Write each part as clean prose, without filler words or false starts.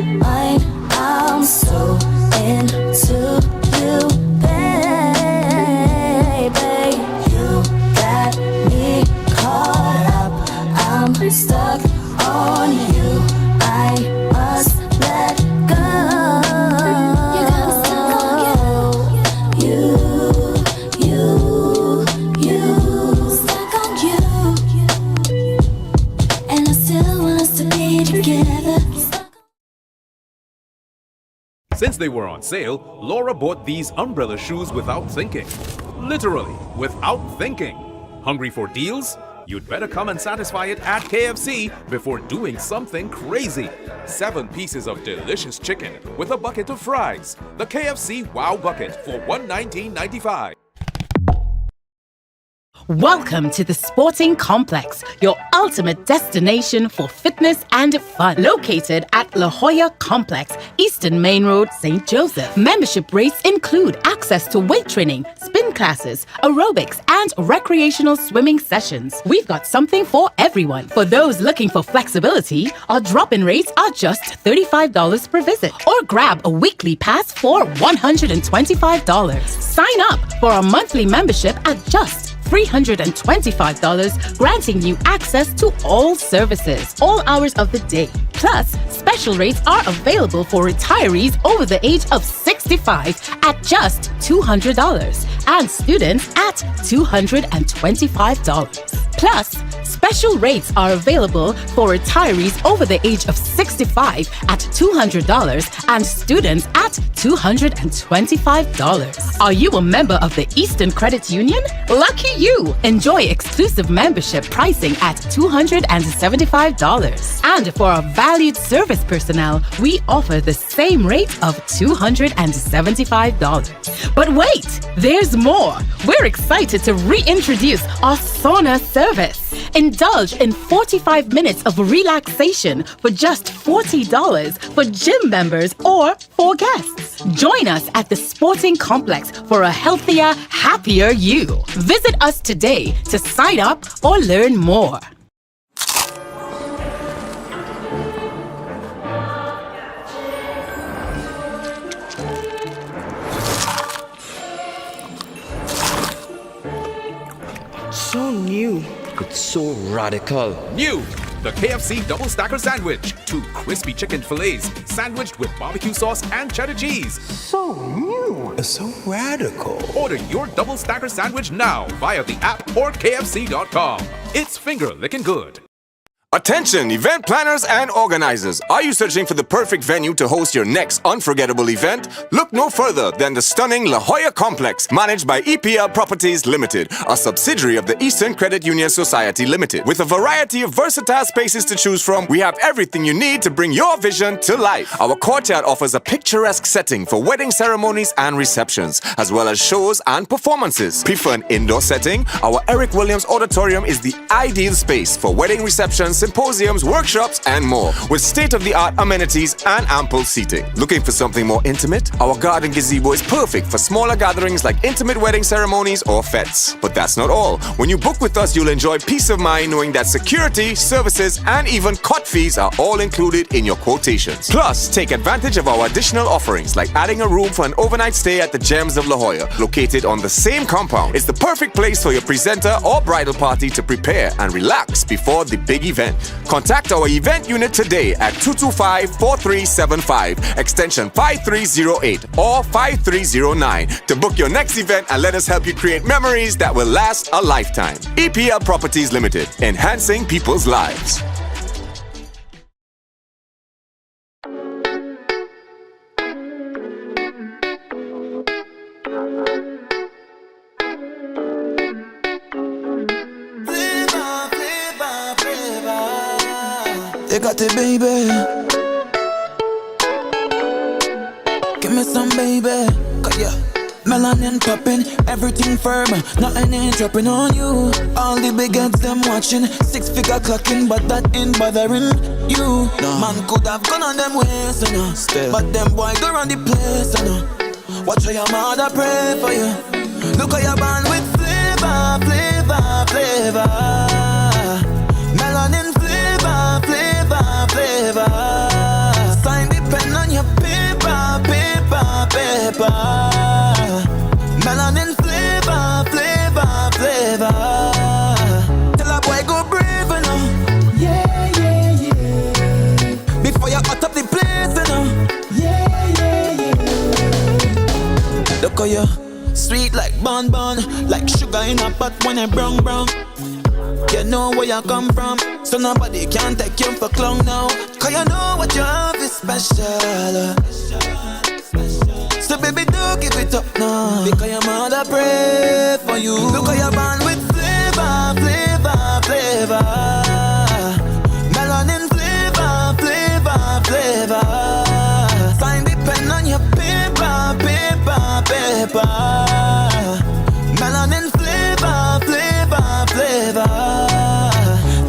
mind. I'm so into you, baby. You got me caught up. I'm stuck on you. I must let go. You got me stuck on you. Stuck on you. And I still want us to be together. Since they were on sale, Laura bought these umbrella shoes without thinking. Literally, without thinking. Hungry for deals? You'd better come and satisfy it at KFC before doing something crazy. 7 pieces of delicious chicken with a bucket of fries. The KFC Wow Bucket for $119.95. Welcome to the Sporting Complex, your ultimate destination for fitness and fun. Located at La Jolla Complex, Eastern Main Road, St. Joseph. Membership rates include access to weight training, spin classes, aerobics, and recreational swimming sessions. We've got something for everyone. For those looking for flexibility, our drop-in rates are just $35 per visit. Or grab a weekly pass for $125. Sign up for a monthly membership at just $325, granting you access to all services, all hours of the day. Plus, special rates are available for retirees over the age of 65 at just $200 and students at $225. Plus, special rates are available for retirees over the age of 65 at $200 and students at $225. Are you a member of the Eastern Credit Union? Lucky you! Enjoy exclusive membership pricing at $275. And for our valued service personnel, we offer the same rate of $275. But wait, there's more! We're excited to reintroduce our sauna service. Indulge in 45 minutes of relaxation for just $40 for gym members or for guests. Join us at the Sporting Complex for a healthier, happier you. Visit us today to sign up or learn more. So new. It's so radical. New! The KFC Double Stacker Sandwich. 2 crispy chicken fillets sandwiched with barbecue sauce and cheddar cheese. So new. So radical. Order your Double Stacker Sandwich now via the app or KFC.com. It's finger-licking good. Attention, event planners and organizers. Are you searching for the perfect venue to host your next unforgettable event? Look no further than the stunning La Jolla Complex, managed by EPL Properties Limited, a subsidiary of the Eastern Credit Union Society Limited. With a variety of versatile spaces to choose from, we have everything you need to bring your vision to life. Our courtyard offers a picturesque setting for wedding ceremonies and receptions, as well as shows and performances. Prefer an indoor setting? Our Eric Williams Auditorium is the ideal space for wedding receptions, symposiums, workshops, and more, with state-of-the-art amenities and ample seating. Looking for something more intimate? Our garden gazebo is perfect for smaller gatherings like intimate wedding ceremonies or fetes. But that's not all. When you book with us, you'll enjoy peace of mind knowing that security, services, and even court fees are all included in your quotations. Plus, take advantage of our additional offerings like adding a room for an overnight stay at the Gems of La Jolla, located on the same compound. It's the perfect place for your presenter or bridal party to prepare and relax before the big event. Contact our event unit today at 225-4375, extension 5308 or 5309 to book your next event and let us help you create memories that will last a lifetime. EPL Properties Limited, enhancing people's lives. You got it, baby. Give me some, baby. Cause yeah, melanin popping, everything firm, nothing ain't dropping on you. All the big heads them watching, 6-figure clocking, but that ain't bothering you. No. Man could have gone on them ways, you know. Still. But them boy go run the place, you know. Watch how your mother pray for you. Look how you're born with flavor, flavor, flavor. Melanin flavor, flavor, flavor. Sign the pen Cause you sweet like bonbon, like sugar in a pot when you brown. You know where you come from, so nobody can take you for clown now. Cause you know what you have is special. So baby, do give it up now, because your mother pray for you. Look how you're born with flavor. Melanin flavor. Sign the pen on your paper. Melanin flavor.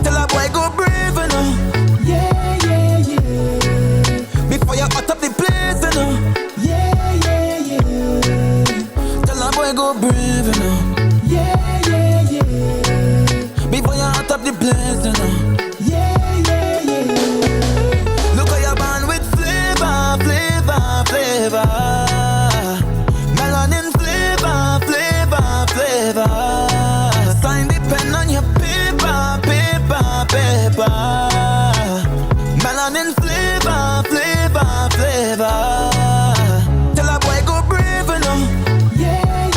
Tell a boy go brave enough. Yeah. Before you hot up the place enough. Yeah. Tell a boy go brave enough. Yeah. Before you hot up the place enough. Yeah. Look how you're born with flavor. Melanin flavor. Sign the pen on your paper. Melanin flavor. Tell a boy go brave enough. Yeah.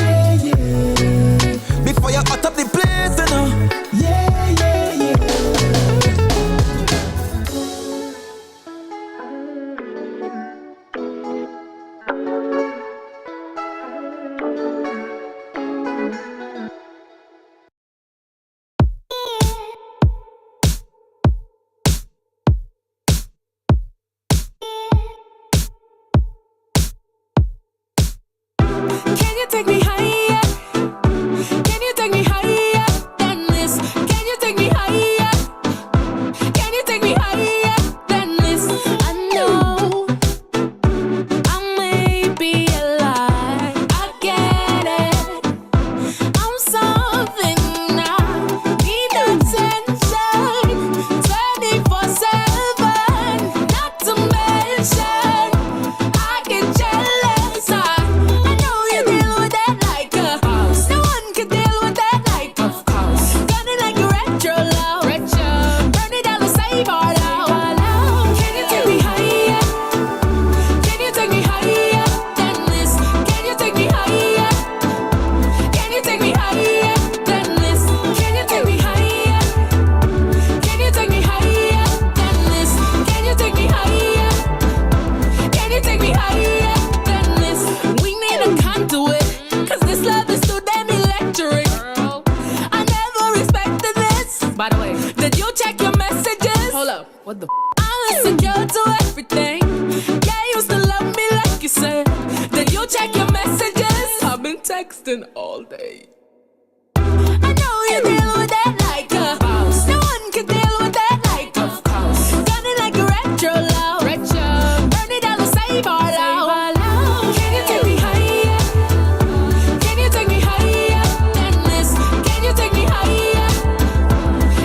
Before you hot up the place enough. Yeah. Can you take me higher? Can you take me higher than this? Can you take me higher? Can you take me higher than this? I know I may be a lie. I get it. I'm something now. Need attention 24/7. Not to mention I get jealous. I know you deal with that like a boss. No one can deal with that like a boss. Gunning like a retro love. Burn it down and save our love. Can you take me higher? Can you take me higher than this? Can you take me higher? Can you take me higher than this? Can you take me higher? Can you take me higher than this? Can you take me higher? Can you take me higher than this? We need a conduit, cause this love is too damn electric. I never expected this. By the way, did you check your messages? Hold up, what the I'm insecure to everything. Yeah, you used to love me like you said. Did you check your messages? I've been texting all day. I know you deal with that like a boss. No one can deal with that like a boss. Gunning like a retro love. Burn it down and save our love. Can you take me higher? Can you take me higher than this? Can you take me higher?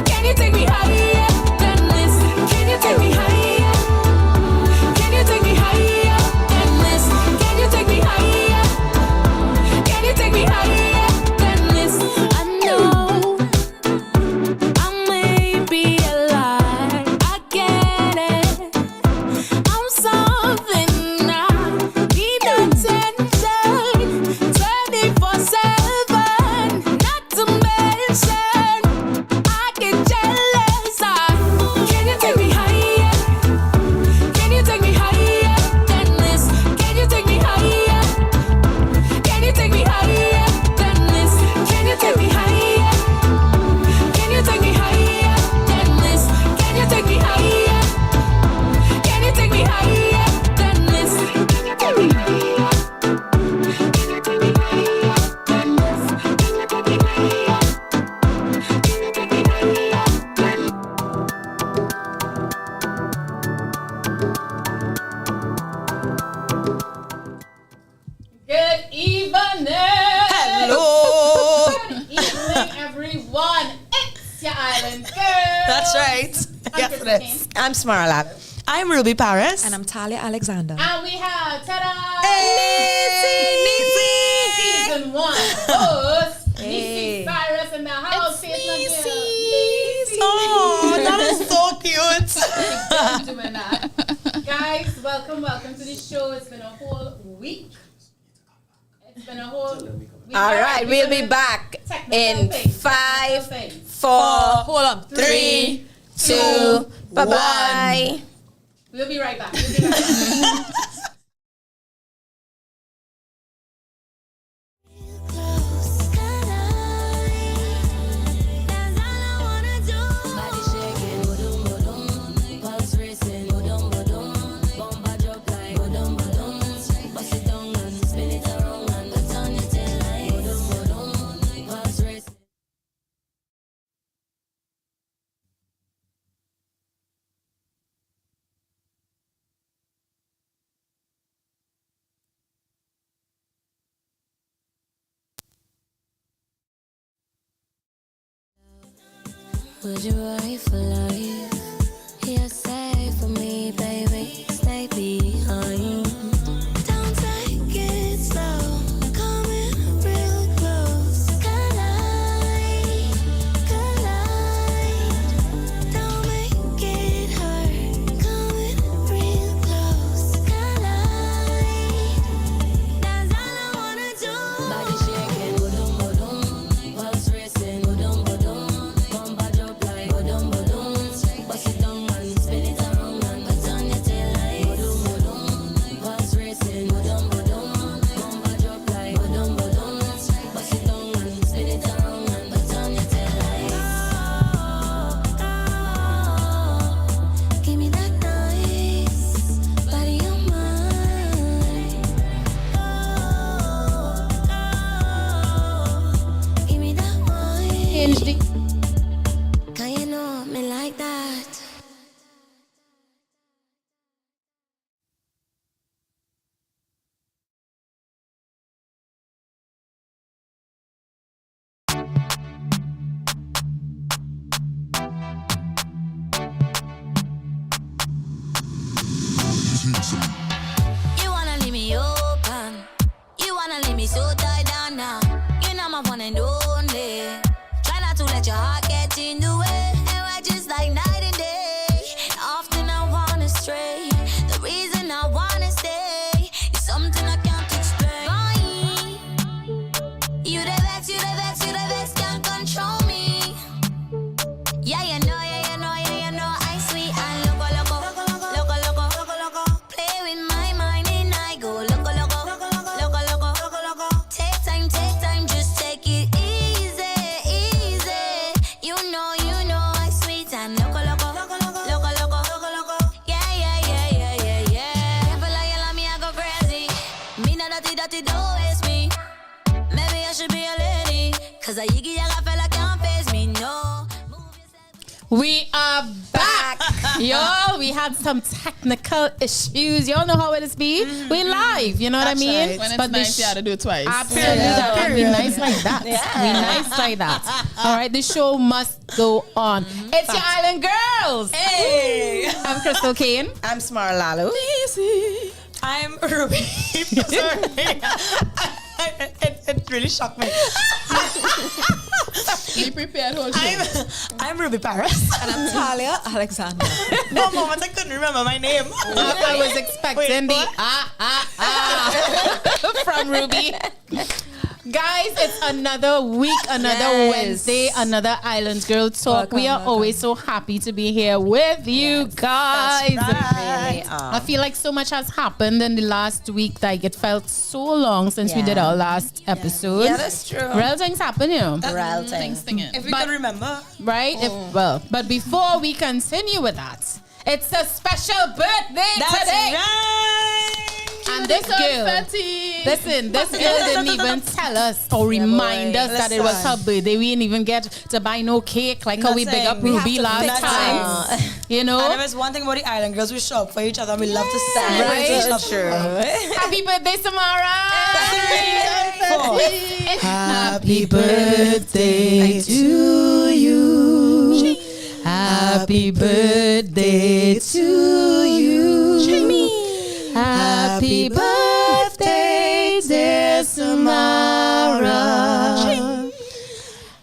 Can you take me higher than this? Can you take me higher? Can you take me higher than this? Can you take me higher? Can you take me higher than this? I know I may be a lie. I get it. I'm something now. Need attention 24/7. Not to mention I get jealous. Can you take me higher? Can you take me higher than this? Can you take me higher? Can you take me higher than this? Can you take me higher? Can you take me higher than this? Can you take me higher? Can you take me higher than this? Can you take me higher? Can you take me higher than this? Can you take me higher? Can you take me higher than this? Good evening. Hello. Good evening, everyone. It's your island girl. That's right. Yes, it is. I'm Smarla. I'm Ruby Paris. And I'm Talia Alexander. And we have ta-da! Nisi. Season 1 host Nisi Cyrus in the house. Oh, that is so cute. Doing that. Guys, welcome to the show. It's been a whole week. It's been a whole. All right, we'll be back in 5, 4, Hold on. 3, 2, bye-bye. We'll be right back. We'll be right back. Would you ride for life? You're safe for me, baby. Stay behind. Don't take it slow. Coming real close. Collide, collide. Don't make it hurt. Coming real close. Collide. That's all I wanna do. Body shaking, boom, boom, pulse racing, boom, boom. Can you know me like that? You wanna leave me open. You wanna leave me so tied down now. You know my one and only. Try not to let your heart get in the way. And we're just like night and day. And often I wanna stray. The reason I wanna stay is something I can't explain. You the vex, you the vex, you the vex, can't control me. Yeah, you know, yeah, you know, yeah, you know. I sweet and loco, loco, loco, loco, loco, loco. Play with my mind and I go loco, loco, loco, loco, loco, loco. Take time, just take it easy, easy. You know, I sweet and loco, loco, loco, loco, loco, loco, loco. Yeah, yeah, yeah, yeah, yeah, yeah. Can't feel like you love me, I go crazy. Me not dirty, don't waste me. Maybe I should be a lady, 'cause I yiggy, I feel like can't face me, no. We are back. Yo, we had some technical issues. Y'all know how it is be. We live, you know what I mean? Right. When it's nice, you have to do it twice. Absolutely. Be nice like that. Be nice like that. All right, the show must go on. It's your Island Girls. Hey! I'm Crystal Kane. I'm Smara Lalo. I'm Ruby. Sorry. It really shocked me. Be prepared, whole show. I'm Ruby Paris. And I'm Talia Alexander. No moment I couldn't remember my name. I was expecting the from Ruby. Guys, it's another week, another Wednesday, another Island Girl Talk. We are always so happy to be here with you guys. Right. I feel like so much has happened in the last week. Like it felt so long since we did our last episode. Yeah, that's true. Real things happen, you know. Real things. If we can remember. Right? But before we continue with that, it's a special birthday today. Right. And this girl, listen, this girl didn't even tell us or remind us that it was her birthday. We didn't even get to buy no cake like how we big up Ruby last time. You know? And there is one thing about the Island Girls, we shop for each other. We love to celebrate. Right? That's true. Happy birthday, Samara! Happy birthday to you. Happy birthday to you. Happy birthday, dear Samara.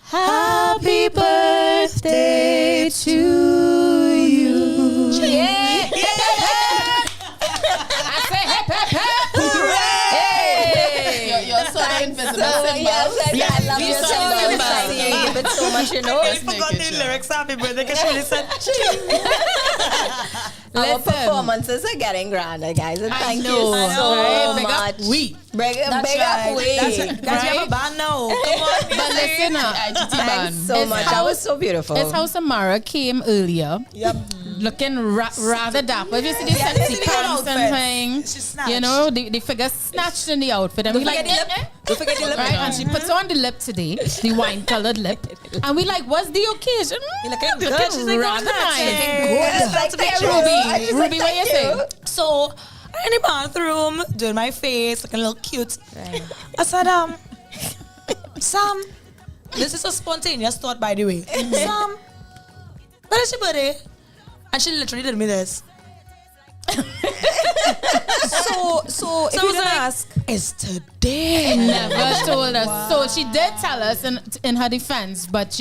Happy birthday to you. Yeah. I say hip hip hip. Hooray! You're so I love your Simba. song. You give it so much, you know. I forgot the lyrics. Happy birthday, because she really said, Our Listen. performances are getting grander, guys. And thank you so right? Big much. up we. Big up we. That's right. Guys, you have a band now. Come on. But listen, IGT Thanks band. so It's much. how- That was so beautiful. it's how Samara came earlier. Yep. Looking rather dapper. You see the sexy the pants and outfit. thing. She snatched. You know, the figure snatched in the outfit. And we like, Don't forget the lip. right? And she puts on the lip today, the wine-colored lip. And we like, what's the occasion? You're looking good. Looking She's like, rather nice. Yes, That's a big thank you. Ruby, I just Ruby, like, what you thank say? So, in the bathroom, doing my face, looking a little cute. I said, Sam, this is a spontaneous thought, by the way. Sam, when is your birthday? And she literally did me this. so if you don't ask, it's today. Never told us. So she did tell us in her defense, but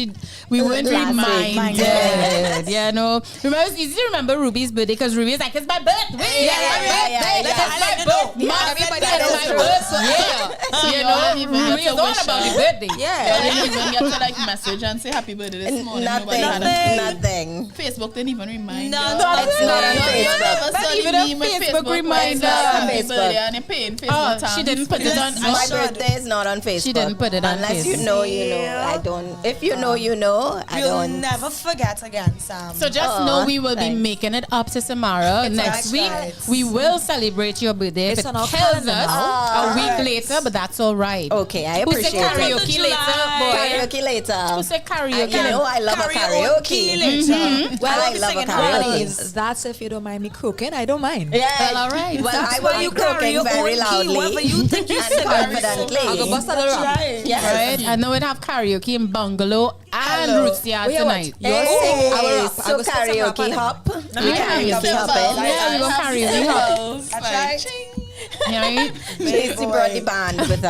we weren't Last week. reminded. You know, remember, it's easy to remember Ruby's birthday because Ruby is like, it's my birthday. Yeah. It's my birthday. Everybody It's knows my birthday. You know, Ruby is all about the birthday. I didn't even get to like message and say happy birthday this morning. Nobody had Nothing. Facebook didn't even remind No, us. It's not on You Facebook. never Not saw even the a meme with Facebook Facebook reminder. Happy Facebook. birthday and you're paying Facebook Oh, time. she didn't put it on. My should. birthday is not on Facebook. She didn't put it on Unless you Facebook. know, you know. I don't. If you know, you know. I You'll don't. never forget again, Sam. So just Aw, know we will be thanks. making it up to Samara next week. right. We will celebrate your birthday. If It's it on our kills calendar us now. a week later, but that's all right. Okay, I Who said appreciate it. karaoke July. later, boy? Karaoke later. Who said karaoke? You know, I love a karaoke. later. Well, I love a karaoke. That's if you don't mind me croaking. I don't mind. Yeah. Well, all right. Well, That's I why will you be carry croaking your very own key, wherever loudly you think you and sing. confidently. I'll go bust a little rap. Yes. Right? I know we'd have karaoke in Bungalow and Hello. Roots Yard tonight. Yours? I will Hey, rap. so I will spit some rap karaoke on it. hop. Yeah, Karaoke hopping. Yeah, we go karaoke hop. That's right. Right? Tracy brought the band with her.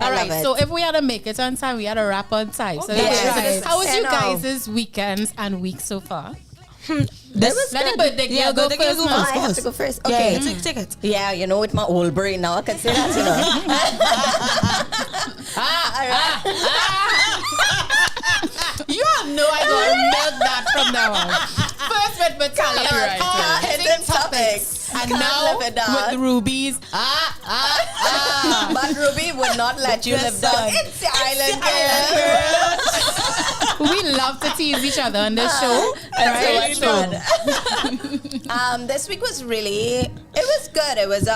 I All love right, it. so if we had to make it on time, we had to wrap on time. So Okay. that's Yeah. right. How was you I know. guys' weekends and weeks so far? That was Let the good. birthday girl go birthday girl first go now. I have to go first. Yeah, Okay. take it. Yeah, you know, with my old brain now, I can say that, you know. You have no idea to milk that from now on. First with Natalia, Copyright. hard-hitting topics. And Can't now live it down. with the rubies. But Ruby would not let you live down. It's the island girl. We love to tease each other on this show. Right? So, This week was really, it was good. It was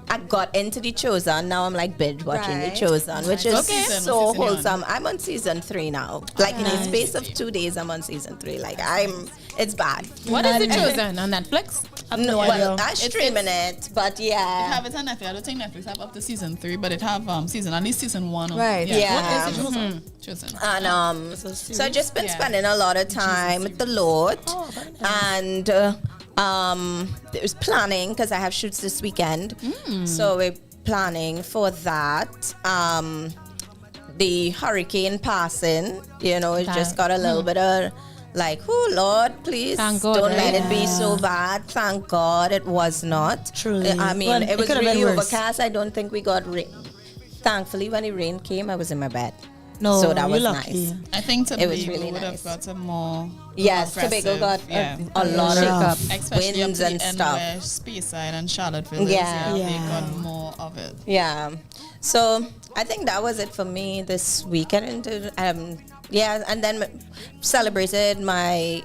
I got into The Chosen. Now I'm like binge watching The Right. Chosen, which is Okay. so What season you on? wholesome. I'm on season 3 now. Like in the space of 2 days, I'm on season 3. Like it's bad. what is it chosen on Netflix? No, well, I'm streaming it, but It yeah. have it on Netflix. I don't think Netflix have up to season 3, but it have at least season 1. Right. Yeah. What is it? Chosen. And so I just been Yeah. spending a lot of time with the Lord, and it was planning because I have shoots this weekend. So we're planning for that. The hurricane passing, you know, it just got a little bit of like, oh Lord, please Thank God, don't right? let it be so bad. Thank God it was not. Truly. I mean, Well, it it was could have really been worse. overcast. I don't think we got rain. Thankfully, when the rain came, I was in my bed. No, So that you're was lucky. nice. I think Tobago was really would nice. have got a more Yes, aggressive, Tobago got yeah. a lot Shake-up. of Especially winds up to and the end stuff. where Speyside and Charlottesville Yeah. they Yeah. got more of it. Yeah. So I think that was it for me this weekend. Yeah, and then celebrated my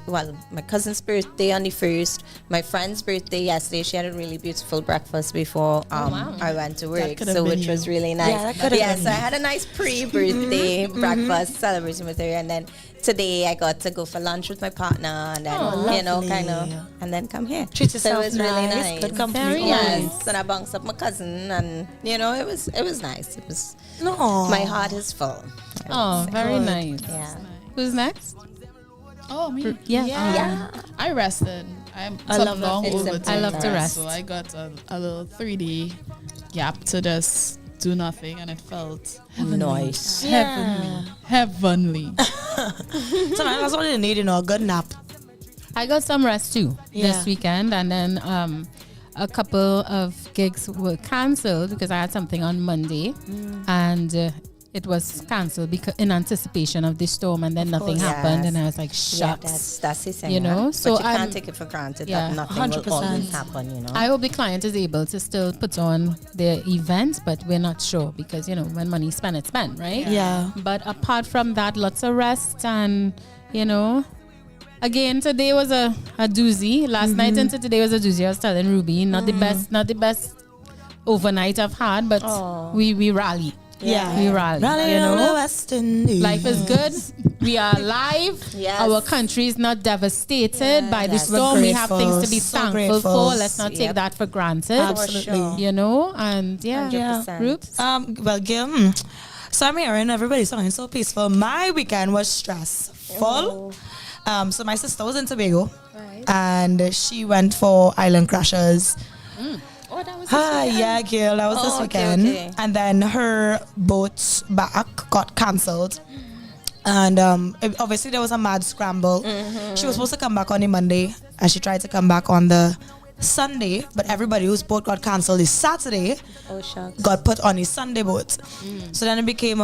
cousin's birthday on the 1st, my friend's birthday yesterday. She had a really beautiful breakfast before I went to work, could have so been which you. was really nice. Yeah, that could have been so I you. had a nice pre-birthday breakfast celebration with her, and then today I got to go for lunch with my partner, and then lovely. kind of, and then come here. Treat So yourself it was really nice, nice. good company. Very Yes, and I bounced up my cousin, and it was nice. It was No. my heart is full. Oh, very nice. Yeah. Who's next? Oh, me? Yeah. I rested. I love long that. It's overtime. I love to rest. So I got a little 3D gap to just do nothing, and it felt Nice. heavenly. Sometimes that's what you need, a good nap. I got some rest too Yeah. this weekend, and then a couple of gigs were cancelled because I had something on Monday, and it was cancelled because in anticipation of the storm, and then nothing happened, and I was like, shucks. That's the thing. You know, so you can't take it for granted that nothing will always happen. You know, I hope the client is able to still put on their events, but we're not sure because when money is spent, it's spent, right? Yeah. But apart from that, lots of rest and again, today was a doozy. Last night into today was a doozy. I was telling Ruby, not the best overnight I've had, but we rally. Yeah. We rally. The West Indies. Life is good. We are alive. Yes. Our country is not devastated by the storm. We have things to be thankful for. Let's not take that for granted. Absolutely. And 100%. Roops? Well, Gil, so I'm hearing everybody sounding so peaceful. My weekend was stressful. So my sister was in Tobago, and she went for Island Crashers. Oh, that was yeah, Gil, that was this weekend. Okay. And then her boat back got cancelled. And obviously there was a mad scramble. She was supposed to come back on the Monday, and she tried to come back on the Sunday, but everybody whose boat got cancelled this Saturday got put on the Sunday boat. So then it became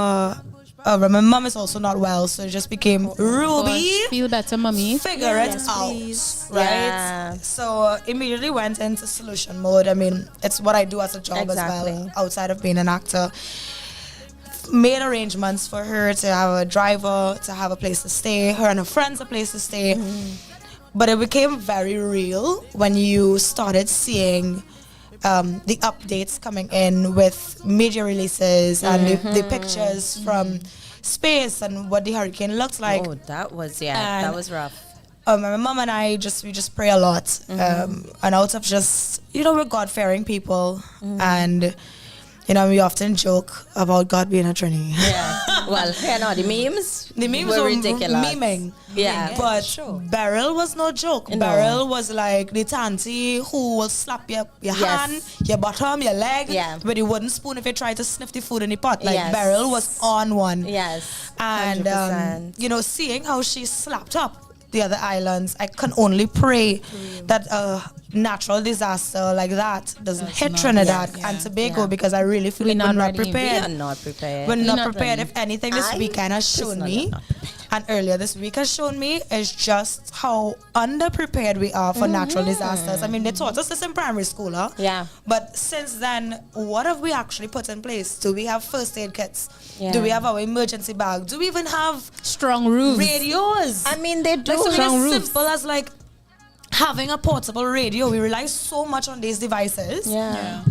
my mom is also not well, so it just became Ruby. Feel better, mommy. Figure it out, right? Yeah. So immediately went into solution mode. I mean, it's what I do as a job as well, outside of being an actor. Made arrangements for her to have a driver, to have a place to stay, her and her friends a place to stay. But it became very real when you started seeing the updates coming in with media releases and the pictures from space and what the hurricane looks like. Oh, that was that was rough. My mom and I we just pray a lot, and out of just we're God-fearing people, and we often joke about God being a Trini. Yeah. Well, the memes were ridiculous. Memeing. Yeah. But Beryl was no joke. No. Beryl was like the tanty who will slap your hand, your bottom, your leg with the wooden spoon if you try to sniff the food in the pot. Like Beryl was on one. Yes. And seeing how she slapped up the other islands, I can only pray that a natural disaster like that doesn't hit Trinidad and Tobago, because I really feel like we're not prepared. We are not prepared. We're not prepared. If anything, this weekend has shown me, and earlier this week has shown me, is just how underprepared we are for natural disasters. I mean, they taught us this in primary school, but since then, what have we actually put in place? Do we have first aid kits? Do we have our emergency bag? Do we even have strong roofs? Radios? I mean, they do. Like something as simple as having a portable radio. We rely so much on these devices.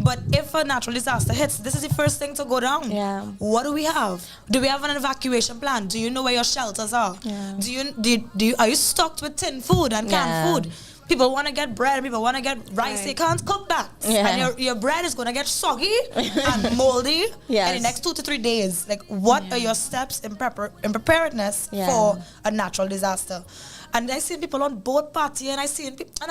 But if a natural disaster hits, this is the first thing to go down. What do we have? Do we have an evacuation plan? Do you know where your shelters are? Are you stocked with tin food and canned food? People want to get bread, people want to get rice, they can't cook that. And your bread is going to get soggy and moldy in the next 2 to 3 days. Like, what are your steps in preparedness for a natural disaster? And I seen people on boat party, and I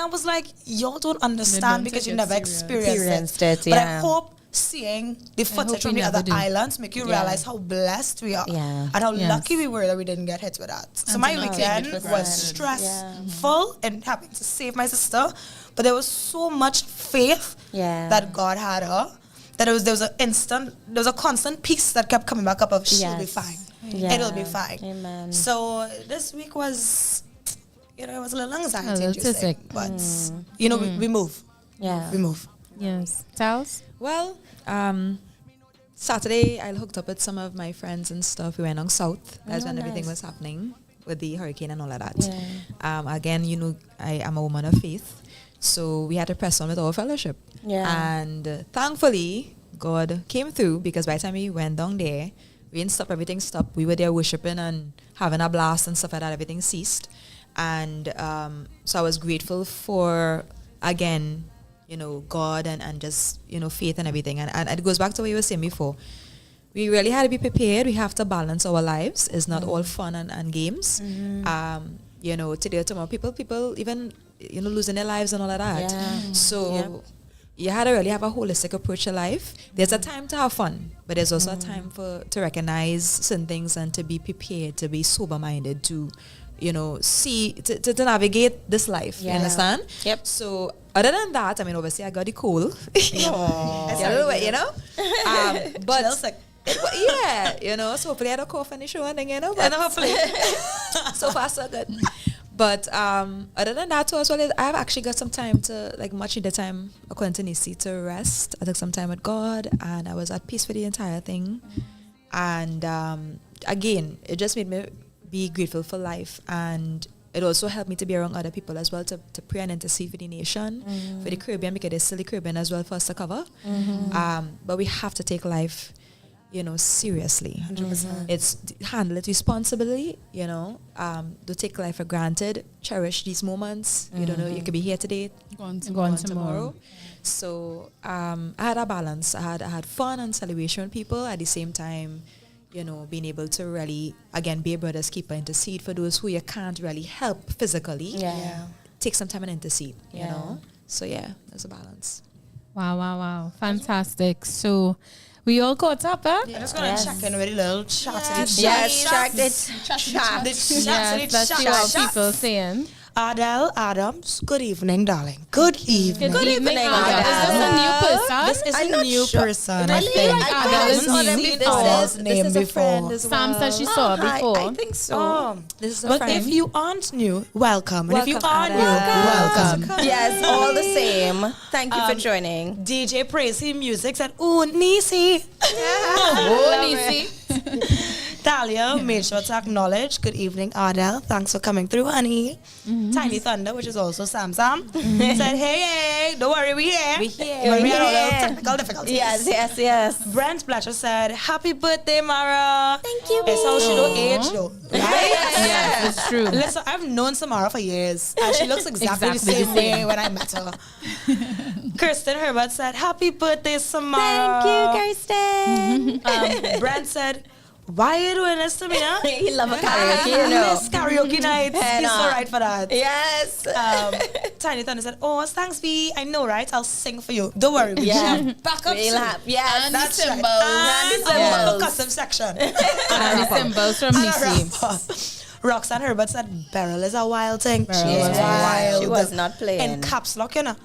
was like, y'all don't understand because you never experienced it. But I hope seeing the footage from the other islands make you realize how blessed we are and how lucky we were that we didn't get hit with that. So my weekend was stressful and having to save my sister, but there was so much faith that God had her, that there was a constant peace that kept coming back up of she'll be fine. It'll be fine. Amen. So this week was, it was a little anxiety, but we move. We move. Yes. Tals? Well, Saturday I hooked up with some of my friends and stuff. We went on south. That's when everything was happening with the hurricane and all of that. Again, I am a woman of faith, so we had to press on with our fellowship. And thankfully, God came through, because by the time we went down there, we didn't stop. Everything stopped. We were there worshiping and having a blast and stuff like that. Everything ceased. And so I was grateful for, again, God and just, faith and everything. And it goes back to what you were saying before. We really had to be prepared. We have to balance our lives. It's not all fun and games. Today or tomorrow, people even, losing their lives and all of that. So you had to really have a holistic approach to life. There's a time to have fun, but there's also a time to recognize certain things and to be prepared, to be sober-minded, to to navigate this life. You understand? Yep. So other than that, I mean, obviously I got the cold. But Yeah, you know, so hopefully I don't cough on the show and then, you know, but hopefully. so far so good. But other than that too as well, I've actually got some time to, like much of the time according to Nisi, to rest. I took some time with God and I was at peace with the entire thing. And again, it just made me be grateful for life, and it also helped me to be around other people as well, to pray and intercede for the nation, for the Caribbean, because there's still the Caribbean as well for us to cover. But we have to take life, you know, seriously. 100%. It's handle it responsibly, you know. Don't take life for granted. Cherish these moments. You don't know, you could be here today, Go on tomorrow. So I had a balance. I had fun and celebration with people at the same time, you know, being able to really, again, be a brother's keeper, intercede for those who you can't really help physically. Yeah. Take some time and intercede, you know. So yeah, there's a balance. Wow. Fantastic. So we all caught up, huh? I'm just going to check in with a little chat. Yes, check it. Chat. Let's see what people are saying. Adele Adams, good evening, darling. Good evening. Good evening, Adele. Is this a new person? This is I'm a not new sure. person. I feel like Adele is haven't new. seen Adele's name This is a friend before. as well. Sam said she saw her before. I think so. Oh, This is a but friend. if you aren't new, welcome. And if you are Welcome, new, Adele. welcome. Yes, all the same. Thank you for joining. DJ Praisey Music said, ooh, Nisi. Nisi. Talia made sure to acknowledge. Good evening, Adele. Thanks for coming through, honey. Tiny Thunder, which is also Sam, said, hey, don't worry, we here. We here. But we We had all here. little technical difficulties. Yes. Brent Blatcher said, happy birthday, Mara. Thank you, It's how she don't age, though. Right? Yeah, it's true. Listen, I've known Samara for years, and she looks exactly the same way when I met her. Kirsten Herbert said, happy birthday, Samara. Thank you, Kirsten. Brent said, why are you doing this to me, huh? He love a karaoke, you know. Miss karaoke nights. He's so right for that. Yes. Tiny Thunder said, oh, thanks, V. I know, right? I'll sing for you. Don't worry. Yeah. Back up We'll soon. have, yes. And That's the right. symbols. And Symbols. the percussive section. And the symbols from And a Nisi. rapper. Roxanne Herbert said, Beryl is a wild thing. She Beryl is is wild. She was not playing. In caps lock, you know.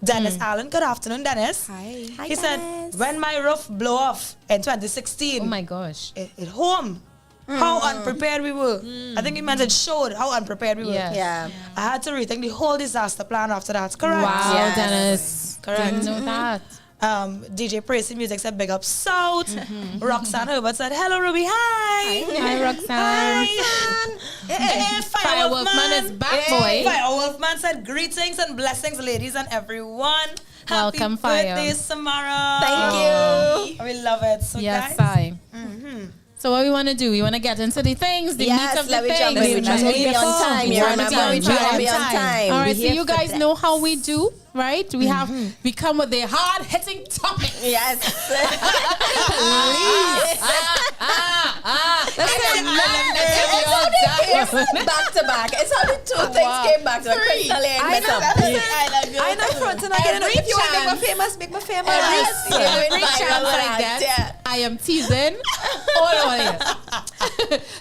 Dennis Allen, good afternoon, Dennis. Hi. He said, when my roof blew off in 2016, Oh my gosh. it home. How unprepared we were. I think it meant it showed how unprepared we were. Yes. Yeah. I had to rethink the whole disaster plan after that. Correct. Wow, Yes. Dennis. Correct. Didn't know that. DJ Praisey Music said big up South. Roxanne Herbert said hello Ruby. Hi. Hi, Roxanne. Hey, Firewolfman is back, boy. Firewolfman said greetings and blessings, ladies and everyone. Welcome, Happy Fire. birthday, Samara. Thank you. We love it. So Yes, guys, So what we want to do? We want to get into the things, the meat of the let me jump things. in. We try to be on time. You Trying to remember, we try to be on time. All right, We so here you for guys that. know how we do, right? We come with the hard-hitting topic. Yes. Back to back. It's how the two things came back to back. Crystal and I know front and again. If you want to make me famous, make me famous. Every chance I get, I am teasing all over.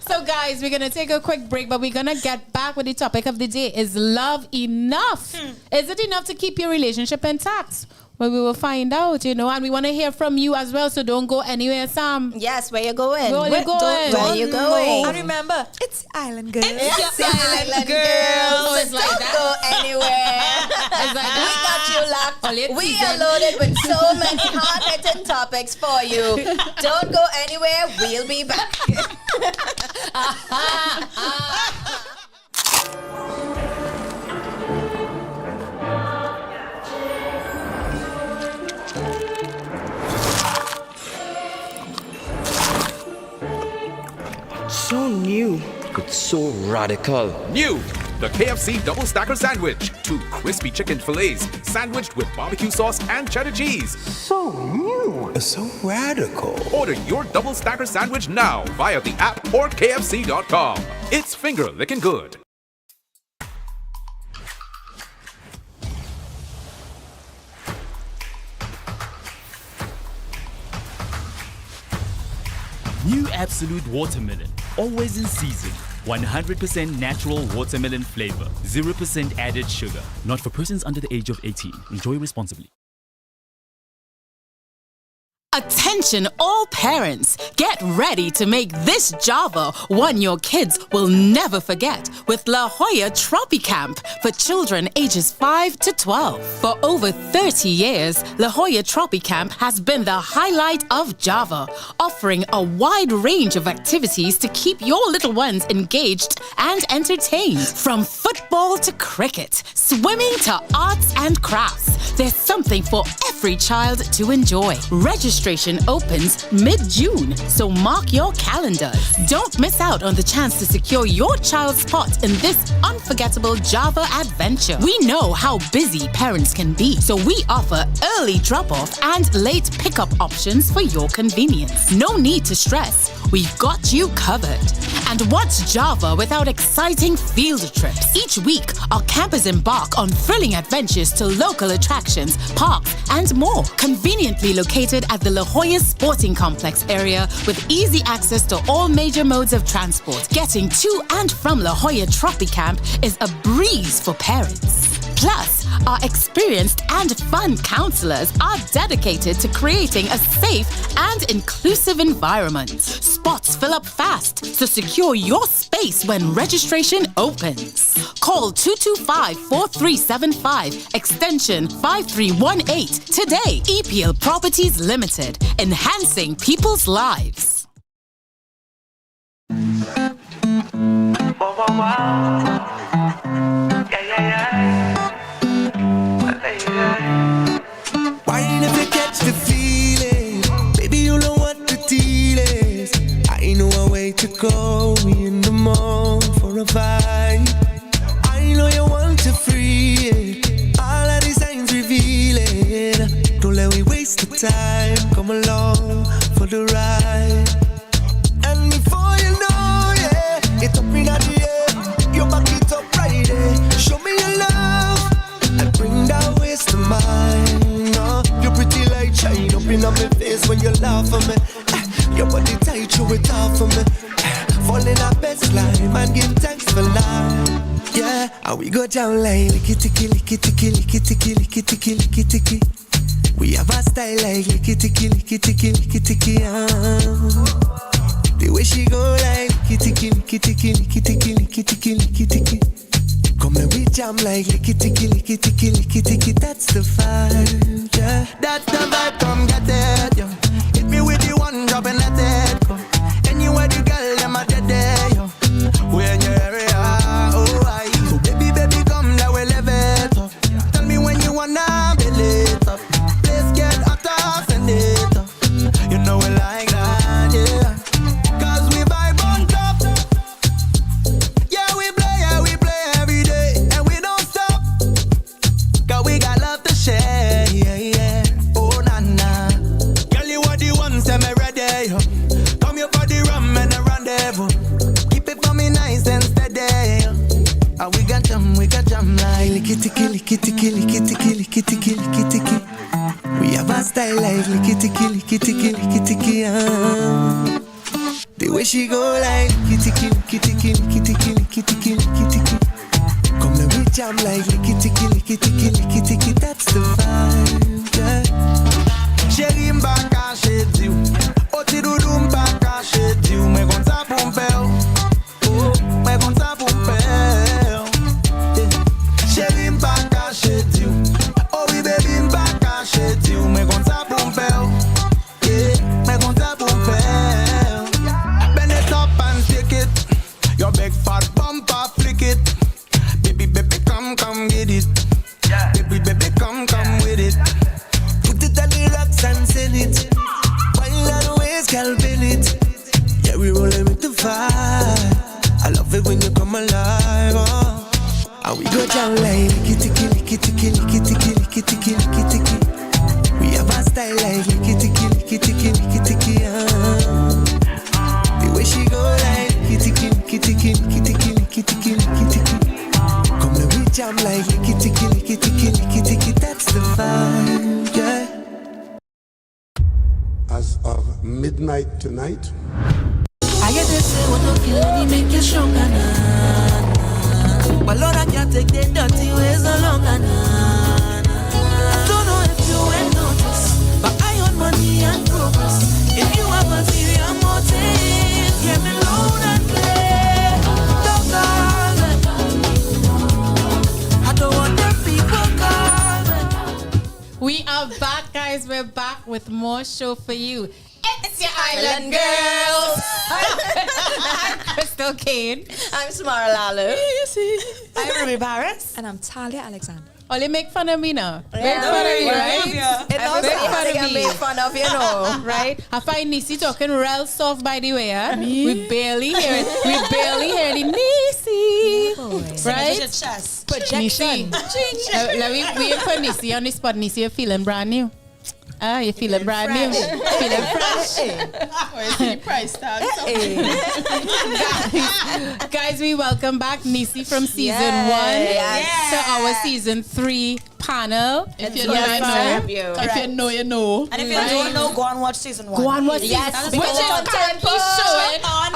So guys, we're gonna take a quick break, but we're gonna get back with the topic of the day. Is love enough? Is it enough to keep your relationship intact? Well, we will find out, you know, and we want to hear from you as well, so don't go anywhere, Sam. Yes, where you going? Where you going? Where you going? And remember, it's Island Girls. It's the Island Girls. Oh, it's like Don't that? go anywhere. It's like We got you Only locked. a We teaser. are loaded with so many hard-hitting topics for you. Don't go anywhere. We'll be back. So new, but so radical. New, the KFC Double Stacker Sandwich. 2 crispy chicken fillets sandwiched with barbecue sauce and cheddar cheese. So new. So radical. Order your Double Stacker Sandwich now via the app or KFC.com. It's finger licking good. New Absolute Watermelon, always in season. 100% natural watermelon flavor, 0% added sugar. Not for persons under the age of 18. Enjoy responsibly. Attention all parents, get ready to make this Java one your kids will never forget with La Jolla Tropicamp for children ages 5 to 12. For over 30 years, La Jolla Tropicamp has been the highlight of Java, offering a wide range of activities to keep your little ones engaged and entertained. From football to cricket, swimming to arts and crafts, there's something for every child to enjoy. Registration opens mid-June, so mark your calendars. Don't miss out on the chance to secure your child's spot in this unforgettable Java adventure. We know how busy parents can be, so we offer early drop-off and late pickup options for your convenience. No need to stress. We've got you covered. And what's Java without exciting field trips? Each week, our campers embark on thrilling adventures to local attractions, parks, and more. Conveniently located at the La Jolla Sporting Complex area with easy access to all major modes of transport. Getting to and from La Jolla Tropicamp is a breeze for parents. Plus, our experienced and fun counselors are dedicated to creating a safe and inclusive environment. Spots fill up fast, so secure your space when registration opens. Call 225-4375, extension 5318 today. EPL Properties Limited, enhancing people's lives. Wine if you catch the feeling, baby you know what the deal is. I know a way to go in the mall for a vibe. I know you want to free it, all of the signs revealing. Don't let me waste the time, come along for the ride. And before you know, yeah, it's up in the air, you back it up right there. Show me your love and bring that waste to mine. You're pretty like shine up in my face when you laugh at me. Your body tight, you it off for me. Fall in our best line and give thanks for life. Yeah, and we go down like licky-ticky, licky-ticky, licky-ticky, licky-ticky, licky-ticky. We have a style like licky-ticky, licky-ticky, licky-ticky. The way she go like licky-ticky, licky-ticky, licky-ticky, licky-ticky, licky-ticky. Come and we jam like licky-ticky, licky-ticky, licky-ticky. That's the vibe, yeah. That's the vibe, come get it, yo. Hit me with the one drop and let it go. Anywhere the girl, them a dead there, yo. We're in your area, oh, I. So baby, baby, come, let we live it up. Tell me when you wanna build it up. Let's get hotter, send it up. You know we like that, yeah. Cause we vibe on top. Yeah, we play every day. And we don't stop. Cause we got love to share, yeah, yeah. Oh, nah, nah. Girl, you are the one, say me ready, yo. Come here for the rum and the rendezvous. Keep it for me nice and steady, yo. And we got jam like licky-ticky, licky-ticky, licky-ticky, licky-ticky, licky-ticky. We have a style like licky-ticky, licky-ticky, licky-ticky, The way she go like licky-ticky, licky-ticky, licky-ticky, licky-ticky, licky-ticky. Come let me jam like licky-ticky, licky-ticky, licky-ticky. That's the vibe, yeah. Chérie m'baka chez Dieu, oti doudou m'baka chez Dieu. Mais comme ça pour m'père, oh, mais comme ça pour m'père. Chérie m'baka chez Dieu, oh oui baby m'baka chez Dieu. Mais comme ça pour m'père, yeah, mais comme ça pour m'père. Bend it up and take it, your big fat bumper flick it. Baby, baby, come get it. Baby, baby, come with it. Put it on the rocks and send it. While on the ways, girl, bend it. Yeah, we rollin' with the fire. I love it when you come alive, oh. And we go down like licky-ticky, licky-ticky, licky-ticky, licky-ticky, licky-ticky. We have a style like licky-ticky, licky-ticky, licky-ticky, The way she go like licky-ticky, licky-ticky, licky-ticky, licky-ticky, licky-ticky. Come let me jam like licky-ticky, licky-ticky, licky-ticky. That's the vibe, yeah. As of midnight tonight, I get to say what don't kill me, make you stronger, nah. But Lord, I can't take the dirty ways no longer, nah. Don't know if you ain't noticed, but I own money and progress. with more show for you. It's your Island Girls. I'm Crystal Kane. I'm Samara Lalo. I'm Ruby Paris. And I'm Talia Alexander. Oh, you make fun of me now. Yeah. Make fun of me, right? Everybody has to make fun of you, know. Right? I find Nisi talking real soft, by the way. Huh? We barely hear it. We barely hear the Nisi. Right? Your chest. Projection. Let me wait for Nisi on the spot. Nisi, you're feeling brand new. You're feeling brand new. Feeling fresh. Price tag. Guys, we welcome back Nisi from season 1 to our season 3 panel. If you know, you know. And if you don't know, go and watch season 1. Go and watch Yes, which is currently showing on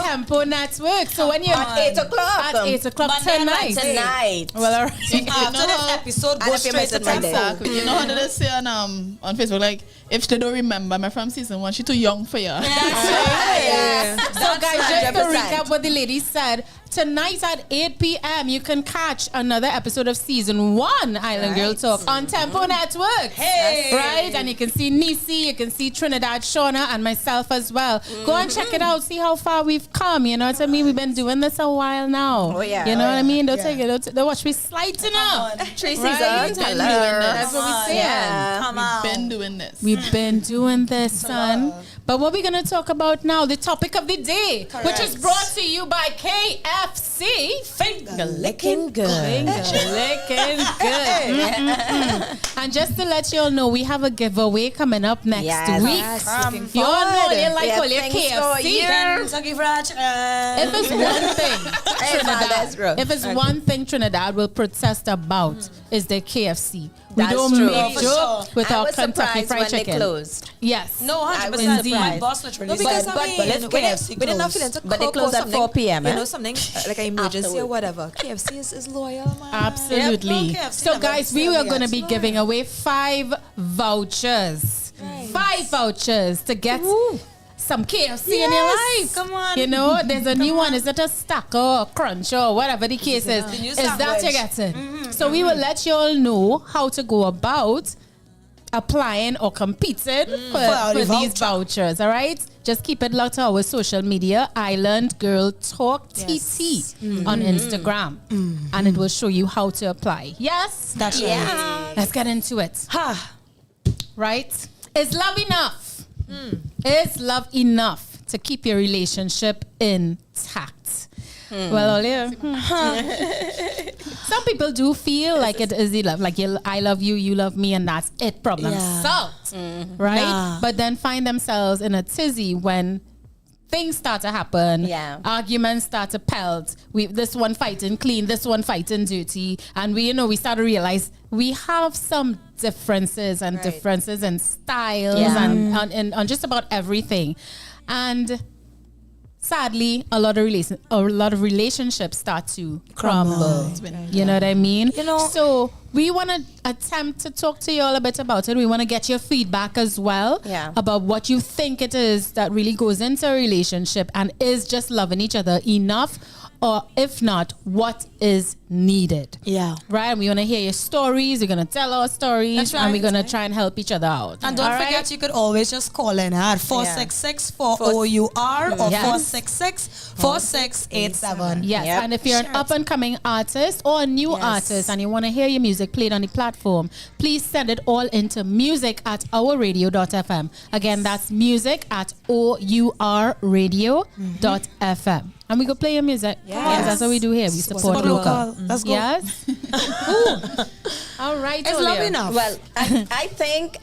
Tempo Network. So when you're at 8 o'clock. At 8 o'clock tonight. Well, all right. After this episode, go straight to Tempo. You know how they say on Facebook, like, if they don't remember me from season 1, she's too young for you. So guys, just to recap what the lady said, tonight at 8 p.m. you can catch another episode of season 1 Island Girl Talk on Tempo Network. Right? And you can see Nisi, you can see Trinidad, Shauna, and myself as well. Go and check it out, see how far we've come. You know what I mean? We've been doing this a while now. Oh, yeah. You know what I mean? Don't take it. Don't watch me sliding up. 3 seasons. Right? That's what we're saying. Yeah. Come on. We've been doing this. We've been doing this, son. But what we're going to talk about now, the topic of the day, which is brought to you by KFC. Finger Licking good. Finger licking good. And just to let you all know, we have a giveaway coming up next week. You all know you like all your KFC. If it's one thing, if it's one thing Trinidad will protest about, is the KFC. We don't make joke with our Kentucky Fried Chicken. Closed. Yes. No, 100%. Indeed. My boss literally because said, but if KFC we didn't have feeling to but they cook close or at 4 p.m. You know, something like an emergency or whatever. KFC is loyal, man. Absolutely. Yep, no, So guys, we are going to be giving away 5 vouchers. 5 vouchers to get some KFC in your life. Come on. You know, there's a new one. Is it a stack or a crunch or whatever the case is? Is that you're getting? So we will let you all know how to go about applying or competing for these vouchers. All right? Just keep it locked to our social media, Island Girl Talk TT on Instagram. And it will show you how to apply. Yes? That's right. Let's get into it. Right? Is love enough? Is love enough to keep your relationship intact? Well, Olia, some people do feel like it is the love, like I love you, you love me, and that's it. Problem solved, right? Nah. But then find themselves in a tizzy when things start to happen. Arguments start to pelt. This one fighting clean, this one fighting dirty, and we start to realize we have some differences and differences in styles and on just about everything, and sadly, a lot of relationships start to crumble. You know what I mean? So we want to attempt to talk to you all a bit about it. We want to get your feedback as well about what you think it is that really goes into a relationship, and is just loving each other enough, or if not, what is needed. Right? And we want to hear your stories. We're going to tell our stories, and we're going to try and help each other out. And don't forget, you could always just call in at 466-4-O-U-R or 466-4687. Yes, and if you're an up-and-coming artist or a new artist and you want to hear your music played on the platform, please send it all into music@ourradio.fm. Again, that's music@O.U.R radio.fm. And we go play your music. Yes, that's what we do here. We support local. Let's go. Yes. All right. It's love enough. Well, I think,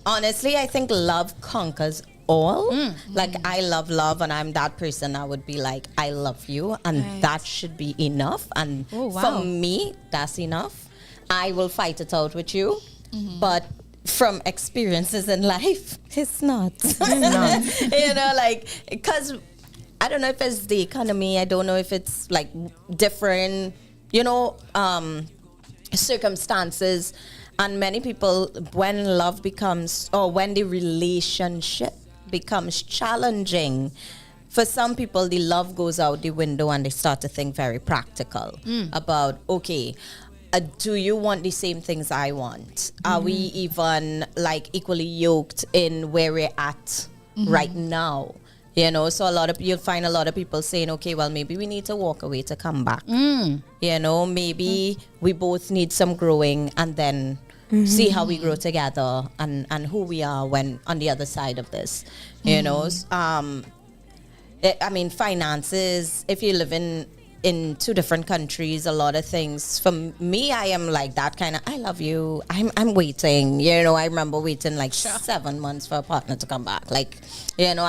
honestly, I think love conquers all. Like, I love, and I'm that person. I would be like, I love you, and that should be enough. And for me, that's enough. I will fight it out with you, but from experiences in life, it's not. Because I don't know if it's the economy. I don't know if it's like different, circumstances. And many people, when love becomes, or when the relationship becomes challenging, for some people, the love goes out the window and they start to think very practical about, okay, do you want the same things I want? Are we even like equally yoked in where we're at right now? You know, so you'll find a lot of people saying, okay, well, maybe we need to walk away to come back. You know, maybe we both need some growing and then see how we grow together and who we are when on the other side of this. You know, I mean, finances, if you live in two different countries, a lot of things. For me, I am like that kind of, I love you, I'm waiting. You know, I remember waiting like 7 months for a partner to come back. Like, you know,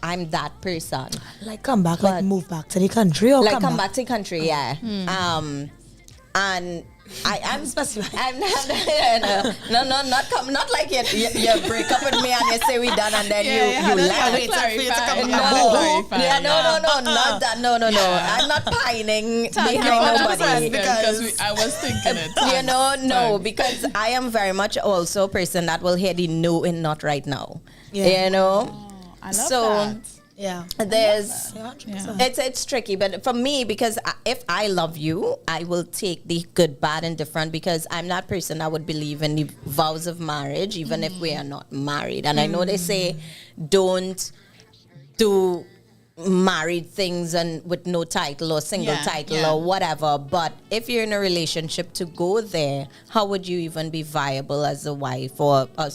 I'm that person. Like come back, like move back to the country or like come back to the country, yeah. And I'm specific. I'm not, not like you break up with me and you say we done and then you left. Not that. No. I'm not pining behind nobody because I was thinking it. You know, no, because I am very much also a person that will hear the no and not right now. You know, I love that. Yeah, there's it's tricky, but for me, because if I love you, I will take the good, bad, and different, because I'm that person that would believe in the vows of marriage, even if we are not married. And I know they say don't do married things and with no title or single title or whatever, but if you're in a relationship, to go there, how would you even be viable as a wife or a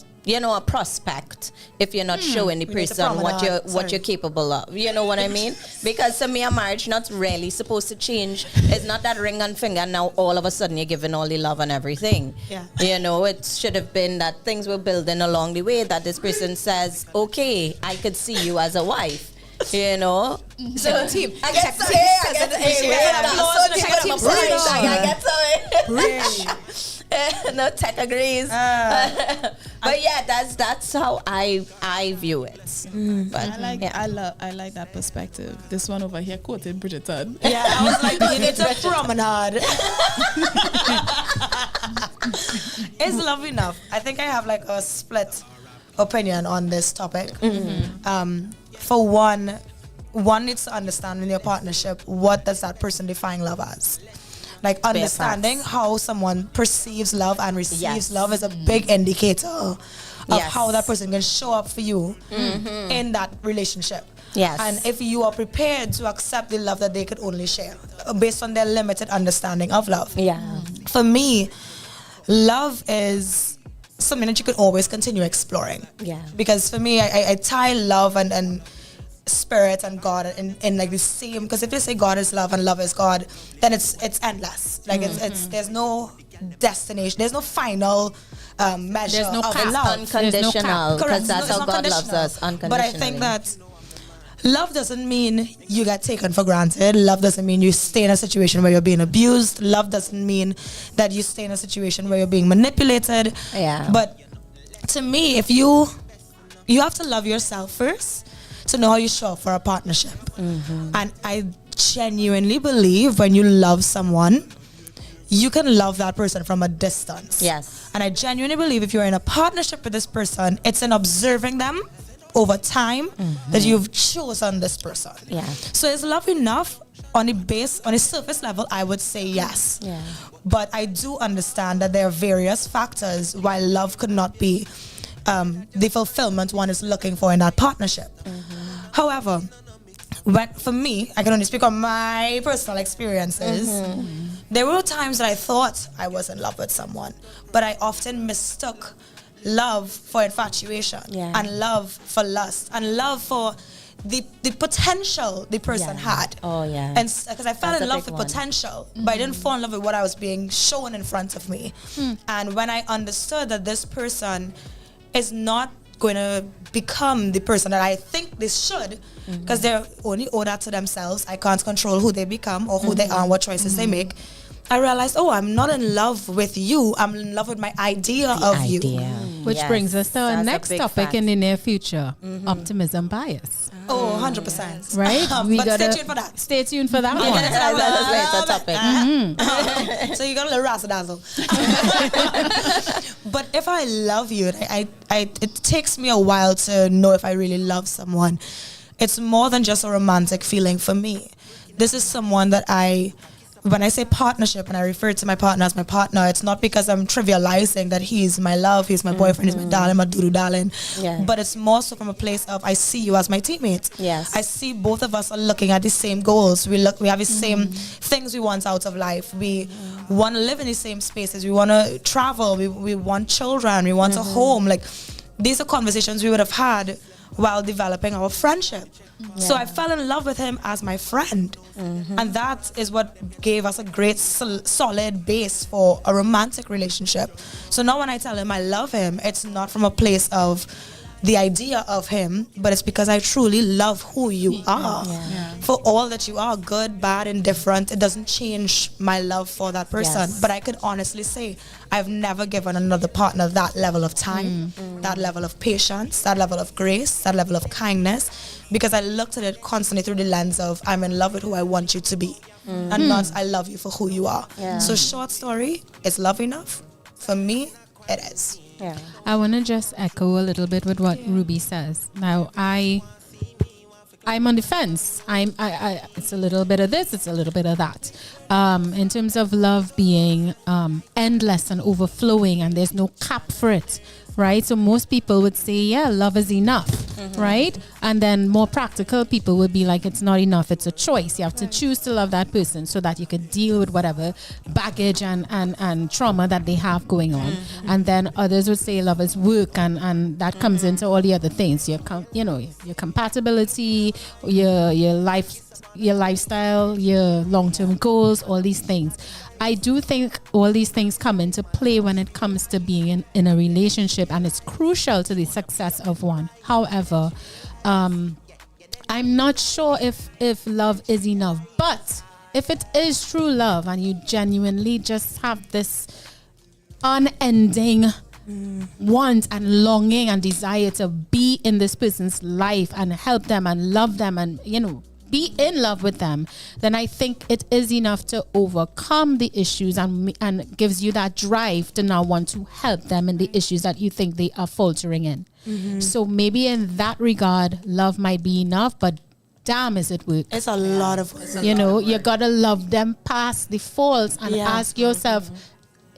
prospect if you're not showing the person what you're capable of? You know what I mean? Because to me, a marriage not really supposed to change. It's not that ring and finger now all of a sudden you're giving all the love and everything. You know, it should have been that things were building along the way, that this person says, okay, I could see you as a wife. You know, so team. I get no, Tech agrees. But yeah, that's how I view it. But I like that perspective. This one over here quoted Bridgerton. Yeah, I was like, you need to promenade. It's love enough. I think I have like a split opinion on this topic. For one needs to understand in your partnership, what does that person define love as? Like understanding how someone perceives love and receives love is a big indicator of how that person can show up for you in that relationship. And if you are prepared to accept the love that they could only share based on their limited understanding of love. For me, love is something that you can always continue exploring. Because for me, I tie love and spirit and God in like the same, because if you say God is love and love is God, then it's endless. Like it's there's no destination, there's no final measure. There's no of cap. love. Unconditional, because that's how God loves us, unconditionally. But I think that love doesn't mean you get taken for granted. Love doesn't mean you stay in a situation where you're being abused. Love doesn't mean that you stay in a situation where you're being manipulated. But to me, if you have to love yourself first to know how you show up for a partnership. And I genuinely believe when you love someone, you can love that person from a distance. And I genuinely believe if you're in a partnership with this person, it's in observing them over time that you've chosen this person. So is love enough? On the surface level, I would say yes. But I do understand that there are various factors why love could not be the fulfillment one is looking for in that partnership. However, for me, I can only speak on my personal experiences. There were times that I thought I was in love with someone, but I often mistook love for infatuation and love for lust and love for the potential the person had. And because I fell in love with potential, but I didn't fall in love with what I was being shown in front of me. And when I understood that this person is not going to become the person that I think they should, because they're only owe that to themselves. I can't control who they become or who they are and what choices they make. I realized, I'm not in love with you. I'm in love with my idea of you. Which brings us to our next topic in the near future, optimism bias. 100%. Right? But stay tuned for that. Stay tuned for that one. That's a topic. So you got a little razzle-dazzle. But if I love you, it takes me a while to know if I really love someone. It's more than just a romantic feeling for me. This is someone that I when I say partnership and I refer to my partner as my partner, it's not because I'm trivializing that he's my love, he's my boyfriend, he's my darling, my doodoo darling. Yeah. But it's more so from a place of I see you as my teammate. Yes. I see both of us are looking at the same goals. We have the same things we want out of life. We want to live in the same spaces. We want to travel. We want children. We want a home. Like, these are conversations we would have had while developing our friendship. So I fell in love with him as my friend. And that is what gave us a great solid base for a romantic relationship. So now when I tell him I love him, it's not from a place of the idea of him, but it's because I truly love who you are. For all that you are, good, bad, indifferent, it doesn't change my love for that person. But I could honestly say I've never given another partner that level of time, that level of patience, that level of grace, that level of kindness, because I looked at it constantly through the lens of I'm in love with who I want you to be, and not I love you for who you are. So short story, is love enough? For me, it is. I want to just echo a little bit with what Ruby says. Now, I'm on the fence. It's a little bit of this, it's a little bit of that. In terms of love being endless and overflowing, and there's no cap for it, right? So most people would say, yeah, love is enough, right? And then more practical people would be like, it's not enough, it's a choice. You have to choose to love that person so that you could deal with whatever baggage and trauma that they have going on. And then others would say love is work, and that comes into all the other things. Your compatibility, your lifestyle, your long-term goals, all these things. I do think all these things come into play when it comes to being in a relationship, and it's crucial to the success of one. However, I'm not sure if love is enough, but if it is true love and you genuinely just have this unending want and longing and desire to be in this person's life and help them and love them and, be in love with them, then I think it is enough to overcome the issues and gives you that drive to now want to help them in the issues that you think they are faltering in. So maybe in that regard, love might be enough, but damn, is it work? It's a lot of work. You gotta love them past the faults and ask yourself,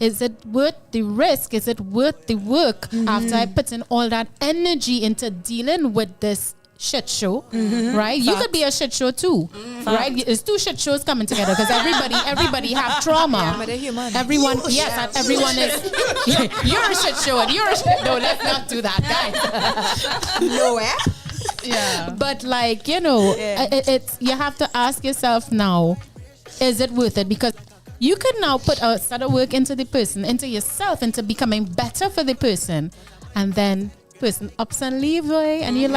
is it worth the risk? Is it worth the work after I put in all that energy into dealing with this shit show, right? You could be a shit show too, right? It's two shit shows coming together because everybody have trauma. Yeah, but they're human. Everyone, and everyone is. You're a shit show and you're a shit. No, let's not do that, guys. Yeah. But it's you have to ask yourself now, is it worth it? Because you could now put a set of work into the person, into yourself, into becoming better for the person, and then person ups and leaves away, and you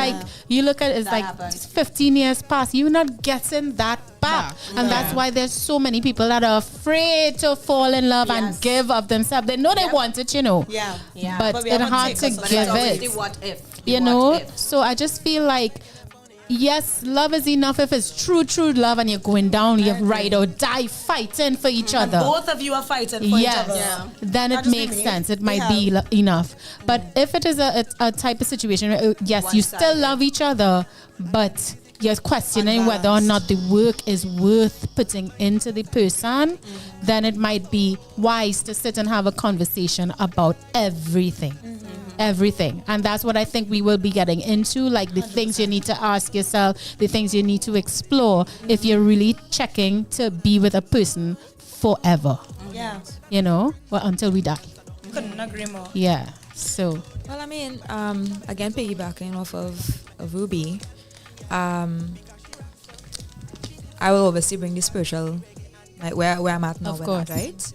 look at it, it's like happens. 15 years past, you're not getting that back. And that's why there's so many people that are afraid to fall in love and give of themselves. They know they want it, but it's hard to give it. What if? So I just feel like, yes, love is enough if it's true love and you're going down, you ride or die fighting for each other. Both of you are fighting for each other. Then it makes sense. It might be enough. But if it is a type of situation where, yes, you still love each other, but you're questioning whether or not the work is worth putting into the person, then it might be wise to sit and have a conversation about everything. Everything. And that's what I think we will be getting into, like the 100%. Things you need to ask yourself, the things you need to explore if you're really checking to be with a person forever. Until we die. Couldn't agree more. Yeah. So well, I mean, again, piggybacking off of Ruby, I will obviously bring the spiritual, like where I'm at now, right?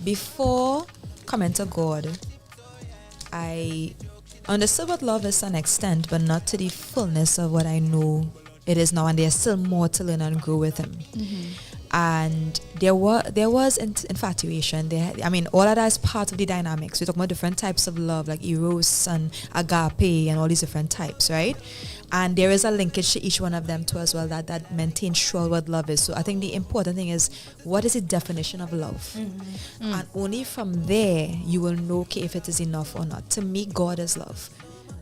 Before coming to God, I understood what love is to an extent, but not to the fullness of what I know it is now, and there's still more to learn and grow with him. And there was infatuation. All of that is part of the dynamics. We're talking about different types of love, like eros and agape and all these different types, right? And there is a linkage to each one of them too as well that maintains sure what love is. So I think the important thing is, what is the definition of love? And only from there you will know, okay, if it is enough or not. To me, God is love.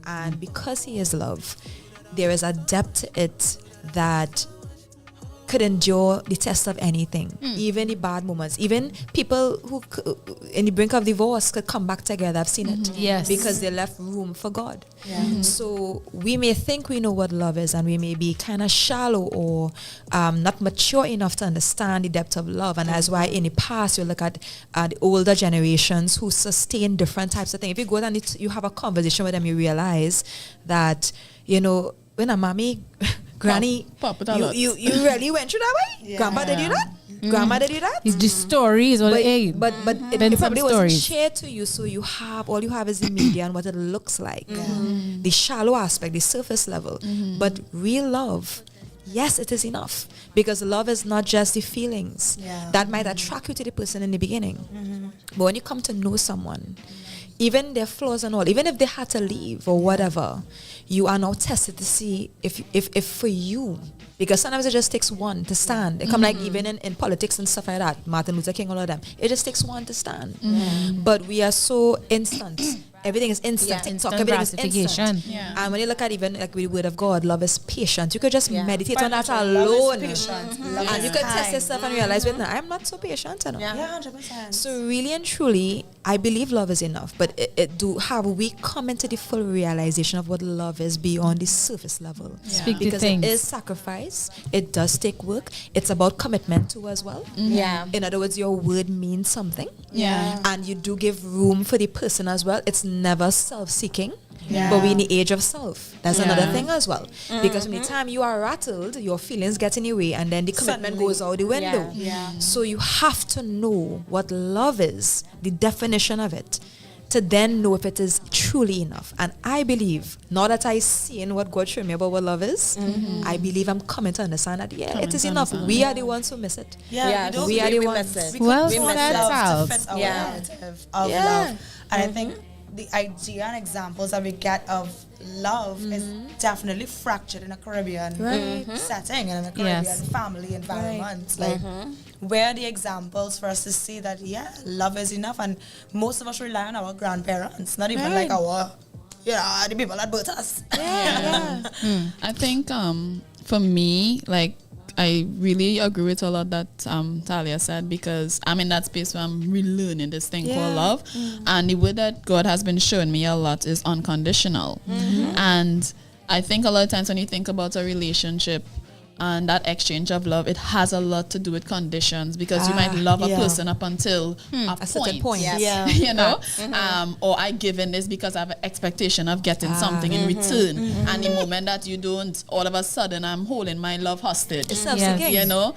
And because he is love, there is a depth to it that could endure the test of anything, even the bad moments. Even people who in the brink of divorce could come back together. I've seen it. Yes. Because they left room for God. So we may think we know what love is, and we may be kind of shallow or not mature enough to understand the depth of love. And that's why in the past you look at the older generations who sustain different types of things. If you go and you have a conversation with them, you realize that, you know, when a mommy, granny, you really went through that way? Yeah. Grandpa did you that? Grandma did you that? It's the stories, or but it probably wasn't shared to you, so all you have is the media and what it looks like, the shallow aspect, the surface level. But real love, yes, it is enough, because love is not just the feelings that might attract you to the person in the beginning, but when you come to know someone, even their flaws and all, even if they had to leave or whatever, you are now tested to see if for you, because sometimes it just takes one to stand. It come like even in politics and stuff like that, Martin Luther King, all of them, it just takes one to stand. But we are so instant. Everything is instant. Instant Everything is instant. gratification. And when you look at even like the word of God, love is patient. You could just meditate on that alone. And you could test yourself and realize, wait, no, I'm not so patient enough. 100%. So really and truly, I believe love is enough. But have we come into the full realization of what love is beyond the surface level? Speak to because things. it is sacrifice. It does take work. It's about commitment too as well. In other words, your word means something. And you do give room for the person as well. It's never self-seeking, but we're in the age of self. That's another thing as well, because from the time you are rattled, your feelings get in the way, and then the commitment goes out the window. So you have to know what love is, the definition of it, to then know if it is truly enough. And I believe, now that I seen what God showed me about what love is, I believe I'm coming to understand that it is enough. We are the ones who miss it. We are the ones. Well, we miss that's love to fit our narrative of love. And I think the idea and examples that we get of love is definitely fractured in a Caribbean setting and in a Caribbean family environment. Like, where are the examples for us to see that, love is enough? And most of us rely on our grandparents, not even like our, the people that birthed us. I think for me, like, I really agree with a lot that Talia said, because I'm in that space where I'm relearning this thing called love. And the word that God has been showing me a lot is unconditional. And I think a lot of times when you think about a relationship and that exchange of love, it has a lot to do with conditions, because you might love a person up until a certain point. You know, or I give in this because I have an expectation of getting something in return, and the moment that you don't, all of a sudden I'm holding my love hostage. You know,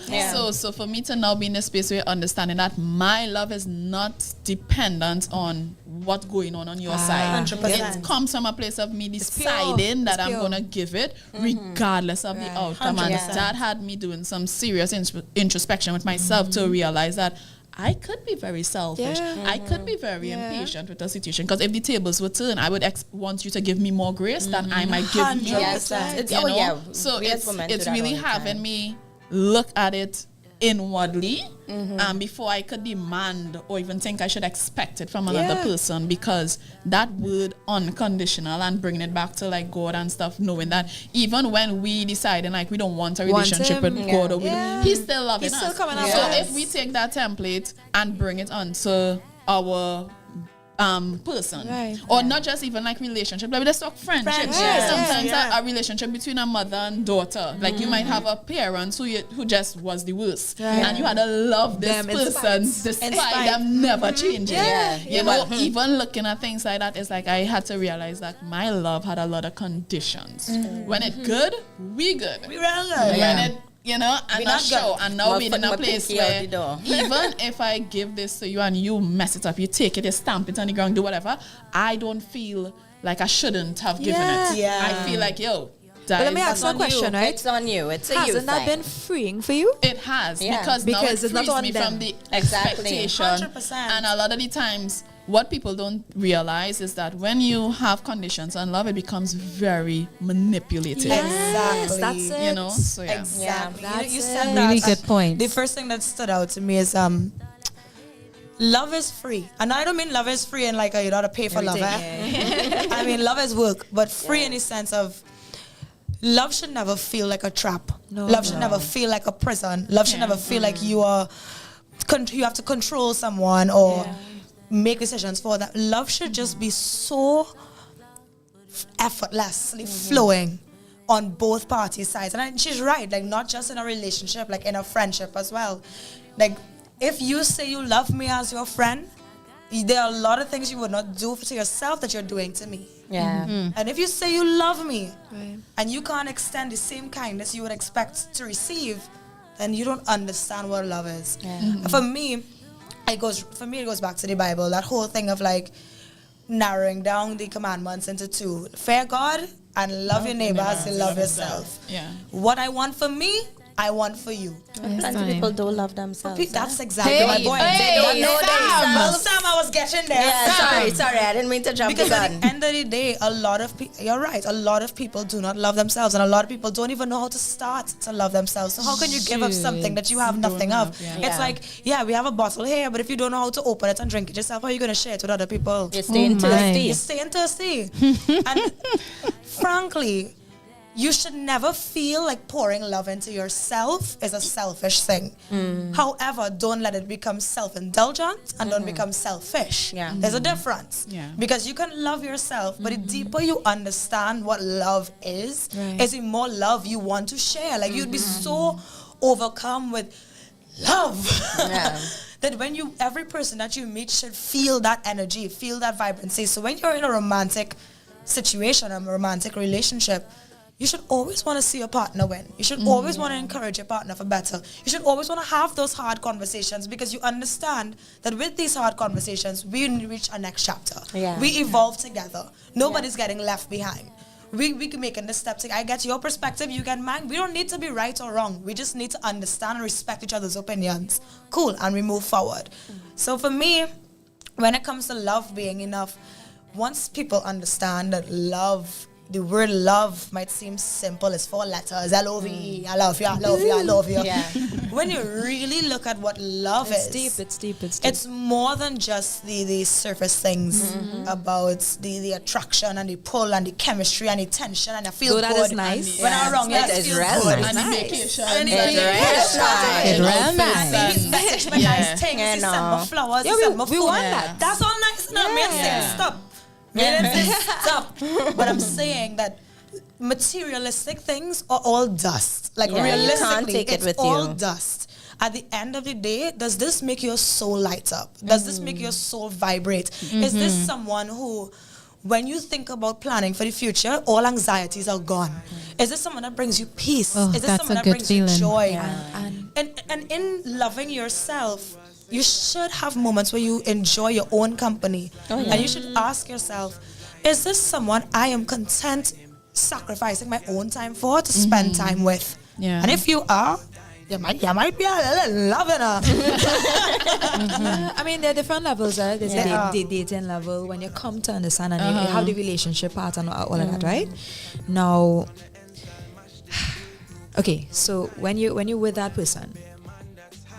so for me to now be in a space where understanding that my love is not dependent on what's going on your side. 100%. It comes from a place of me deciding that I'm gonna give it regardless of the outcome. 100%. And that had me doing some serious introspection with myself to realize that I could be very selfish. I could be very impatient with the situation, because if the tables were turned, I would want you to give me more grace than I might give you. So it's really having me look at it inwardly, before I could demand or even think I should expect it from another person, because that word unconditional and bringing it back to like God and stuff, knowing that even when we decide and like we don't want a relationship with God, or He's still loving us. So if we take that template and bring it onto our person, or not just even like relationship, like we just talk friendship. Sometimes a relationship between a mother and daughter, like you might have a parent who just was the worst, and you had to love this person despite them never changing. You know, even looking at things like that, it's like I had to realize that my love had a lot of conditions. When it good, we good. We real good. When it, you know, I'm not sure. And now we're in a place where even if I give this to you and you mess it up, you take it, you stamp it on the ground, do whatever, I don't feel like I shouldn't have given it. I feel like, but let me ask you a question, right? It's on you. It's a you thing. Hasn't that been freeing for you? It has, because now it frees not on me them. from the expectation. 100%. And a lot of the times, what people don't realize is that when you have conditions on love, it becomes very manipulative. Exactly. That's it. You know? So Exactly. You said Really that. good point. The first thing that stood out to me is love is free. And I don't mean love is free and like you don't have to pay for love. I mean love is work, but free in the sense of love should never feel like a trap. Love should never feel like a prison. Love should never feel like you have to control someone or make decisions for them. Love should just be so effortlessly flowing on both parties' sides. And she's right, like not just in a relationship, like in a friendship as well. Like if you say you love me as your friend, there are a lot of things you would not do to yourself that you're doing to me. And if you say you love me and you can't extend the same kindness you would expect to receive, then you don't understand what love is. For me, it goes back to the Bible, that whole thing of like narrowing down the commandments into two: fear God and love your neighbor as you love yourself. What I want for me, I want for you. Plenty people don't love themselves. That's exactly my point. They don't know themselves. Sam, I was getting there. Yeah, sorry, I didn't mean to jump the gun. Because at the end of the day, a lot of people, you're right, a lot of people do not love themselves, and a lot of people don't even know how to start to love themselves. So how can you give up something that you have nothing of? It's like, we have a bottle here, but if you don't know how to open it and drink it yourself, how are you going to share it with other people? You're staying thirsty. You're staying thirsty. And frankly, you should never feel like pouring love into yourself is a selfish thing. However, don't let it become self-indulgent and don't become selfish. There's a difference. Because you can love yourself, but the deeper you understand what love is the more love you want to share. Like you'd be so overcome with love that when every person that you meet should feel that energy, feel that vibrancy. So when you're in a romantic situation, a romantic relationship, you should always want to see your partner win. You should always want to encourage your partner for better. You should always want to have those hard conversations because you understand that with these hard conversations, we reach our next chapter. We evolve together. Nobody's getting left behind. We can make the steps. I get your perspective, you get mine. We don't need to be right or wrong. We just need to understand and respect each other's opinions. Cool, and we move forward. So for me, when it comes to love being enough, once people understand that the word love might seem simple. It's 4 letters. L-O-V-E. I love you, I love you, I love you. When you really look at what love is, it's deep. It's more than just the surface things about the attraction and the pull and the chemistry and the tension and I feel good. That is nice. When I'm wrong, it is real nice. And the vacation. And It's real nice. He's messaged me nice things. He sent me flowers. He sent me food. We want that. That's all nice. No, me saying stop. Stop. But I'm saying that materialistic things are all dust. Like realistically, you can't take it with all you. Dust. At the end of the day, does this make your soul light up? Does this make your soul vibrate? Is this someone who, when you think about planning for the future, all anxieties are gone? Is this someone that brings you peace? Is this someone that brings you joy? And in loving yourself, you should have moments where you enjoy your own company. And you should ask yourself, is this someone I am content sacrificing my own time for to spend time with? And if you are, you might be a little loving her. I mean, there are different levels. There's the dating level when you come to understand and you have the relationship part and all of that, right? Now, okay, so when you're with that person,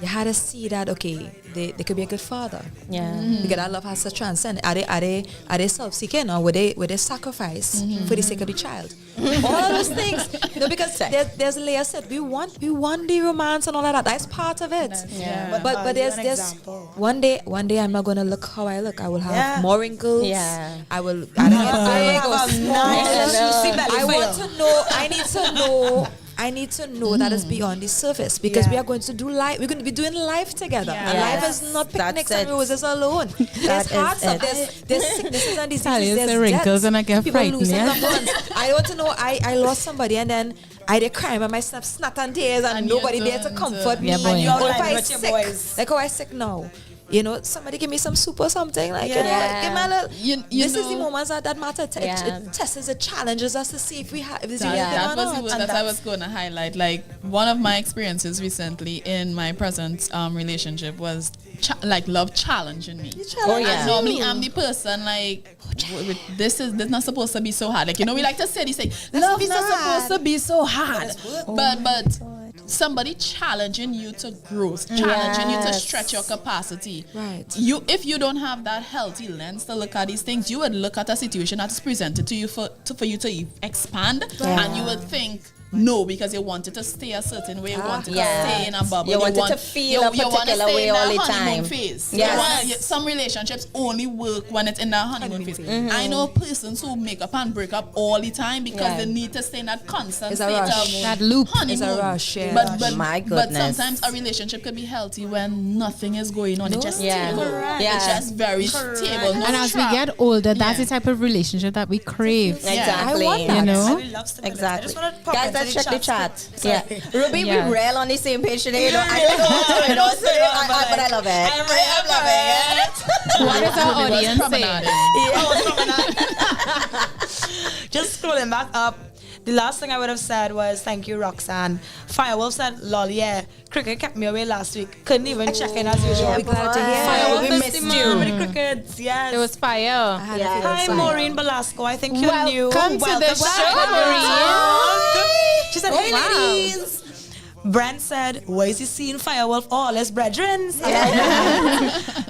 you had to see that they could be a good father. Because that love has to transcend. Are they self-seeking or would they sacrifice for the sake of the child? All of those things, because there's layers that we want the romance and all of that. That's part of it. But there's one day I'm not gonna look how I look. I will have more wrinkles. I will. I want to know. I need to know that is beyond the surface because we are going to do life. We're going to be doing life together. And life is not picnics and roses alone. There's hearts up. There's sicknesses and diseases. There's wrinkles and I get frightened. I want to know. I lost somebody and then I did cry and my snot and tears and nobody there to comfort me. And you're with your boys. Like how I sick now. You know, somebody give me some soup or something. Like, give me a little. This is the moments that matter. It tests, it challenges us to see if we have. That's what I was going to highlight. Like, one of my experiences recently in my present relationship was love challenging me. And normally I'm the person like, this is not supposed to be so hard. Like, you know, we like to say this thing. Love is not supposed to be so hard. But somebody challenging you to growth, challenging you to stretch your capacity. Right. If you don't have that healthy lens to look at these things, you would look at a situation that is presented to you for you to expand, and you would think, No, because you want it to stay a certain way. You want it to stay in a bubble. You want it to feel a particular way all the time. Phase. Yes. Some relationships only work when it's in the honeymoon phase. Mm-hmm. I know persons who make up and break up all the time because they need to stay in that constant state of that loop. honeymoon. It's a rush, yeah. But My but goodness. sometimes a relationship could be healthy when nothing is going on. It's just stable. Yeah. It's just very stable. No And as we trap. get older, that's the type of relationship that we crave. Exactly. You know? Exactly. Guys, let's check the chat. Yeah. Ruby, Yeah. we rail on the same page today. You know, I don't know. But I love it. I'm loving it. What is our audience saying? Just scrolling back up. The last thing I would have said was thank you, Roxanne. Firewolf said, lol, yeah. Cricket kept me away last week. Couldn't even check in as usual. Yeah, glad to hear. Firewolf We is missed the man you. with the crickets. Yes. It was fire. Hi, Maureen Belasco. I think you're new. Welcome to the show, Maureen. She said, hey, wow. ladies. Brent said, where is he seeing Firewolf? All his brethren.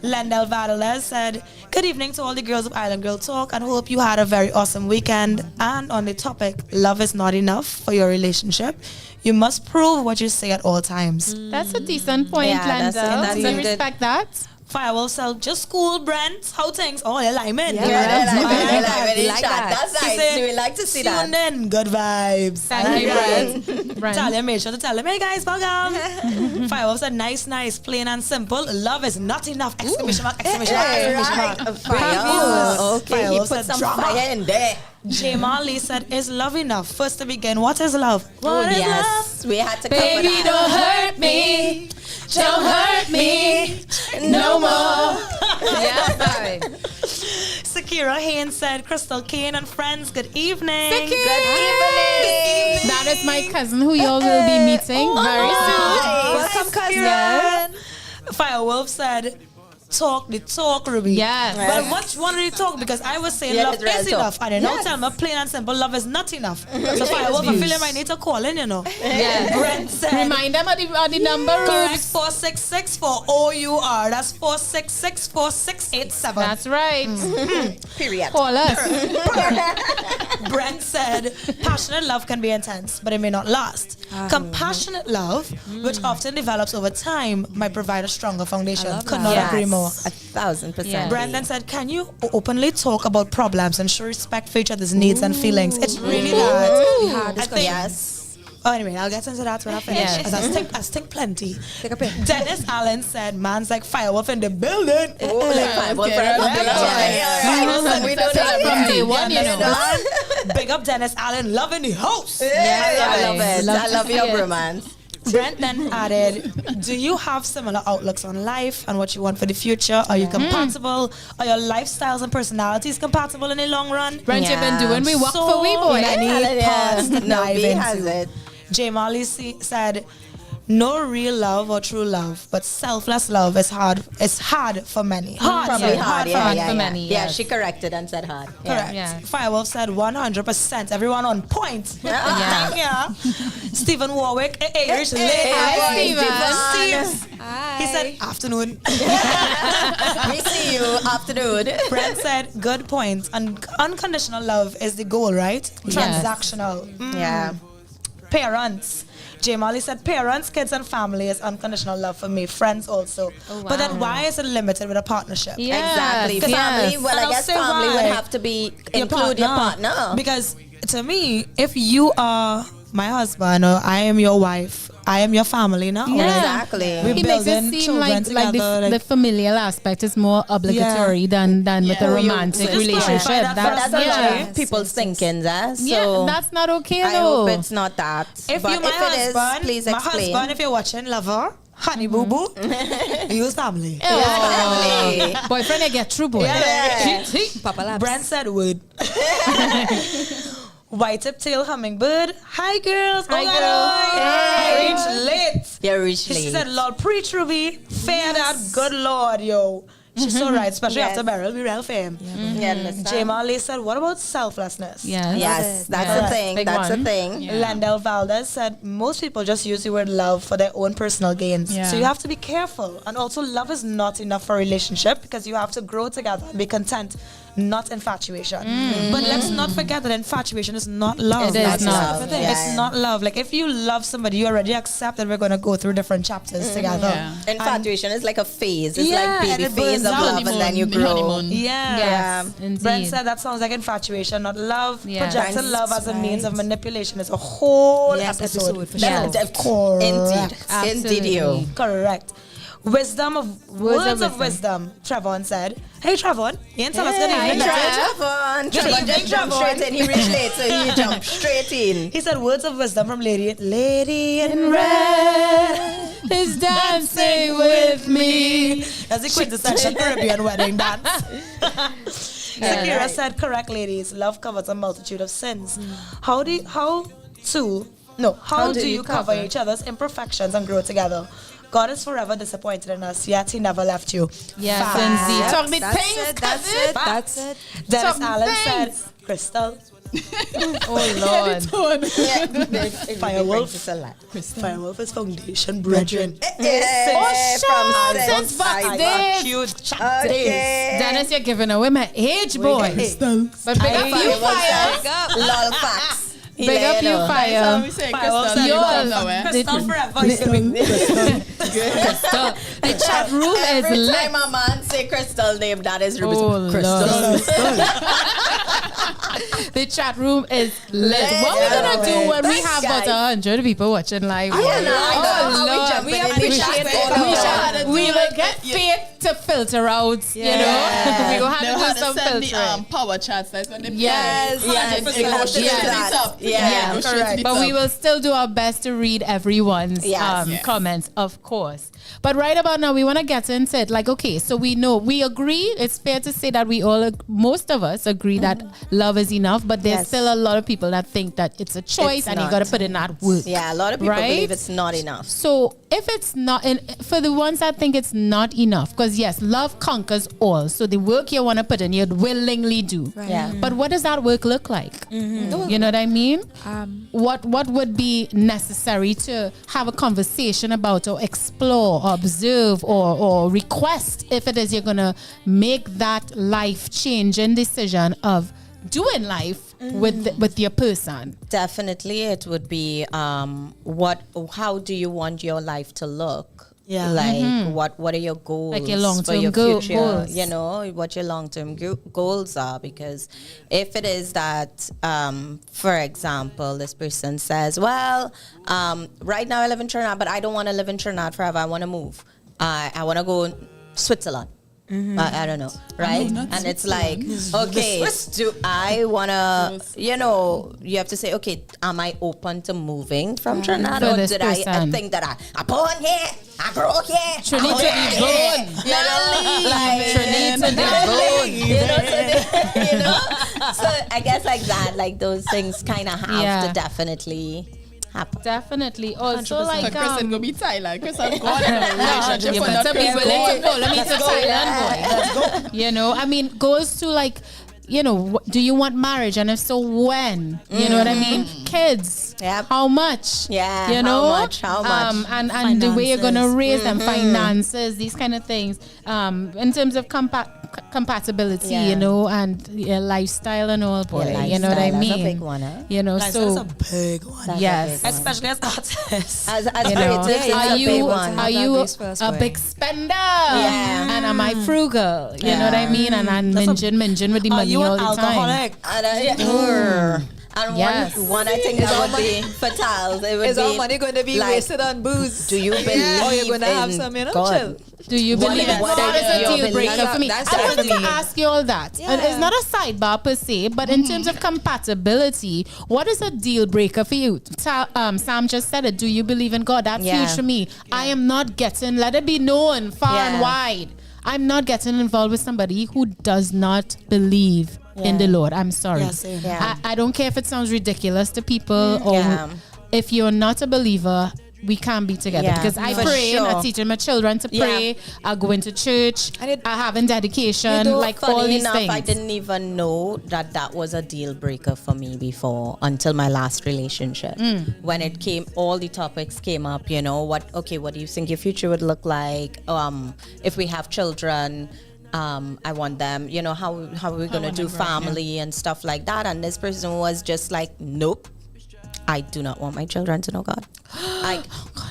Lendell Vadalez said, good evening to all the girls of Island Girl Talk and hope you had a very awesome weekend. And on the topic, love is not enough for your relationship. You must prove what you say at all times. That's a decent point, Yeah, Lendell. that's I a good- respect that. Firewolf said, just school, Brent. How things? Oh, they're lyman. They like that. That's She nice. said, We like to see tune that. in. Good vibes. Thank you, Brent. Talia made sure to tell him, hey guys, welcome. Firewolf said, nice, plain and simple. Love is not enough. Exclamation mark, exclamation mark, exclamation mark. Fire. Okay, he Firewolf put said, some drama. fire in there. J. Marley said, is love enough? First to begin, what is love? What is love? Yes, we had to cover Baby, that. don't hurt me. Don't hurt me no more. Yeah, sorry. Sakira Haynes said, Crystal Kane and friends, good evening. Good evening. That is my cousin who y'all will be meeting very soon. Welcome, cousin. Firewolf said, talk the talk, Ruby. Yes. Well, what one did he talk? Because I was saying Yeah, love it's real is talk. enough. And they now tell me plain and simple, love is not enough. So Firewolf, I feel I need to call in, you know. Yes. Brent said, Remind them of the number. correct, Rubes. 466 for O.U.R. That's 466-4687. That's right. Period. Call us. Brent said, passionate love can be intense, but it may not last. Compassionate love, which often develops over time, might provide a stronger foundation. Could not agree more. 1,000%. Yeah. Brendan said, can you openly talk about problems and show respect for each other's needs and feelings? It's really that. I think, Yes. Oh, anyway, I'll get into that when I finish. Yes. I stink plenty. Dennis Allen said, man's like Firewolf in the building. Oh, like firework for a We don't know from day one, you know. Big up Dennis Allen, loving the house. Yeah, I love it. Love I to love see your it. bromance. Brent then added, do you have similar outlooks on life and what you want for the future? Are you compatible? Are your lifestyles and personalities compatible in the long run? Brent, you've been doing we work for we boy. Many parts to No, dive B has into. it. J. Marley said, no real love or true love, but selfless love is hard. It's hard for many. Probably hard, for many, Yeah, yes. she corrected and said hard. Correct. Yeah. Firewolf said 100%. Everyone on point. Yeah. Yeah. Stephen Warwick, Irish late. Hi, Steve. He said afternoon. We see you afternoon. Brent said good point. Unconditional love is the goal, right? Transactional. Yeah. Parents. J. Molly said parents, kids, and family is unconditional love for me. Friends also. But then why is it limited with a partnership? Yes, Exactly. Family, well, And I I'll guess say family why. would have to be include your partner. Because to me, if you are my husband or I am your wife, I am your family now. Yeah. Exactly. We It makes it building seem children like together, the familial aspect is more obligatory than with a romantic Just relationship. clarify that But that's a lot yeah. of people's thinking, so Yeah, that's not okay I though. hope it's not that. If but you're my if it is, husband, please my explain. husband, if you're watching, lover, honey boo boo, use family. Family. Boyfriend, I get true boy. Yeah. Papa Labs. Brent said wood. White tip tail hummingbird. Hi girls. Hi, oh, girl. Hey. Reach late. You're rich She late. said, Lord, preach Ruby. Fair that good Lord, yo. She's so right, especially Yes. after Beryl, we real fame. Yeah, understand. J. Marley said, what about selflessness? Yes, that's Yeah. the thing. Big That's one. the thing. Landell Valdez said, most people just use the word love for their own personal gains. Yeah. So you have to be careful. And also, love is not enough for a relationship because you have to grow together and be content not infatuation. But let's not forget that infatuation is not love. It is not. It's not love. Like if you love somebody, you already accept that we're going to go through different chapters together. Infatuation is like a phase. It's Yeah, like and baby it phase burns of out. love, and then you grow. Yeah. Indeed. Brent said that sounds like infatuation, not love. Yeah. Projected love as a means of manipulation is a whole episode. for sure. Indeed. Indeed, you. Correct. Words of wisdom, Trevon said. Hey, Trevon. You ain't tell us good evening. Trevon just jumped straight in. He reached late, so he jumped straight in. He said words of wisdom from Lady in Red is dancing with me. That's the quintessential Caribbean wedding dance. Zakira said, correct, ladies. Love covers a multitude of sins. How do you cover each other's imperfections and grow together? God is forever disappointed in us, yet he never left you. Yes, indeed. Talk me things, That's it. Dennis Allen said, Crystal. Oh, Lord. Firewolf is foundation, brethren. Since back then. Dennis, you're giving away my age, boy. But big up you, Fire. Lol facts. Big up you, Fire. Crystal forever. Crystal. The chat room is Every lit. time a man say Crystal name, that is Oh, Crystal. The chat room is lit. What we're gonna do when we have about 100 people watching live? I know. We appreciate it. We will get Faith to filter out. You know, we will have to do some filtering. Power chats. That's when they Yes. Yeah, correct. But we will still do our best to read everyone's comments, of course. But right about now, we want to get into it. Like, okay, so we agree. It's fair to say that most of us agree that love is enough, but there's still a lot of people that think that it's a choice and you got to put in that work. Yeah, a lot of people believe it's not enough. So if it's not, for the ones that think it's not enough, because yes, love conquers all. So the work you want to put in, you'd willingly do. Right. Yeah. But what does that work look like? You know what I mean? What would be necessary to have a conversation about or explore or observe or request if it is you're going to make that life-changing decision of doing life with your person? Definitely, it would be how do you want your life to look? Yeah. Like what are your goals? Like your long-term for your future? goals. You know, what your long-term goals are. Because if it is that, for example, this person says, well, right now I live in Trinidad, but I don't want to live in Trinidad forever. I want to move. I want to go Switzerland. I don't know, right? And it's like, okay, do I want to, you have to say, okay, am I open to moving from Trinidad? Or did I think that I born here, I grew here, Trinidad to be born. So I guess like that, like those things kind of have to definitely happen. Definitely. Also, like, Chris is gonna be Thailand. Chris has gone in a relationship you for better not be willing to follow me to Thailand, boy. You know, I mean, goes to like, do you want marriage? And if so, when? You know what I mean? Kids. Yep. How much? Yeah. You know? How much? And the way you're going to raise them, finances, these kind of things. In terms of compatibility, and lifestyle and all, boy. You know what I mean? That's a big one, eh? You know, Lifestyle is a big one. Yes. Especially as artists. As creatives, are you a big spender? Yeah. And am I frugal? You know what I mean? And I'm minging with the money all the time. And one I think that would be fatal. Is our money going to be wasted on booze? Do you believe or you're going to have some, chill? Do you believe that is a deal breaker for me? I wanted to ask you all that. And it's not a sidebar per se, but in terms of compatibility, what is a deal breaker for you? Sam just said it. Do you believe in God? That's huge for me. I am not getting, let it be known far and wide, I'm not getting involved with somebody who does not believe in the Lord. I'm sorry. I don't care if it sounds ridiculous to people or if you're not a believer, we can't be together because I pray and I teach my children to pray. I go into church. I have in dedication, like all these things. I didn't even know that was a deal breaker for me before until my last relationship. When it came, all the topics came up. What do you think your future would look like? If we have children, I want them, you know, how are we going to do family and stuff like that. And this person was just like, nope, I do not want my children to know God.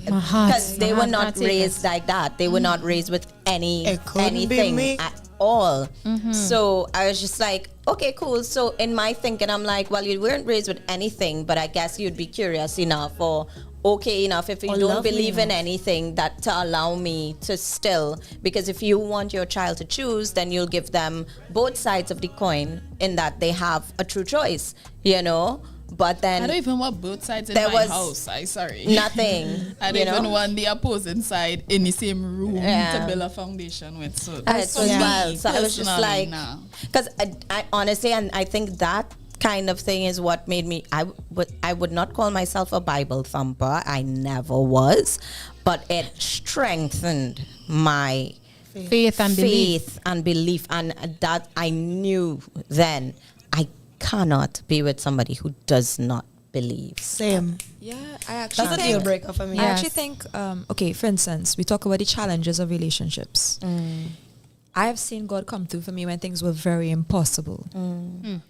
Because they were not raised like that. They were not raised with anything at all. So I was just like, okay, cool. So in my thinking, I'm like, well, you weren't raised with anything, but I guess you'd be curious enough or okay enough if you don't believe in anything that to allow me to still, because if you want your child to choose, then you'll give them both sides of the coin in that they have a true choice, you know. But then I don't even want both sides in my house. Sorry. Nothing. I don't even want the opposing side in the same room to build a foundation with. So that's so I was just like, because I honestly, and I think that kind of thing is what made me. I would not call myself a Bible thumper. I never was, but it strengthened my faith and belief, and that I knew then I cannot be with somebody who does not believe. Same. Yeah, I actually that's a deal breaker for me. I actually think, okay, for instance, we talk about the challenges of relationships. I have seen God come through for me when things were very impossible.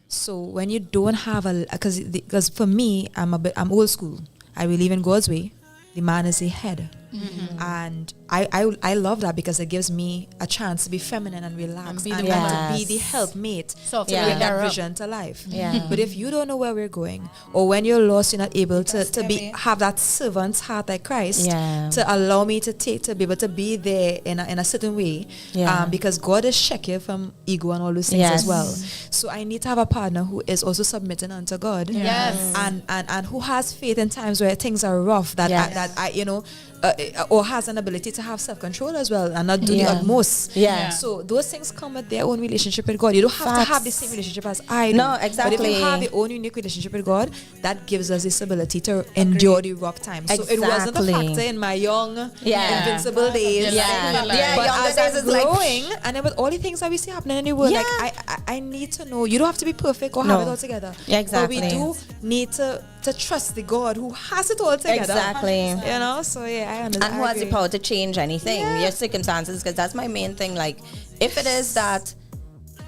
So when you don't have because for me, I'm old school. I believe in God's way. The man is the head. And I love that because it gives me a chance to be feminine and relaxed and to be the helpmate to bring that vision to life. But if you don't know where we're going, or when you're lost, you're not able to have that servant's heart like Christ to allow me to be able to be there in a certain way, because God is shaky from ego and all those things as well. So I need to have a partner who is also submitting unto God, and who has faith in times where things are rough, that I you know. Or has an ability to have self-control as well and not do the utmost. So those things come with their own relationship with God. You don't have to have the same relationship as I do. No, exactly. But if you have your own unique relationship with God, that gives us this ability to endure the rough times. So it wasn't a factor in my young, invincible days. But as I'm growing, and then with all the things that we see happening in the world, like I need to know, you don't have to be perfect or have it all together. But we do need to trust the God who has it all together. Exactly. You know, so I understand. And who has the power to change anything, your circumstances, because that's my main thing. Like, if it is that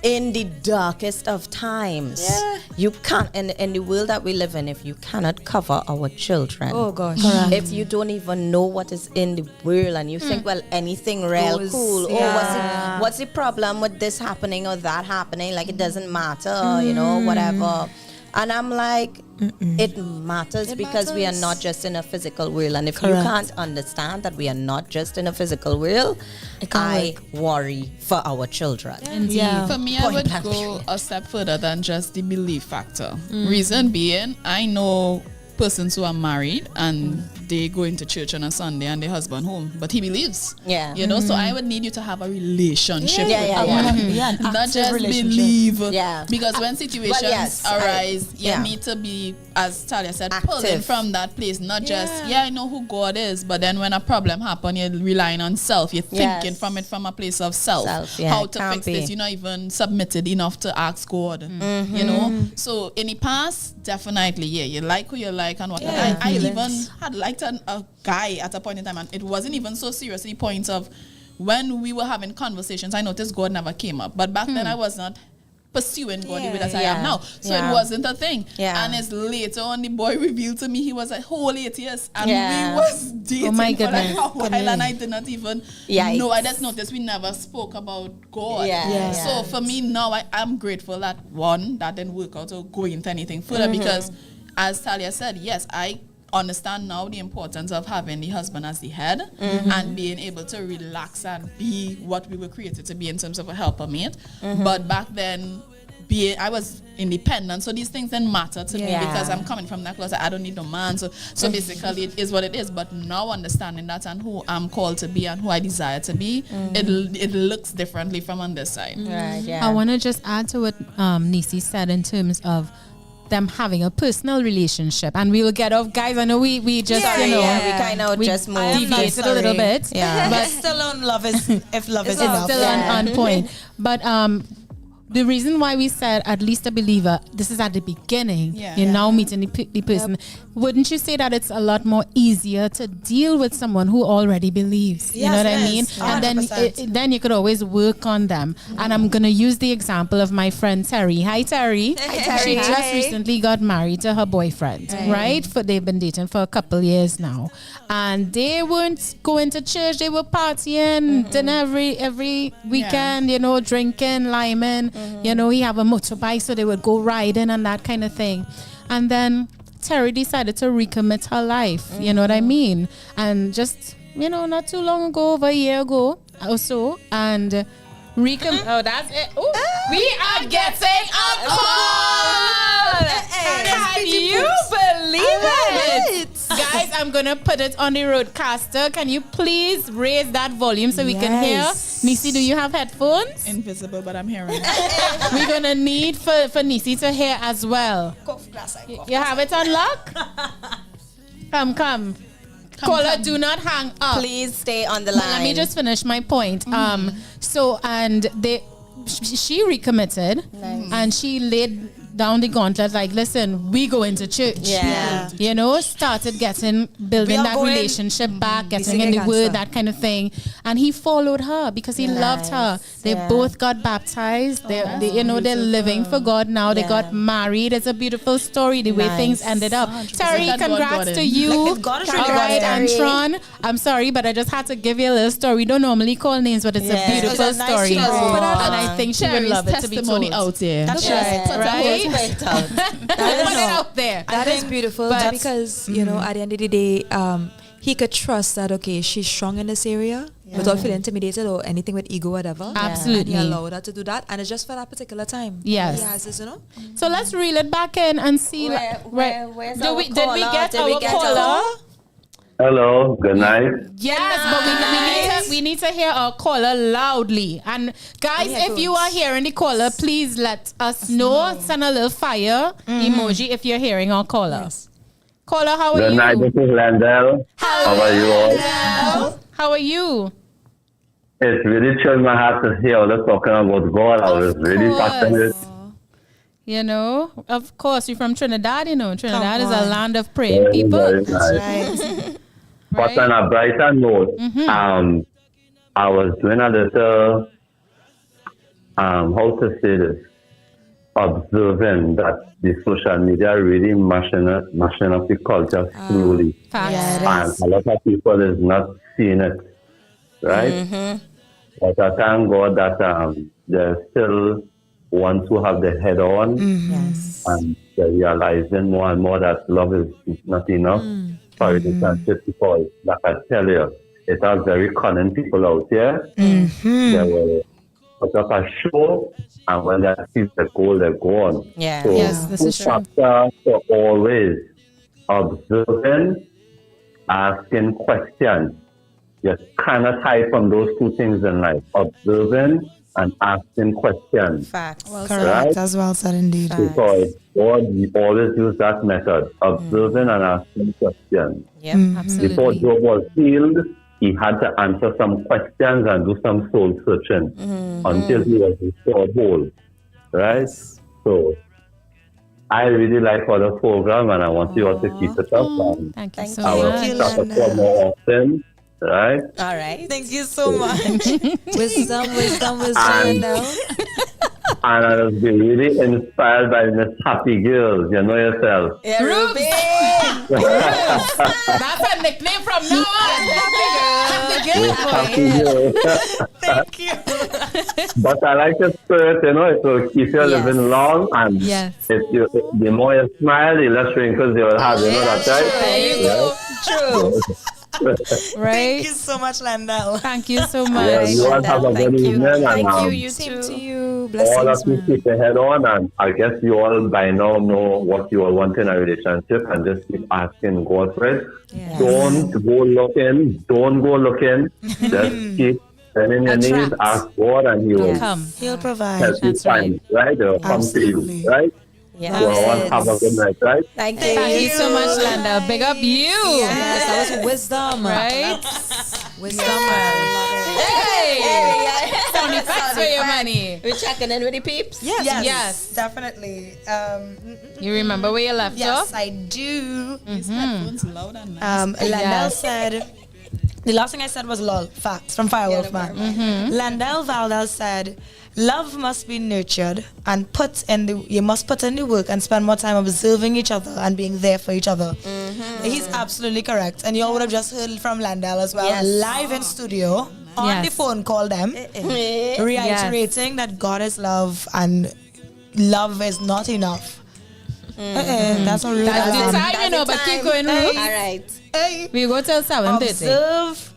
in the darkest of times, you can't, in the world that we live in, if you cannot cover our children, oh gosh, if you don't even know what is in the world and you think, well, anything real cool, or what's the problem with this happening or that happening, like it doesn't matter, you know, whatever. And I'm like, it matters because we are not just in a physical world. And if you can't understand that we are not just in a physical world, I worry for our children. For me, I would go a step further than just the belief factor. Reason being, I know persons who are married and they go into church on a Sunday and their husband home, but he believes. You know, so I would need you to have a relationship with God. Not just believe. Because when situations arise, you need to be, as Talia said, pulling from that place. Not just, I know who God is, but then when a problem happens, you're relying on self. You're thinking from a place of self. How to fix this. You're not even submitted enough to ask God. You know? So in the past, definitely, you like who you like and what. I even had liked a guy at a point in time, and it wasn't even so serious. The point of when we were having conversations, I noticed God never came up. But back then, I was not pursuing God the way that I am now. So it wasn't a thing. And it's later on, the boy revealed to me he was a whole 8 years, and we was dating for like a while, and I did not even know. I just noticed we never spoke about God. So for me now, I'm grateful that that didn't work out or go into anything further, because as Talia said, yes, I understand now the importance of having the husband as the head and being able to relax and be what we were created to be in terms of a helper mate. But back then, I was independent, so these things didn't matter to me because I'm coming from that closet. I don't need no man. So basically, it is what it is. But now understanding that and who I'm called to be and who I desire to be, it looks differently from on this side. I want to just add to what Nisi said in terms of them having a personal relationship, and we will get off, guys. I know we just we kind of just deviated a little bit, but still on love is if love is enough. Still on point. But the reason why we said at least a believer, this is at the beginning. Yeah. You're now meeting the person. Wouldn't you say that it's a lot more easier to deal with someone who already believes? You know what I mean? And then you could always work on them. And I'm going to use the example of my friend Terry. Hi, Terry. Hey, Terry. She just recently got married to her boyfriend, right? They've been dating for a couple years now. And they weren't going to church. They were partying dinner every weekend, you know, drinking, liming. You know, he have a motorbike, so they would go riding and that kind of thing. And then Terry decided to recommit her life. You know what I mean? And just, you know, not too long ago, over a year ago or so, and oh, that's it. Ooh, we are getting a call. Can you believe it? Guys, I'm going to put it on the roadcaster. Can you please raise that volume so we can hear? Nisi, do you have headphones? Invisible, but I'm hearing. We're going to need for Nisi to hear as well. You have it on lock? Come. Caller, do not hang up. Please stay on the line. Let me just finish my point. She recommitted, and she laid down the gauntlet like, listen, we go into church. Yeah. You know, started building that relationship back, getting in the word, that kind of thing. And he followed her because he loved her. They both got baptized. They're living for God now. They got married. It's a beautiful story, the way things ended up. Terry, congrats to you. All right, and Tron, I'm sorry, but I just had to give you a little story. We don't normally call names, but it's a beautiful story. And I think she would love it to be told. Out there. That's right. That is beautiful, because you know, at the end of the day, he could trust that she's strong in this area without feeling intimidated or anything with ego, whatever. Absolutely, and he allowed her to do that, and it's just for that particular time. Yes, he has this, you know. So let's reel it back in and see. Where's did we get our caller? Hello, good night. Yes, but we need to hear our caller loudly. And guys, if you are hearing the caller, please let us know. Send a little fire emoji if you're hearing our caller. Yes. Caller, how are you? Good night, this is Landell. How are you all? Hello. How are you? It's really chilled my heart to hear all the talking about God. I was really passionate. You know, of course, you're from Trinidad, you know. Trinidad is a land of praying people. Very nice. But on a brighter note, I was doing a little, how to say this, observing that the social media really mashing up the culture slowly. And a lot of people is not seeing it, right? But I thank God that there's still ones who have their head on, and they're realizing more and more that love is not enough for relationship, because, like I tell you, it are very cunning people out there. They will put up a show, and when they see the goal, they're gone. Yeah. So This is true. for always observing, asking questions. You cannot hide from those two things in life: observing and asking questions. Facts. Well, correct. As well said, indeed. Because God, we always use that method: observing and asking questions. Before Job was healed, he had to answer some questions and do some soul searching until he was restored whole. Right? So I really like our program, and I want you all to keep it up. And thank you so I will start to call more often. Right? All right. Thank you so much. wisdom. And I was really inspired by Miss Happy Girls. You know yourself. Yeah, Ruby. That's a nickname from now on. Happy Girls. Thank you. But I like the spirit, you know, it will keep you living long, and the more you smile, the less wrinkles you will have, you know that, right? There you go. True. Thank you so much, Landell. Thank you so much. You all have a good evening, and You too. To you. all of Blessings, you man. keep your head on, and I guess you all by now know what you all want in a relationship, and just keep asking God for it. Don't go looking. Just keep bending your knees, ask God, and He will come. He'll provide. help you find, right? They will come to you, right? Yeah. So I want to have a good night, right? Thank Thank you so much, Landa. Big up you. Yes, that was wisdom. Right? Wisdom. Hey! Thanks for your money. We're checking in with the peeps. Yes, definitely. You remember where you left off? Yes, I do. These headphones loud and nice. Landell said, the last thing I said was lol, facts from Firewolf Man. Landell Valdel said, love must be nurtured and you must put in the work and spend more time observing each other and being there for each other. He's absolutely correct. And you all would have just heard from Landell as well, live in studio, on the phone call them, reiterating that God is love and love is not enough. That's a real That's the time, you know, but keep going. All right. We go till 7:30.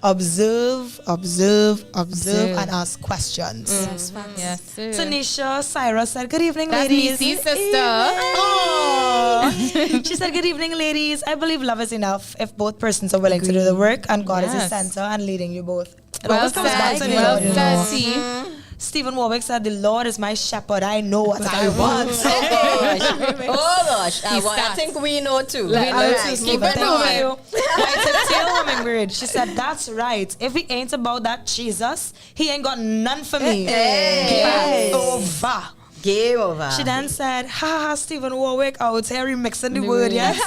Observe, and ask questions. Yes, sir. Tanisha Cyrus said, good evening, That's ladies. Nisi's sister. Oh. She said, good evening, ladies. I believe love is enough if both persons are willing to do the work and God is the center and leading you both. It always comes back to the Lord, you know. Stephen Warwick said, the Lord is my shepherd. I know what I want. Oh gosh. I think we know too. Keep it moving. Hummingbird. She said, that's right. If he ain't about that Jesus, he ain't got none for me. Game over. She then said, Stephen Warwick out here remixing the word, yes?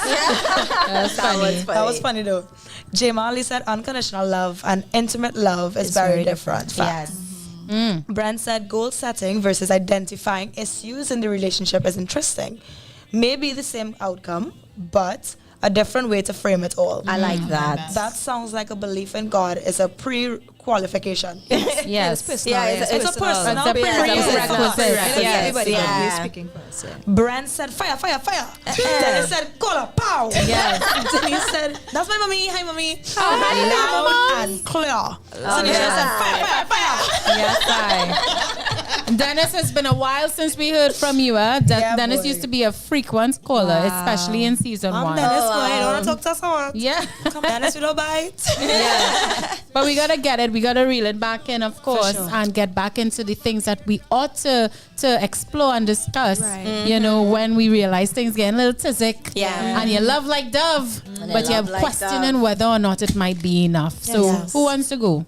That was funny though. Jay Marley said, unconditional love and intimate love is very different. Yes. Brent said, goal setting versus identifying issues in the relationship is interesting. Maybe the same outcome, but a different way to frame it all. I like that. That sounds like a belief in God is a pre-qualification. Yes. It's a personal prerequisite. Everybody is speaking first. Brent said, fire. Dennis said, cola, pow. Yes. Denise said, that's my mommy. Hi, mommy. Hi, loud and clear. Tanisha said, fire. Yes, hi. Dennis, it's been a while since we heard from you. Dennis used to be a frequent caller, especially in season 1. Dennis, go ahead. I want to talk to someone. Yeah. Come Dennis, we don't bite. Yeah. But we got to get it. We got to reel it back in, of course, and get back into the things that we ought to explore and discuss. Right. You know, when we realize things getting a little tizzick. Yeah. And you love like dove, but you're questioning whether or not it might be enough. So who wants to go?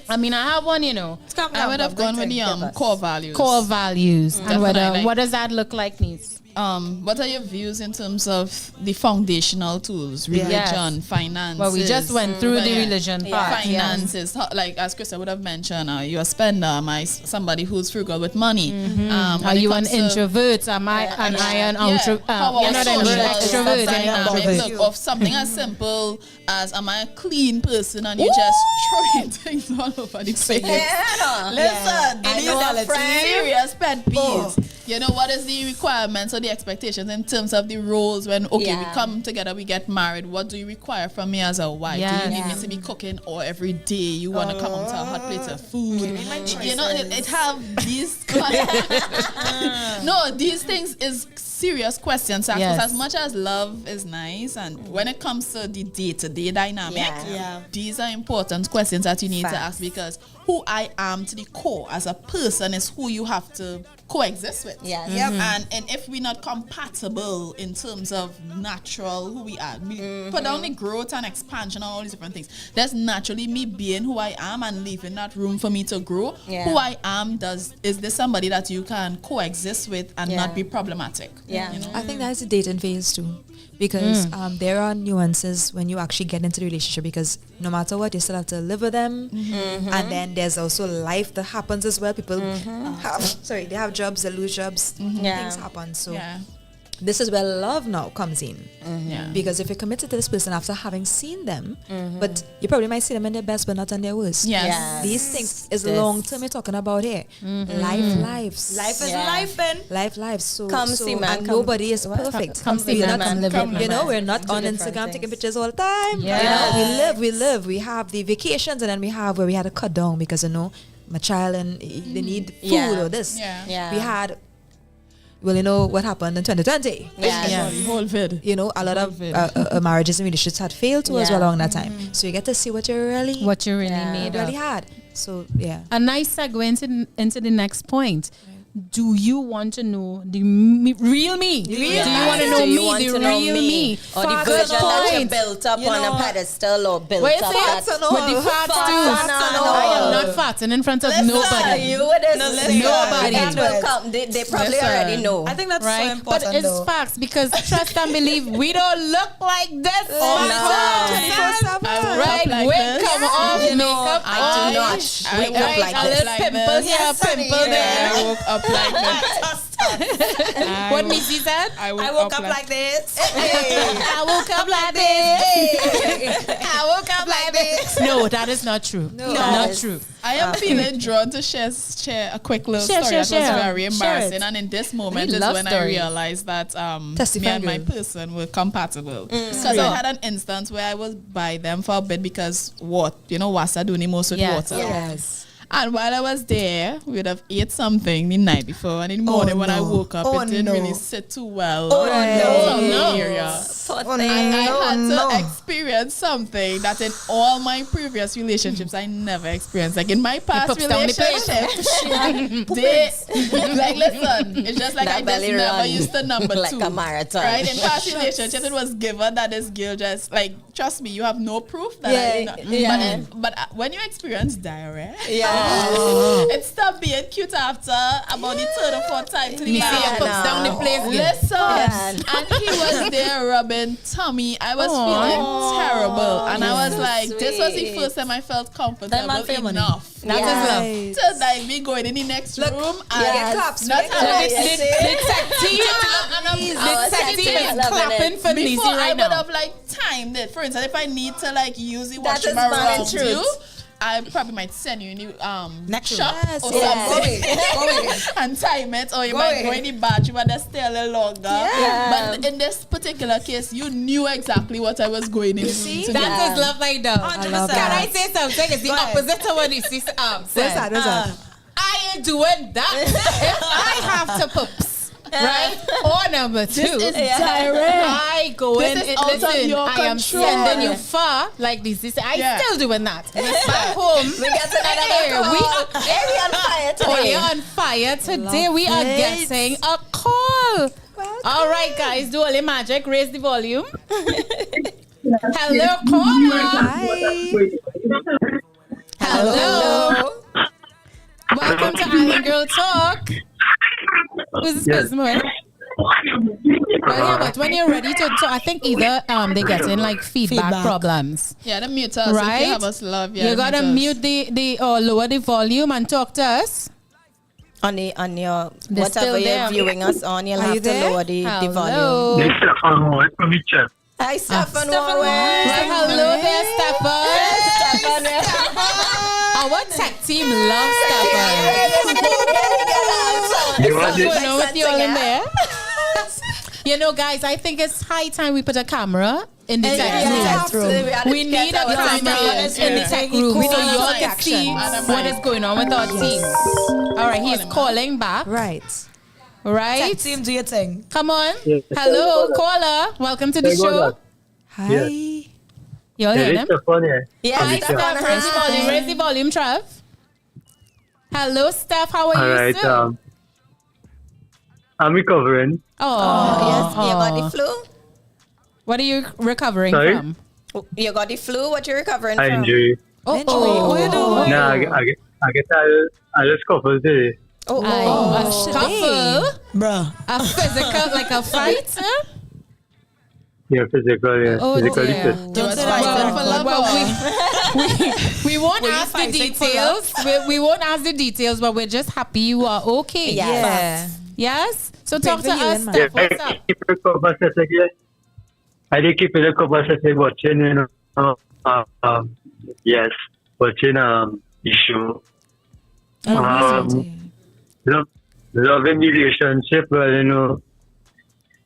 I mean, I have one, you know. I would have gone with the core values. Core values. And what does that look like, Niece? What are your views in terms of the foundational tools, religion, finances? Well, we just went through the religion part. Finances, like as Krista would have mentioned, you're a spender. Am I somebody who's frugal with money? Are you an introvert? Am I an extrovert? Look, of something as simple as, am I a clean person and you're just throwing things all over the place? Listen, serious pet peeves. You know, what is the requirements or the expectations in terms of the roles when, we come together, we get married. What do you require from me as a wife? Do you need me to be cooking or every day you want to come home to a hot plate of food? You know, it have these no, these things is serious questions. As much as love is nice, and when it comes to the day-to-day dynamic, these are important questions that you need to ask, because who I am to the core as a person is who you have to coexist with. And if we're not compatible in terms of natural who we are, we put down the growth and expansion and all these different things. That's naturally me being who I am and leaving that room for me to grow. Who I am is this somebody that you can coexist with and not be problematic? You know? I think that's the dating phase too. Because there are nuances when you actually get into the relationship, because no matter what, you still have to live with them. And then there's also life that happens as well. People they have jobs, they lose jobs, things happen. So this is where love now comes in. Because if you're committed to this person after having seen them, but you probably might see them in their best but not in their worst. These things is long term you're talking about here. Life is life. So see, man, and nobody is perfect. We're not on Instagram taking pictures all the time. We live. We have the vacations, and then we have where we had to cut down because my child and they need food or this. We had. Well, you know what happened in 2020. The whole vid. You know, a lot of marriages and relationships had failed too as well along that time. So you get to see what you really made really had. So a nice segue into the next point. do you want to know the real me? Do you want to know Do you me, want the to know real me? Or the Facts version that you point. built up You on know, a pedestal or built What you up say? that With the facts too. I am not farting in front of nobody. You would Nobody. It will come. They probably already know. I think that's right? so important. But it's though. facts because trust and believe we don't look like this. Oh, no. Right? like Wig this. come off, You know, makeup I on. do not wake up Right? like A this. little pimple here, Yes, pimple honey. there. I woke up like this. What Missy said? I I woke up like this. I woke up like this. I woke up like this. No, that is not true. No. Not true. I am feeling drawn to share a quick little Share, story share, that share. was very Share embarrassing. it. And in this moment We is love when I stories. realized that me Testify, and my girl. person were compatible. Because I had an instance where I was by them for a bit because Wasa doing the most with water. Yes. And while I was there, we would have ate something the night before, and in the morning when I woke up, it didn't really sit too well. In the area. And I had to experience something that in all my previous relationships I never experienced. Like in my past puts down the relationship, like listen, it's just like That I just belly never run used the number like two. a marathon. Right? In past relationships, it was given that this girl just like, trust me, you have no proof that But when you experience diarrhea, it stopped being cute after about the third or fourth time to the man. Puts down the place. Listen, and he was there rubbing tummy. I was feeling terrible, and I was like, this was the first time I felt comfortable enough. That is love. To like me going in the next room and Get claps. not having The tech team is clapping for Lizzie before I right would now. have like timed it. For instance, if I need to like use the That washroom is bad around in truth. you, I probably might send you in the Next shop room. or Yes. something and time it, or you might go in the bathroom and just stay a little longer. But in this particular case, you knew exactly what I was going in. That is love like that. 100%. Can I say something? It's the opposite of what you see said. I ain't doing that. If I have to poops. Right? Or number two. This is diarrhea. I go This in. is out of Listen, your I am control. sending you far like this. I still doing that. Back home. We get another We are on fire today. We are getting a call. All right, guys, do all the magic. Raise the volume. Hello, caller. Hello. Welcome to Island Girl Talk. Who's this person? Well, yeah, but when you're ready to talk, I think either they get in like feedback problems. Yeah, the mute us. Right? If you have us love, You gotta mute the or lower the volume and talk to us. On your They're whatever still you're there. viewing us on, you'll Are have you to there? lower the volume. Hello. Hi, Stefan. Well, hello there, Stefan. Our tech team loves Stefan. What's going on with you all in there? You know, guys, I think it's high time we put a camera in the tech room. We need a camera in the tech room so y'all can see what is going on with our team. All right, he's calling back. Right. Tech team, do your thing. Come on. Hello, caller. Welcome to the show. Hi. You all hear them? Hi, Stefan. Steph. Raise the volume, Trev. Hello, Steph. How are you, sir? I'm recovering. Yes, you got the flu? What are you recovering Sorry? from? You got the flu? What you recovering I from? injury. What you doing? Nah, I get a scuffle today. A scuffle? Bruh. A physical, like a fight? Huh? Yeah, physical, yeah. Oh, Physically dear. fit. We won't Were you ask the fighting for details. We won't ask the details, but we're just happy you are okay. Yeah. Yes? So talk to for you, us, man. Steph. What's up? I did keep it a couple of seconds watching, you know, yes, watching the show. Loving relationship, well, you know,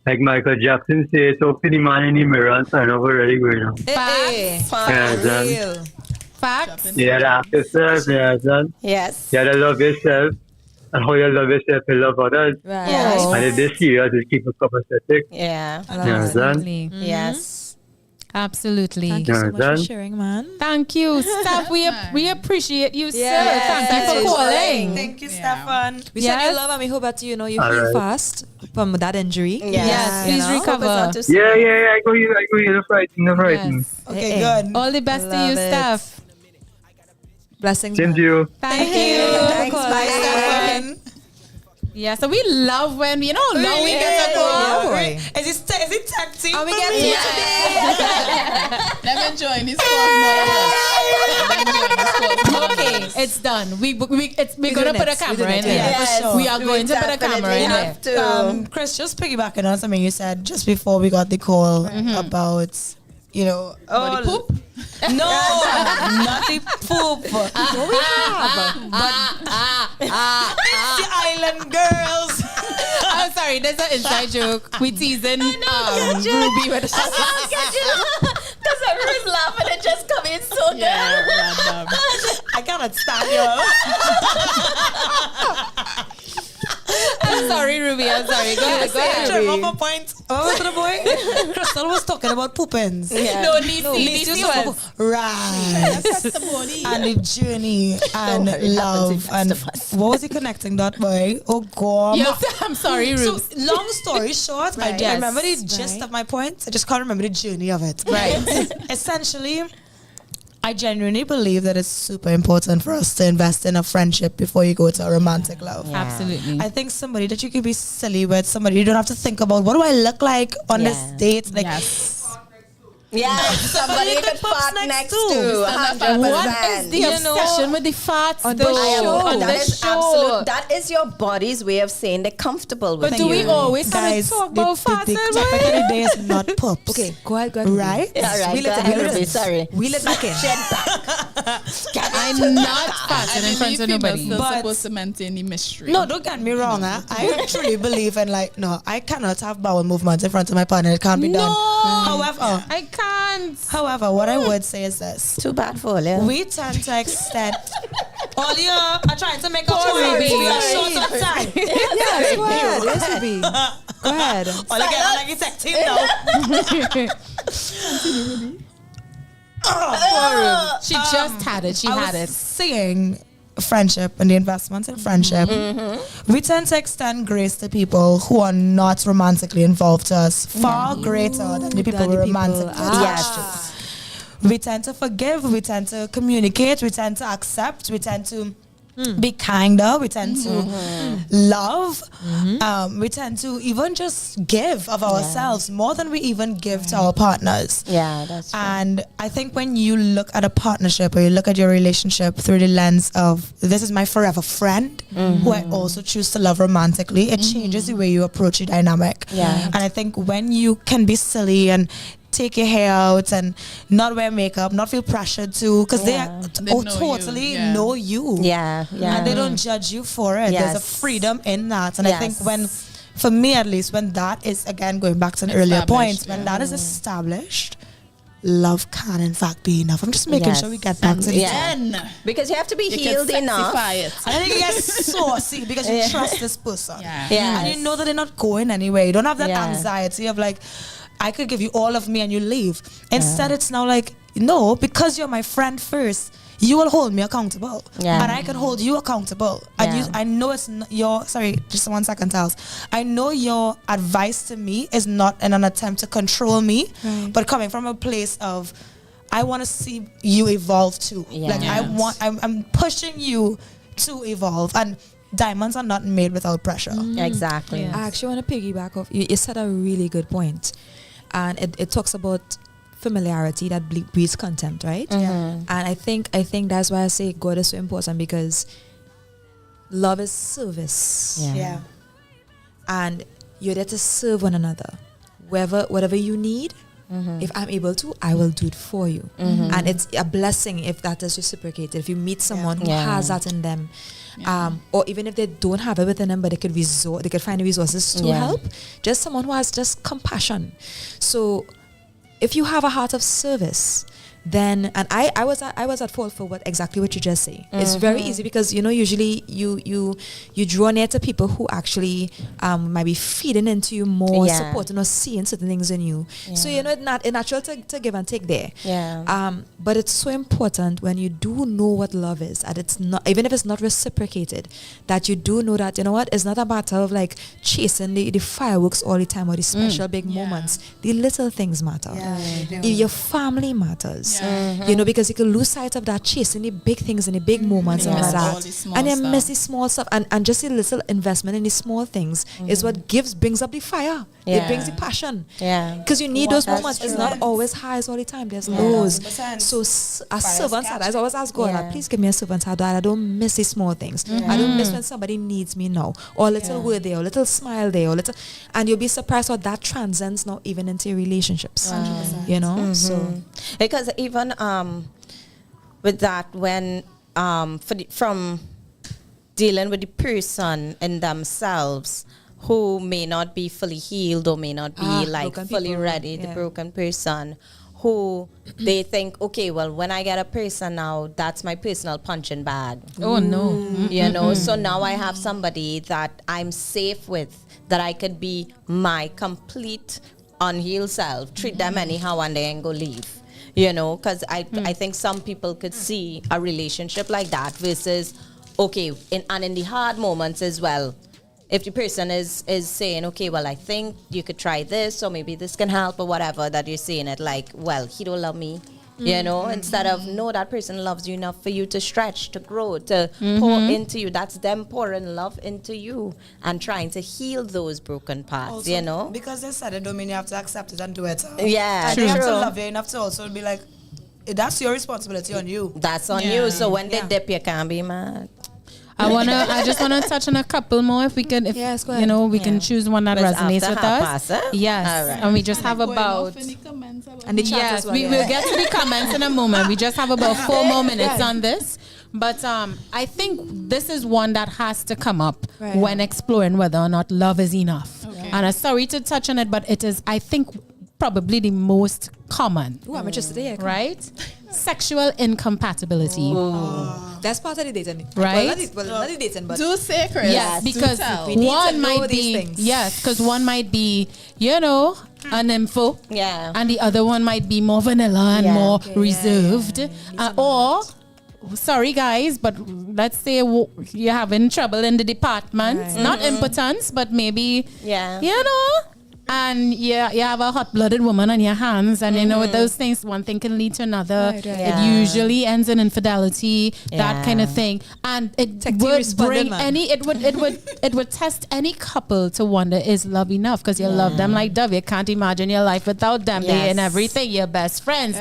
like Michael Jackson said, talk to the man in the mirror and sign over already going on. Facts. Facts. You gotta ask yourself, Yes. you gotta love yourself, and how you love yourself, you love others. Right. Yes. And if they're serious, just keep it copacetic. Yeah. You understand? Yes. Absolutely. Thank you so much for sharing, man. Thank you, Steph. We appreciate you, sir. Thank you for calling. Thank you, Stefan. We send you love and we hope that you heal fast from that injury. Yes, please recover. Yeah. I go here. No frighten. Okay, good. All the best to you, Steph. Blessings. Same to you. Thank you. Thanks, bye, Stefan. Yeah, so we love when we now we get a call. Is it tag team? Oh, we get to Let me join this call. Okay, it's done. We're gonna put a camera in there. Yes, we are going to put a camera in there. Chris, just piggybacking on something you said just before we got the call about, Body poop? No, not the poop. What we have? It's the Island Girls. I'm sorry, there's an inside joke. We teasing Ruby with a Because everyone's laughing and just come in so good. I cannot stand you. I'm sorry, Ruby. I'm sorry. Go ahead. One point. What was the boy? Crystal was talking about poopins. Yeah. No, Nisi was. Right. And the journey and love. And what was he connecting that boy? Oh, God. Yes, I'm sorry, Ruby. So, long story short, I remember the gist of my point. I just can't remember the journey of it. Right. Essentially, I genuinely believe that it's super important for us to invest in a friendship before you go to a romantic love. Yeah. Absolutely. I think somebody that you could be silly with, somebody you don't have to think about, what do I look like on this date? Like, yeah, somebody you could fart next to. What is the obsession with the farts on the show? That is your body's way of saying they're comfortable with you. But do we always guys, talk about farts? The topic of the day is not pups. Okay, go ahead. Right? Sorry. Wheel it back in. I'm not farting in front of nobody. Still supposed to maintain the mystery. No, don't get me wrong. I truly believe in I cannot have bowel movements in front of my partner. It can't be done. However, I can't. However, what I would say is this. Too bad for you. We tend to extend. All you are trying to make up for Ruby. Short of time. Yes, go ahead. Yes, Ruby. Go ahead. All you get like a tech team now. She just had it. She had it. Saying friendship and the investments in friendship, we tend to extend grace to people who are not romantically involved to us far greater than the people we're romantically attached to. We tend to forgive, we tend to communicate, we tend to accept, we tend to be kinder, we tend to love, we tend to even just give of ourselves more than we even give to our partners. Yeah, that's true. And I think when you look at a partnership or you look at your relationship through the lens of this is my forever friend who I also choose to love romantically, it changes the way you approach the dynamic. Yeah. And I think when you can be silly and take your hair out and not wear makeup, not feel pressured to, because they totally know you. Yeah. And they don't judge you for it. Yes. There's a freedom in that. And I think for me at least, when that is, again, going back to an earlier point, when that is established, love can in fact be enough. I'm just making sure we get back to the because you have to be healed enough. And then you get saucy because you trust this person. Yeah. And you know that they're not going anywhere. You don't have that anxiety of like, I could give you all of me and you leave. Instead, it's now like, no, because you're my friend first, you will hold me accountable. Yeah. And I can hold you accountable. And I know it's not just 1 second, Tals. I know your advice to me is not in an attempt to control me, but coming from a place of, I want to see you evolve too. I'm pushing you to evolve. And diamonds are not made without pressure. Exactly. I actually want to piggyback off. You said a really good point. And it talks about familiarity that breeds contempt, right? And I think that's why I say God is so important, because love is service. And you're there to serve one another. Whatever you need, if I'm able to, I will do it for you. And it's a blessing if that is reciprocated. If you meet someone who has that in them, or even if they don't have it within them, but they could find the resources to help. Just someone who has just compassion. So if you have a heart of service, then and I was at fault for exactly what you just say. It's very easy because usually you draw near to people who actually might be feeding into you more, supporting or seeing certain things in you. So it's natural to give and take there. But it's so important when you do know what love is, and it's not, even if it's not reciprocated, that you do know that it's not a matter of like chasing the fireworks all the time or the special big moments. The little things matter. Your family matters. Because you can lose sight of that chasing the big things and the big moments and all that, and then miss the small stuff, and just a little investment in the small things is what brings up the fire. It brings the passion. Because you need those moments. It's not always highs all the time. There's lows. So a servant's heart. I always ask God, please give me a servant's heart that I don't miss the small things. I don't miss when somebody needs me now, or a little word there, or a little smile there, or and you'll be surprised how that transcends now even into your relationships. 100%. So because even with that, when from dealing with the person in themselves who may not be fully healed or may not be like fully ready, the broken person who they think, okay, well, when I get a person now, that's my personal punching bag. Oh no. So now I have somebody that I'm safe with, that I could be my complete unhealed self, treat them anyhow, and they ain't go leave. Because I think some people could see a relationship like that versus, okay, in the hard moments as well, if the person is saying, okay, well, I think you could try this, or maybe this can help, or whatever, that you're saying it like, well, he don't love me, instead of, no, that person loves you enough for you to stretch, to grow, to pour into you. That's them pouring love into you and trying to heal those broken parts, also, because they said it don't mean you have to accept it and do it. Yeah, and they have to love you enough to also be like, that's your responsibility on you. That's on you. So when they dip, you can't be mad. I just wanna touch on a couple more if we can, we can choose one that resonates with us. Yes, right. And we just have about and the chat as well. We will get to the comments in a moment. We just have about 4 more minutes on this. But I think this is one that has to come up when exploring whether or not love is enough. And I'm sorry to touch on it, but it is, I think, probably the most common. I'm interested here. Right? Sexual incompatibility. That's part of the dating. Right? Not the dating, but do say, Chris. Yes, because one might be, because one might be, an info. Yeah. And the other one might be more vanilla and more reserved. Or, sorry guys, but let's say you're having trouble in the department. Not impotence, but maybe, and you have a hot-blooded woman on your hands, and with those things, one thing can lead to another. It usually ends in infidelity, that kind of thing, and it would bring it would test any couple to wonder, is love enough? Because you love them like dove. You can't imagine your life without them. They're in everything. You're best friends.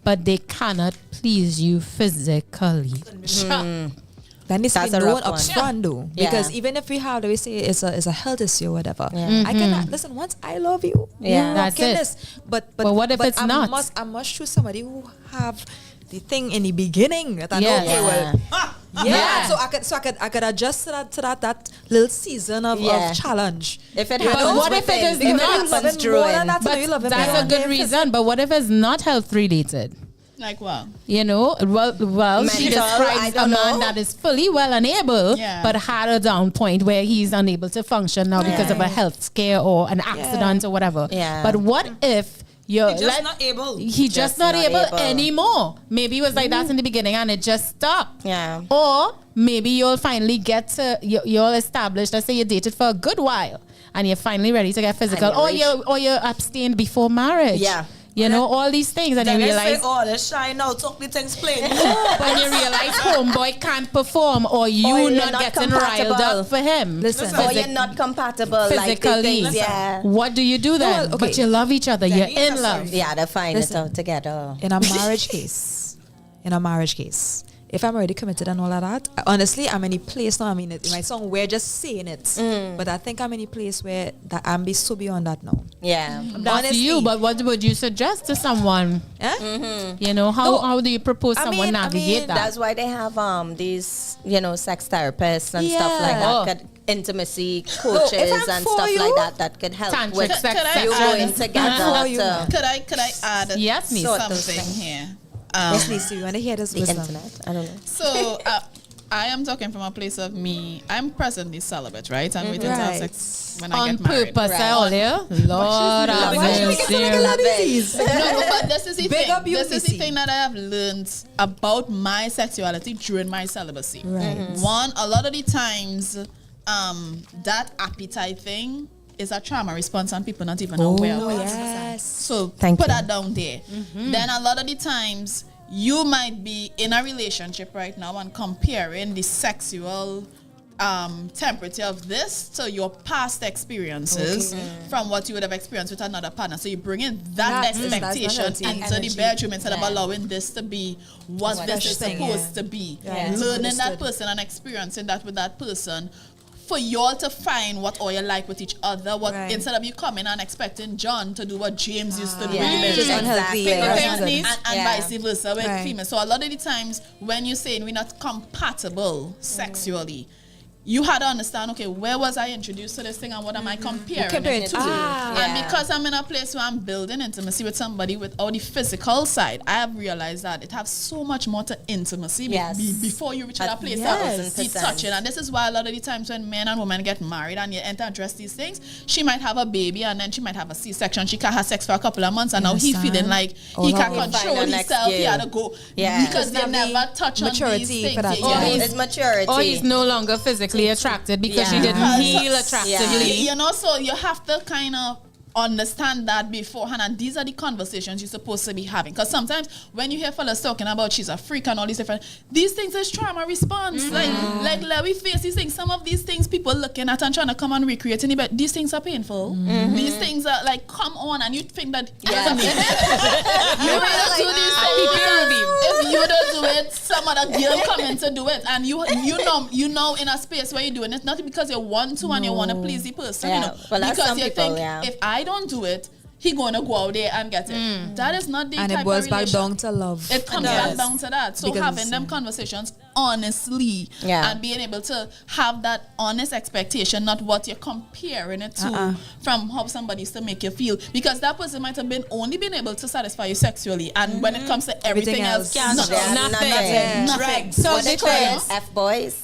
But they cannot please you physically. That needs to be known up front though. Because even if we say it's a health issue or whatever, I cannot listen, once I love you, that's it. This. But what if it's not? I must choose somebody who have the thing in the beginning. That so I could adjust to that little season of challenge. If it but what if it is not? That's a good reason. But what if it's not health related? Like what? Well, she describes a man that is fully well and able, but had a down point where he's unable to function now because of a health scare or an accident or whatever. But what if he's just not able? He's just not able anymore. Maybe it was like that in the beginning and it just stopped. Or maybe you'll finally get to, you'll establish, let's say you dated for a good while and you're finally ready to get physical, or you abstained before marriage. All these things, and then you realize, let's shine now, talk the things plain. When you realize homeboy can't perform, or you're not getting riled up for him. Listen, or you're not compatible physically. What do you do then? But you love each other. You're in love. Yeah, they find it out together. In a marriage case, if I'm already committed and all of that, honestly, I'm in a place now. I mean, it might sound weird just saying it, but I think I'm in a place where that I'm so beyond that now. That's honestly, you. But what would you suggest to someone? How do you propose someone navigate that? That's why they have these sex therapists and stuff like that. intimacy coaches and stuff like that could help Tantric with sex you sessions. going together. Could I add yes, something here? Yes, Lisa, you want to hear this the wisdom? internet. I don't know. So I am talking from a place of me. I'm presently celibate, right? I'm waiting to have sex when I On get married. purpose, Lord have mercy. No, but this is the Big up thing. you, This is the Missy. thing that I have learned about my sexuality during my celibacy. Right. One, a lot of the times, that appetite thing is a trauma response and people not even aware of it. Yes. So Thank put you. that down there. Then a lot of the times you might be in a relationship right now and comparing the sexual temperature of this to your past experiences from what you would have experienced with another partner. So you bring in that expectation into the bedroom instead of allowing this to be what this is supposed to be. Learning that person and experiencing that with that person. For y'all to find what all you like with each other, instead of you coming and expecting John to do what James used to do, Just unhealthy. and vice versa with females. So a lot of the times when you're saying we're not compatible sexually, you had to understand, okay, where was I introduced to this thing and what am I comparing it to? And because I'm in a place where I'm building intimacy with somebody without the physical side, I have realized that it has so much more to intimacy before you reach that place of the touching. And this is why a lot of the times when men and women get married and you enter and address these things, she might have a baby and then she might have a C-section. She can't have sex for a couple of months and now he feeling like he can't control himself. He had to go because they never touch on these things. It's maturity. Or he's no longer physically attracted because she didn't heal attractively. You know, so you have to kind of understand that beforehand, and these are the conversations you're supposed to be having. Because sometimes when you hear fellas talking about she's a freak and all these different, these things is trauma response. Like let we face these things. Some of these things people looking at and trying to come and recreate it, but these things are painful. These things are like, come on, and you think that you really do these things. If you don't do it, some other girl coming to do it, and you know in a space where you're doing it, not because you want to and you want to please the person, you know, well, because you people, think if I don't do it, he gonna go out there and get it. That is not the And type it boils of back relation. down to love. It comes back down to that. So Because having them conversations honestly and being able to have that honest expectation, not what you're comparing it to from how somebody used to make you feel. Because that person might have been only been able to satisfy you sexually, and when it comes to everything else, nothing. So what they call it? F-boys.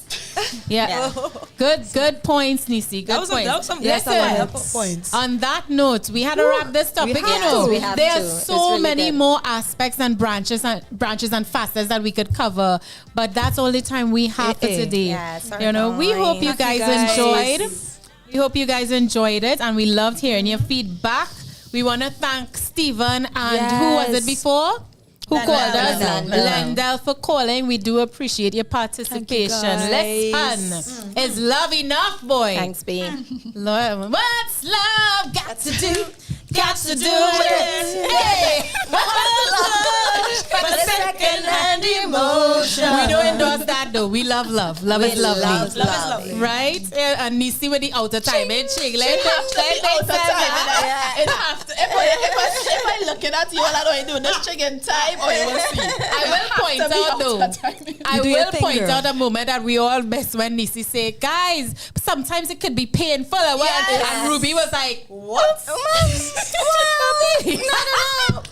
Good points, Nisi. Good points. That was some points. On that note, we had to wrap this topic. There are so many more aspects and branches and facets that we could cover, but that's all the time we have for today. We hope you guys enjoyed. We hope you guys enjoyed it, and we loved hearing your feedback. We want to thank Stephen and who was it before? Who called us? Lendell for calling. We do appreciate your participation. Listen, is love enough, boy? Thanks, B. What's love got to do? Got to do it. Hey, what's love but a second-hand emotion? We don't endorse that though. We love love. Love is lovely. Love is lovely. Right? And Nisi with the outer time. It have to be outer time. It have to. If I looking at you, I don't do this chicken time, or you will see. I will point out though. I will point out a moment that we all miss when Nisi say, guys, sometimes it could be painful. And Ruby was like, what?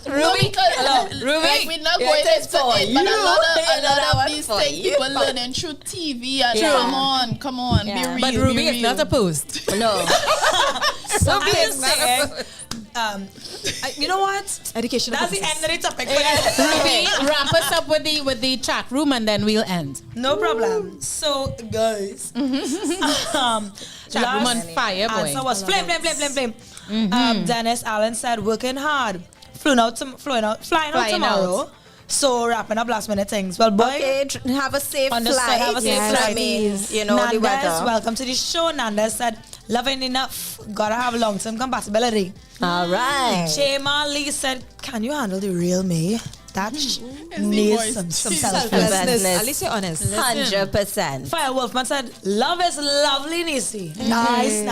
Ruby, like we're not going into it, but a lot of these things people learning through TV and come on, be real. But Ruby is not opposed. No. You know what? Education. That's the end of the topic. Ruby, wrap us up with the chat room and then we'll end. No problem. So, guys, chat room on fire, boy. Answer was flame. Dennis Allen said working hard, flying out tomorrow. So wrapping up last minute things. Well, boy, have a safe flight. Have a safe flight. I mean, you know, Nandes, the weather. welcome to the show. Nandes said, loving enough, gotta have long-term compatibility. All right. Shema Lee said, can you handle the real me? That needs some selflessness. At least you're honest. 100%. Fire Wolfman said, love is lovely, Nisi. Nice.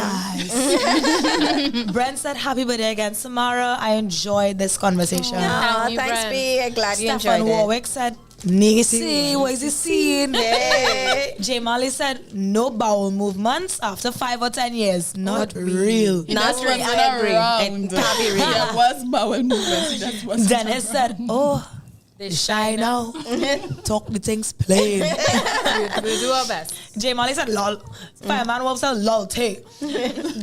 Brent said, happy birthday again, Samara. I enjoyed this conversation. Thanks, B. I'm glad you enjoyed Stefan it. Warwick said, Nisi, what is he seeing? J Molly said, no bowel movements after 5 or 10 years. Not real. Not real. I agree. It can't be real. There was bowel movements. Dennis said, oh, they shy now. Talk the things plain. We'll do our best. J Molly said, lol. Fireman Wolf said, lol, tay.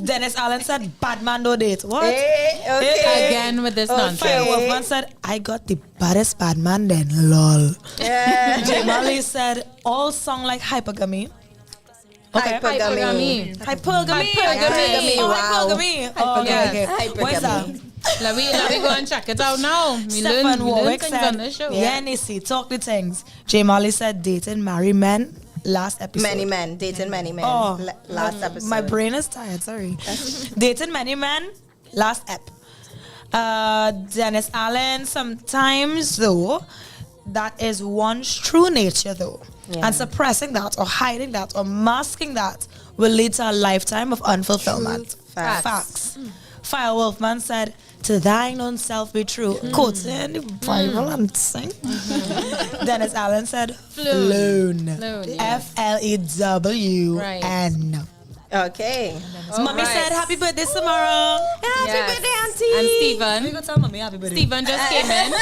Dennis Allen said, bad man no date. What? Again with this nonsense. Fire Wolfman said, I got the baddest bad man then, lol. J Molly said, all song like hypergamy. Okay. Hypergamy. Hypergamy. Wow. Hypergamy. Oh, okay. What is that? Let me go and check it out now. We Stefan learn Warwick things said, on this show. yeah, Nisi, talk the things. J Molly said, dating marry men. Last episode. Many men. Dating many men. Oh, last episode. My brain is tired, sorry. Dating many men. Last ep. Dennis Allen, sometimes though, that is one's true nature though. Yeah. And suppressing that or hiding that or masking that will lead to a lifetime of unfulfillment. Facts. Fire Wolfman said, to thine own self be true. Quoting the Bible and sing. Dennis Allen said, flown. F-L-E-W-N. Okay. Mommy said, happy birthday tomorrow. Happy birthday, Auntie. And Stephen. We go tell Mommy happy birthday. Stephen just came in.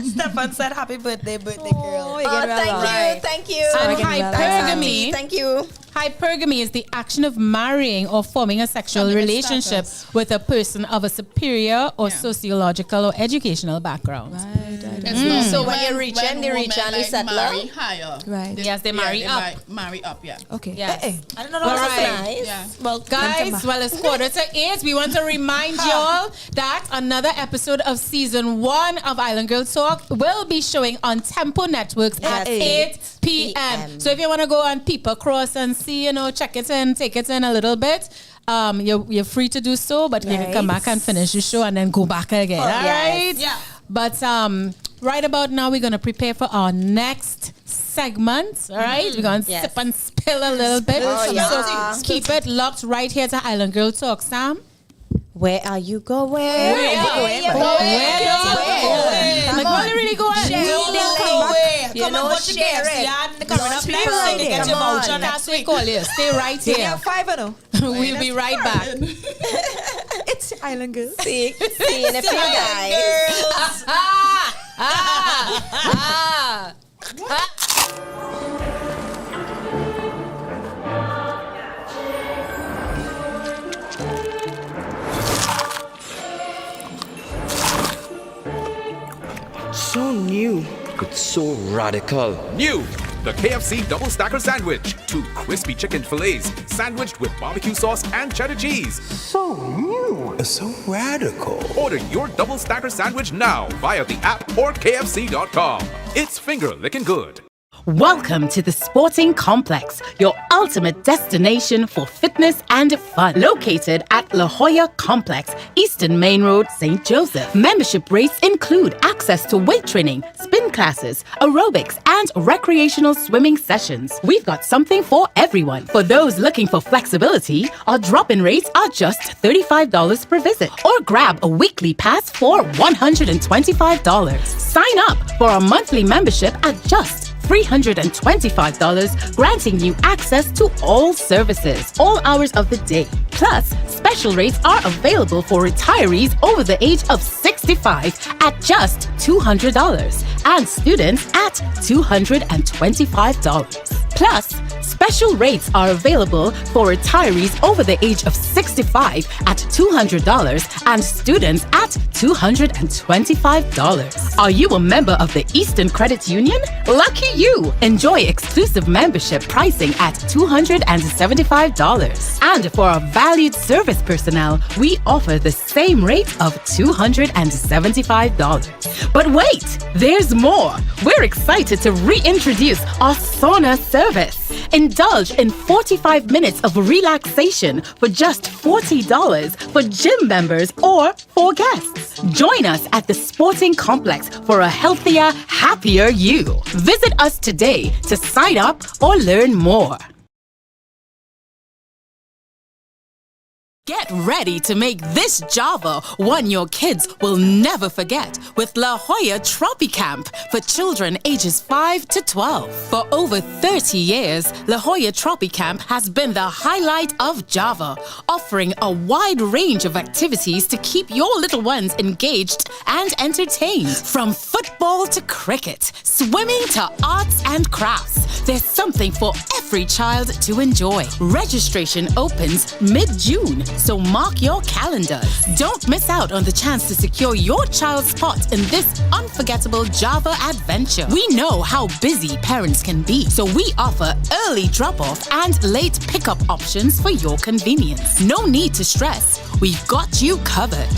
Stefan said, happy birthday, girl. Oh, thank you. And hypergamy. Thank you. Hypergamy is the action of marrying or forming a sexual relationship with a person of a superior or sociological or educational background. So when you reach in, they reach and they settle. Marry higher. Right. Yes, they marry up. Marry up, yeah. Okay. Yes. I don't know what That's nice. Yeah. Well, guys, well, it's 7:45. We want to remind y'all that another episode of season 1 of Island Girls Talk will be showing on Tempo Networks at 8 p.m. So if you want to go and peep across and see, check it in, take it in a little bit, you're free to do so, but you can come back and finish the show and then go back again. All right? Yeah. But right about now, we're going to prepare for our next segment. All right? We're going to sip and spill a little bit. So keep it locked right here to Island Girl Talk. Sam? Where are you going? Where are you going? Like, where are you really going? Come on, share it. Coming up next week, they get your voucher next week. Stay right here. We'll be right back. It's Island Girls. See you in a few guys. So new. It's so radical. New! The KFC Double Stacker Sandwich. 2 crispy chicken fillets sandwiched with barbecue sauce and cheddar cheese. So new. So radical. Order your Double Stacker Sandwich now via the app or KFC.com. It's finger licking good. Welcome to the Sporting Complex, your ultimate destination for fitness and fun. Located at La Jolla Complex, Eastern Main Road, St. Joseph. Membership rates include access to weight training, spin classes, aerobics, and recreational swimming sessions. We've got something for everyone. For those looking for flexibility, our drop-in rates are just $35 per visit. Or grab a weekly pass for $125. Sign up for a monthly membership at just $325, granting you access to all services, all hours of the day. Plus, special rates are available for retirees over the age of 65 at just $200 and students at $225. Plus, special rates are available for retirees over the age of 65 at $200 and students at $225. Are you a member of the Eastern Credit Union? Lucky you! Enjoy exclusive membership pricing at $275. And for our valued service personnel, we offer the same rate of $275. But wait, there's more. We're excited to reintroduce our sauna service. Indulge in 45 minutes of relaxation for just $40 for gym members or for guests. Join us at the Sporting Complex for a healthier, happier you. Visit us today to sign up or learn more. Get ready to make this Java one your kids will never forget with La Jolla Tropicamp for children ages 5 to 12. For over 30 years, La Jolla Tropicamp has been the highlight of Java, offering a wide range of activities to keep your little ones engaged and entertained. From football to cricket, swimming to arts and crafts, there's something for every child to enjoy. Registration opens mid-June, so mark your calendars. Don't miss out on the chance to secure your child's spot in this unforgettable Java adventure. We know how busy parents can be, so we offer early drop-off and late pickup options for your convenience. No need to stress. We've got you covered.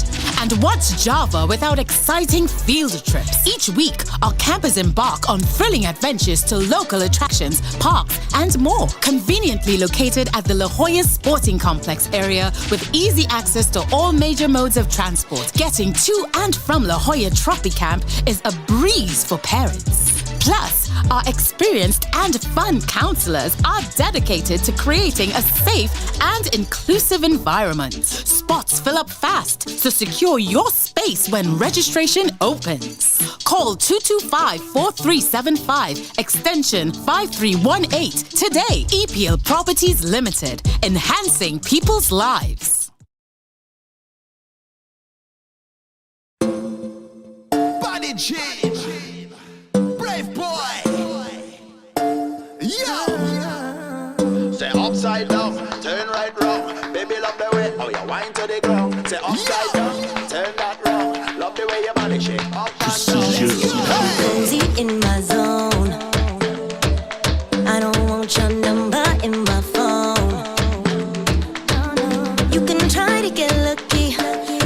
And what's Java without exciting field trips? Each week, our campers embark on thrilling adventures to local attractions, parks, and more. Conveniently located at the La Jolla Sporting Complex area with easy access to all major modes of transport. Getting to and from La Jolla Tropicamp is a breeze for parents. Plus, our experienced and fun counselors are dedicated to creating a safe and inclusive environment. Spots fill up fast, so secure your space when registration opens. Call 225-4375, extension 5318 today. EPL Properties Limited, enhancing people's lives. Body change. Brave boy. Yo. Say upside down, turn right round. Baby, love the way how you whine to the ground. Say upside down, turn that round. Love the way your body shake up and down. Cozy in my zone. I don't want your number in my phone. You can try to get lucky,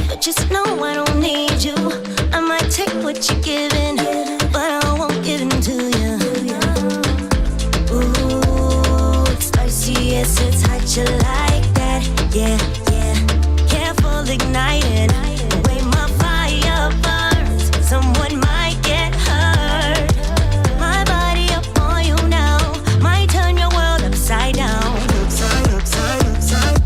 but just know I don't need you. I might take what you're giving, but I won't give in to you. Ooh, it's spicy, yes, it's hot, you like that. Yeah, yeah. Careful igniting the way my fire burns. Someone might get hurt. My body up on you now might turn your world upside down. Upside, upside, upside.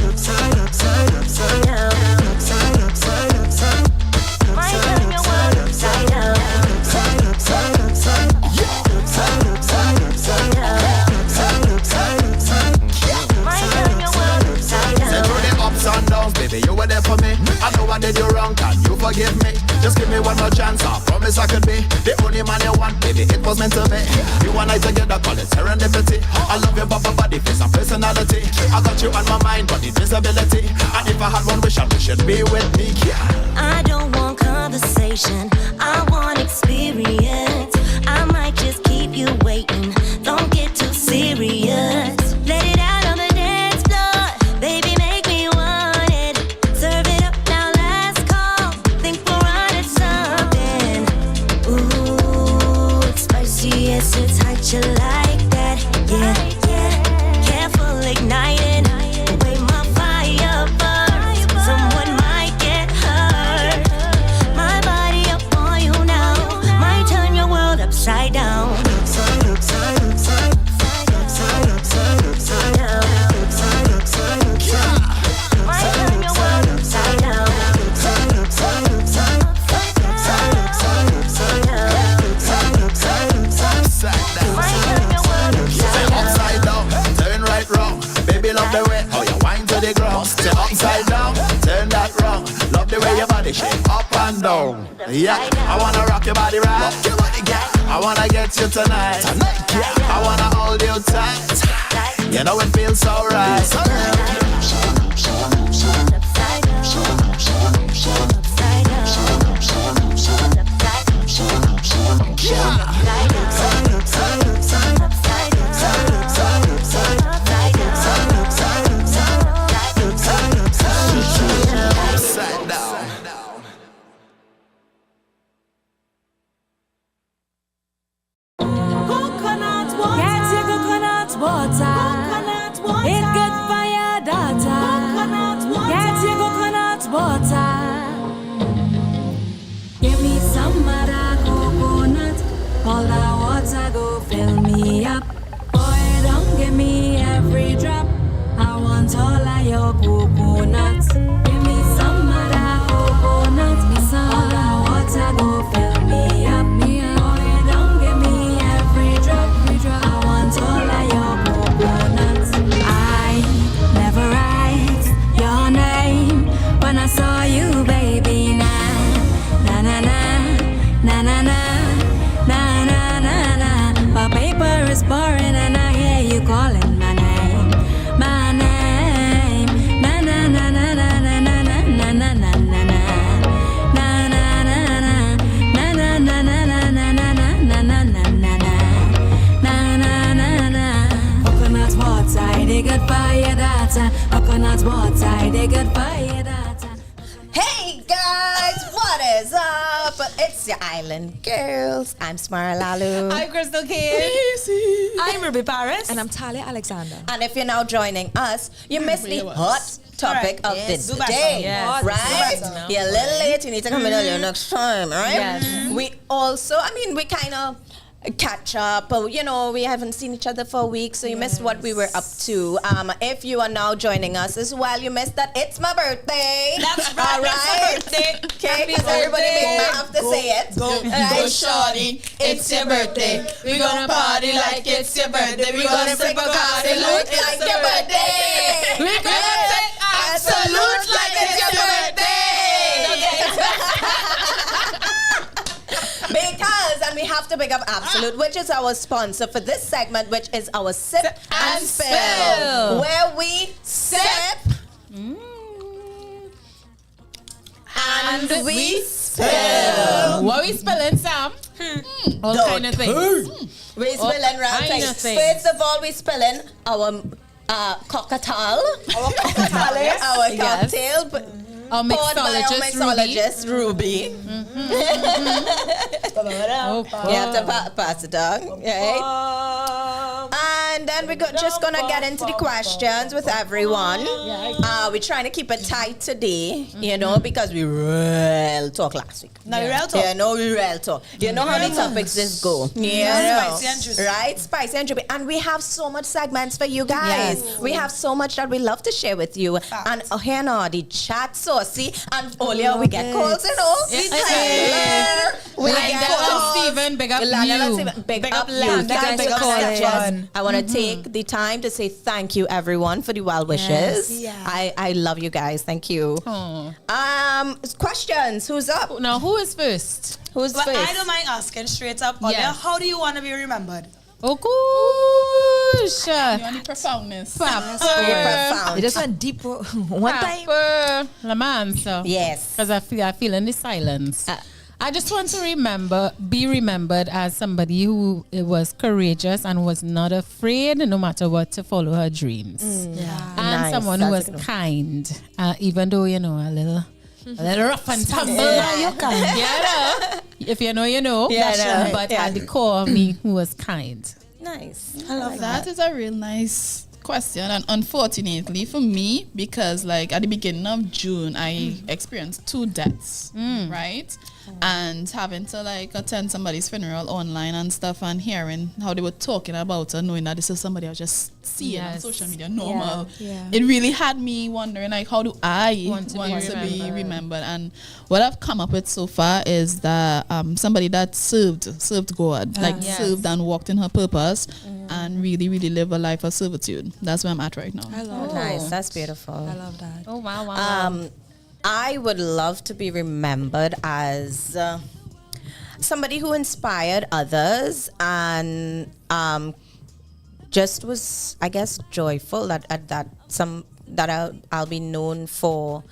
Upside, upside, upside down. Upside, upside, upside. Might turn your world upside down. Upside, upside, upside. Upside, upside, upside down. Upside, upside, upside. Might turn your world upside down. Say through the ups and downs, baby, you were there for me. I know I did you wrong, can you forgive me? Just give me one more chance, I promise I could be the only man you want, baby, it was meant to be. You and I together, call it serendipity. I love your body, face and personality. I got you on my mind, but the visibility. And if I had one wish, I wish you'd be with me, yeah. I don't want conversation, I want experience. I might just keep you waiting, don't get too serious. Let it out on the dance floor, baby, make me want it. Serve it up now, last call, think we're on to something. Ooh, it's spicy, yes, it's hot, you like that. Yeah, yeah. Careful igniting the way my fire burns. Someone might get hurt. My body up on you now might turn your world upside down. Upside, upside, upside. Upside, upside, upside down. Upside, upside, upside. Might turn your world upside down. Upside, upside, upside. Upside, upside, upside down. Upside, upside, upside. Might turn your world upside down. Upside down, turn right round. Baby, love the way how you whine to the ground. Say upside down, turn that round. Love the way your body shake up and down. Yeah, I wanna rock your body right. I wanna get you tonight. Yeah, I wanna hold you tight. You know it feels so right. Upside down. Coconut water. Get your coconut water. Coconut water. It good for your daughter. Coconut water. Get your coconut water. Say goodbye, that. Hey guys, what is up? It's your Island Girls. I'm Smara Lalu. I'm Crystal Kane. I'm Ruby Paris. And I'm Talia Alexander. And if you're now joining us, you missed the hot topic of the day, right? You're a little late. You need to come in earlier next time, right? Yes. We also, we kind of catch up. We haven't seen each other for a week, so you missed what we were up to. If you are now joining us as well, you missed that it's my birthday. That's right. All right. It's my birthday. Okay, because everybody may have to say it. Go shorty, it's your birthday. We gonna party like it's your birthday. We gonna sip a coffee look like your birthday. We gonna take a salute like it's your birthday. And we have to pick up Absolute, which is our sponsor for this segment, which is our Sip and Spill, where we sip and we spill. What we spilling, Sam? All kind of things. We spilling round things. First of all, we spilling our cocktail, our cocktail. Our mixologist, Ruby. You have to pass it on, right? And then we're just going to get into the questions with everyone. We're trying to keep it tight today, because we real talk last week. No, we real talk. Yeah, no, we real talk. You know how the topics this go. Spicy and juicy. Right? Spicy and juicy. And we have so much segments for you guys. Yes. We have so much that we love to share with you. And here now, the chat saucy. And earlier we get calls, Yes. We Like get that calls. Stephen, big up you. Big up Landa, Landa, big up Sanchez. I want to take the time to say thank you, everyone, for the well wishes. Yes. I love you guys. Thank you. Questions. Who's up? Now, who is first? Who's Well, first? I don't mind asking straight up. Olia, Yes. how do you want to be remembered? Oh, gosh. You want the profoundness. You just went deep one time. La man, so. Yes. Because I feel in the silence. I just want to be remembered as somebody who was courageous and was not afraid, no matter what, to follow her dreams. And Nice. someone who That's was a good kind, even though, a little rough and tumble. You can. Yeah, if you know, you know. Yeah, I know. But Yeah. at the core of me, who was kind. Nice. I love That is a real nice question, and unfortunately for me, because at the beginning of June I experienced 2 deaths, right? And having to attend somebody's funeral online and stuff, and hearing how they were talking about her, knowing that this is somebody I just see on social media normal. It really had me wondering, how do I want to be remembered? And what I've come up with so far is that somebody that served God, served and walked in her purpose, and really, really live a life of servitude. That's where I'm at right now. I love that. Nice. That's beautiful. I love that. Oh, wow. I would love to be remembered as somebody who inspired others and just was, I guess, joyful that I'll be known for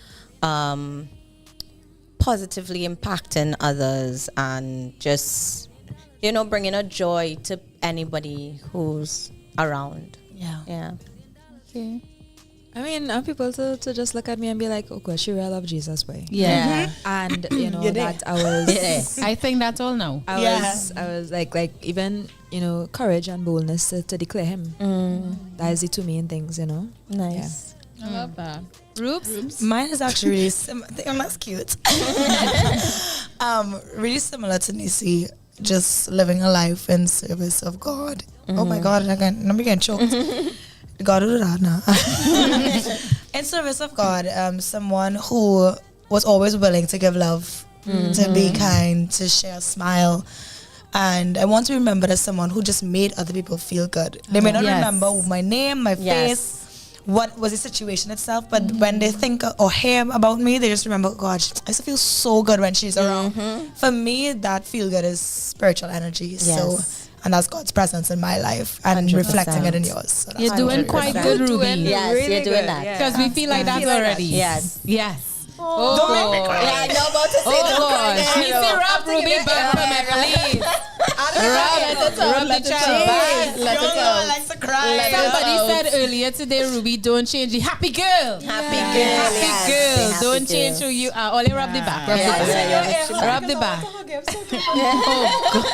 positively impacting others and just bringing a joy to anybody who's around. Yeah. Okay. I mean, I want people to just look at me and be like, oh gosh, she really love Jesus, boy. Yeah. And that I was I think that's all now. I was like even, courage and boldness to declare him. That is the 2 main things, Nice. I love that. Rubes? Mine is actually really similar. That's cute. Really similar to Nisi, just living a life in service of God. Oh my God, again, I'm getting choked. God do that now. In service of God, someone who was always willing to give love, to be kind, to share a smile. And I want to be remembered as someone who just made other people feel good. They may not remember my name, my face, what was the situation itself, but when they think or hear about me, they just remember, God, I used to feel so good when she's around. For me, that feel good is spiritual energy. Yes. So, and that's God's presence in my life and 100%. reflecting it in yours. So You're doing quite good, Ruby. Yes, really you're doing good, that. Because we feel like that already. Yes. Yes. Don't make me cry. Yeah, I know about to say Oh gosh. Me see rap Ruby back for me, please. Let it out. Let it out. Let it out. I like to cry. Somebody said earlier today, Ruby, don't change the happy girl. Happy girl. Don't change who you are. Only rub the back. Rub the back. Oh, God.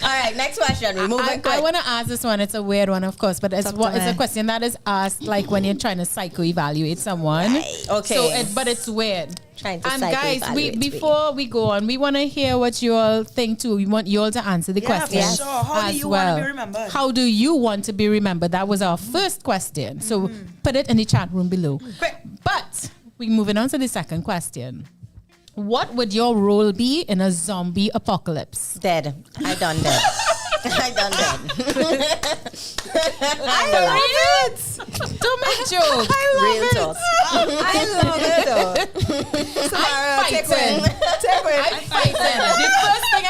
All right, next question. We move it quick. I want to ask this one. It's a weird one, of course, but it's a question that is asked like when you're trying to psycho-evaluate someone. Right. Okay. So, but it's weird. Trying to and guys, psycho-evaluate before we go on, we want to hear what you all think too. We want you all to answer the question. For sure. How do you want to be remembered? How do you want to be remembered? That was our first question. So put it in the chat room below. But we're moving on to the second question. What would your role be in a zombie apocalypse? Dead. I done dead. I done dead. I love it. Don't make jokes. Real talk. I love it though. I'm fighting. I'm fighting. The first thing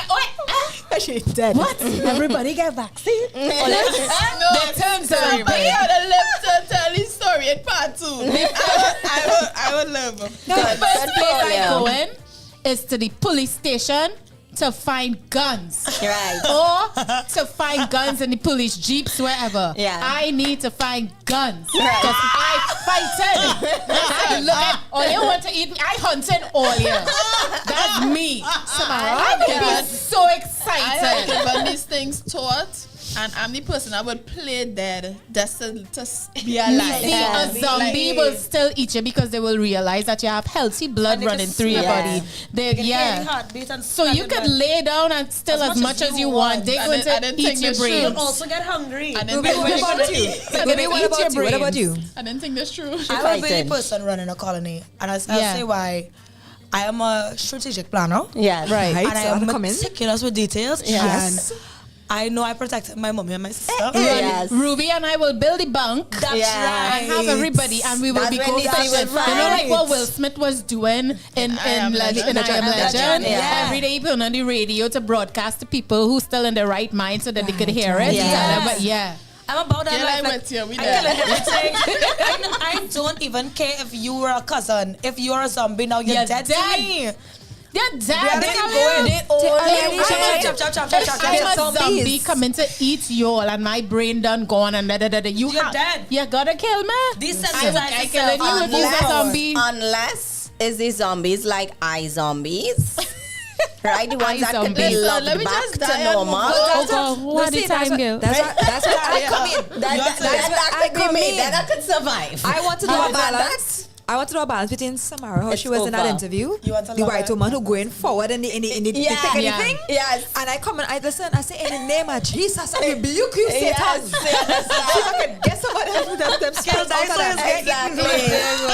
she's dead. What? Everybody get vaccine? No, they turn somebody had a left to tell his story in part 2. I would love him. The first place I go in is to the police station to find guns. Right. Or to find guns in the police jeeps, wherever. Yeah. I need to find guns. Because I fighting. Look at all you want to eat. I hunting all you. That's me. I would be so excited. I have given these things taught. And I'm the person I would play dead just to be alive. See, a zombie will still eat you because they will realize that you have healthy blood running through your body. So you could lay down and still as much as you want. They're going to eat your brain. You'll also get hungry. What about you? I didn't think that's true. I would be the person running a colony. And I'll say why. I am a strategic planner. Yeah, right. And I am meticulous with details. Yes. And I know I protected my mommy and my sister. Yes. Ruby and I will build a bunk. That's right. And have everybody, and we will be go fashion. You know, like what Will Smith was doing in I Am Legend. Every day he put on the radio to broadcast to people who still in the right mind so that they could hear it. I'm about that life. I don't even care if you were a cousin. If you're a zombie now, you're dead to me. They're dead. I'm a zombie coming to eat you all, and my brain done gone, and you're dead. You gotta kill me. Desensitize yourself. Unless is the zombies like iZombies. Right, the ones that could be loved back to normal. What the time go? That's what I come in. That could be me. That could survive. I want to do a balance. I want to do a balance between Samara, how she was in that interview, the white woman who going forward in the thing. Yes. And I come and I listen, I say, in the name of Jesus, I rebuke you, Satan. I can get somebody else with them skills out of them. Exactly.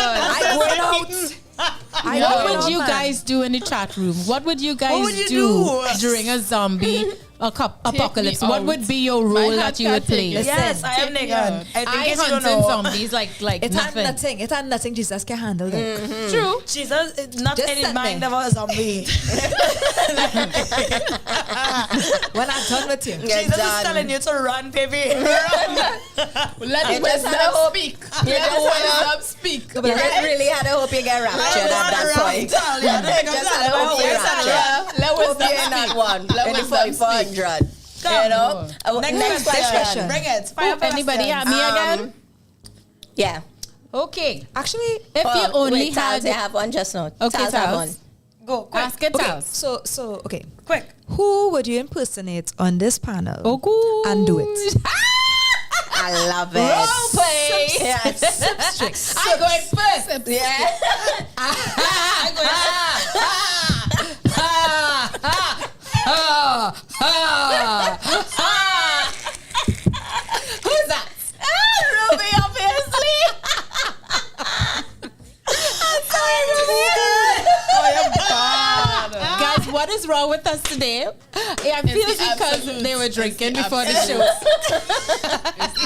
I'm going out. What would you guys do in the chat room? What would you guys do during a zombie apocalypse? What would be your role that you would play? Yes, I am Negan. I hunting zombies like it's nothing. It had nothing Jesus can handle that. True. Jesus, not just any mind of a zombie. When I'm done with you. Jesus is telling you to run, baby. Run. Let the wisdom speak. Let the wisdom speak. You just really had to hope you get raptured at that point. Just had to hope you raptured. Let hope you're in that one. In the 4400. You know? Next question. Bring it. Anybody have me again? Yeah. Okay. Actually, if you only had... I have one just now. Okay, have one. Go, quick. Ask it, okay, so, okay. Quick. Who would you impersonate on this panel? Oh, good. And do it. I love it. Role play. Yes. I'm going first. Yeah. I'm going Who's that? Ruby, obviously. I'm sorry, Ruby. Guys, what is wrong with us today? I feel because they were drinking before the show.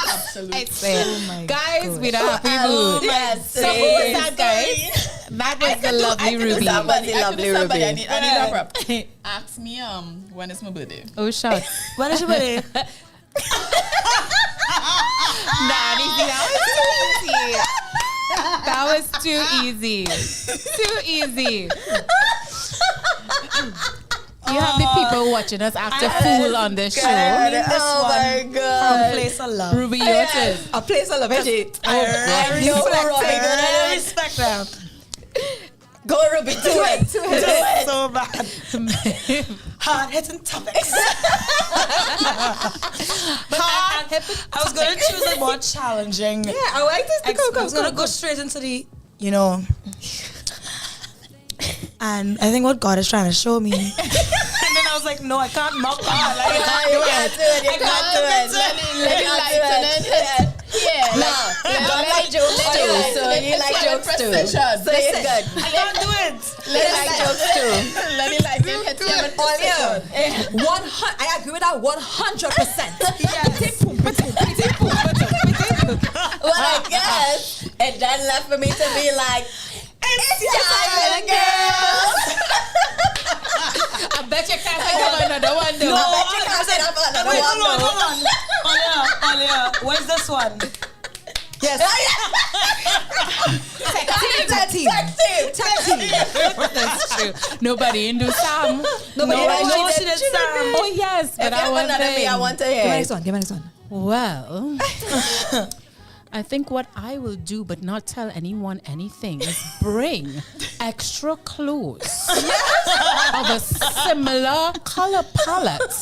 Absolute. I swear. Guys, we don't have to move. Yes. So who was that, guys? That was the lovely Ruby. That was the lovely Ruby. I need a prep. Ask me when is my birthday. Oh, shut. When is your birthday? That was too easy. Too easy. You have the people watching us act a fool on this show. My God. From Place of Love. Ruby, yours is. A place of love. I respect them. Go, Ruby, do it. Do it. So bad. Hard-hitting topics. I was going to choose a more challenging. Yeah, I like this. I was going to go straight into the, and I think what God is trying to show me. And then I was like, no, I can't mock God. Like, I can't do it. You can't do it. Let me lighten it. Yeah. No, God like jokes too. So you like jokes too. So you're good. I can't do it. Let me like jokes too. Let me like it. I agree with that 100%. Well, I guess it then left for me to be like, it's Islandgirls. I bet you can't think of another one though. No, I bet you can't think of another one. Hold on. Where's this one? Yes. Tag team. That's true. Nobody into Sam. Nobody did Sam. Oh yes, but I want I want to hear. Give me this one. Well, I think what I will do, but not tell anyone anything, is bring extra clothes of a similar color palette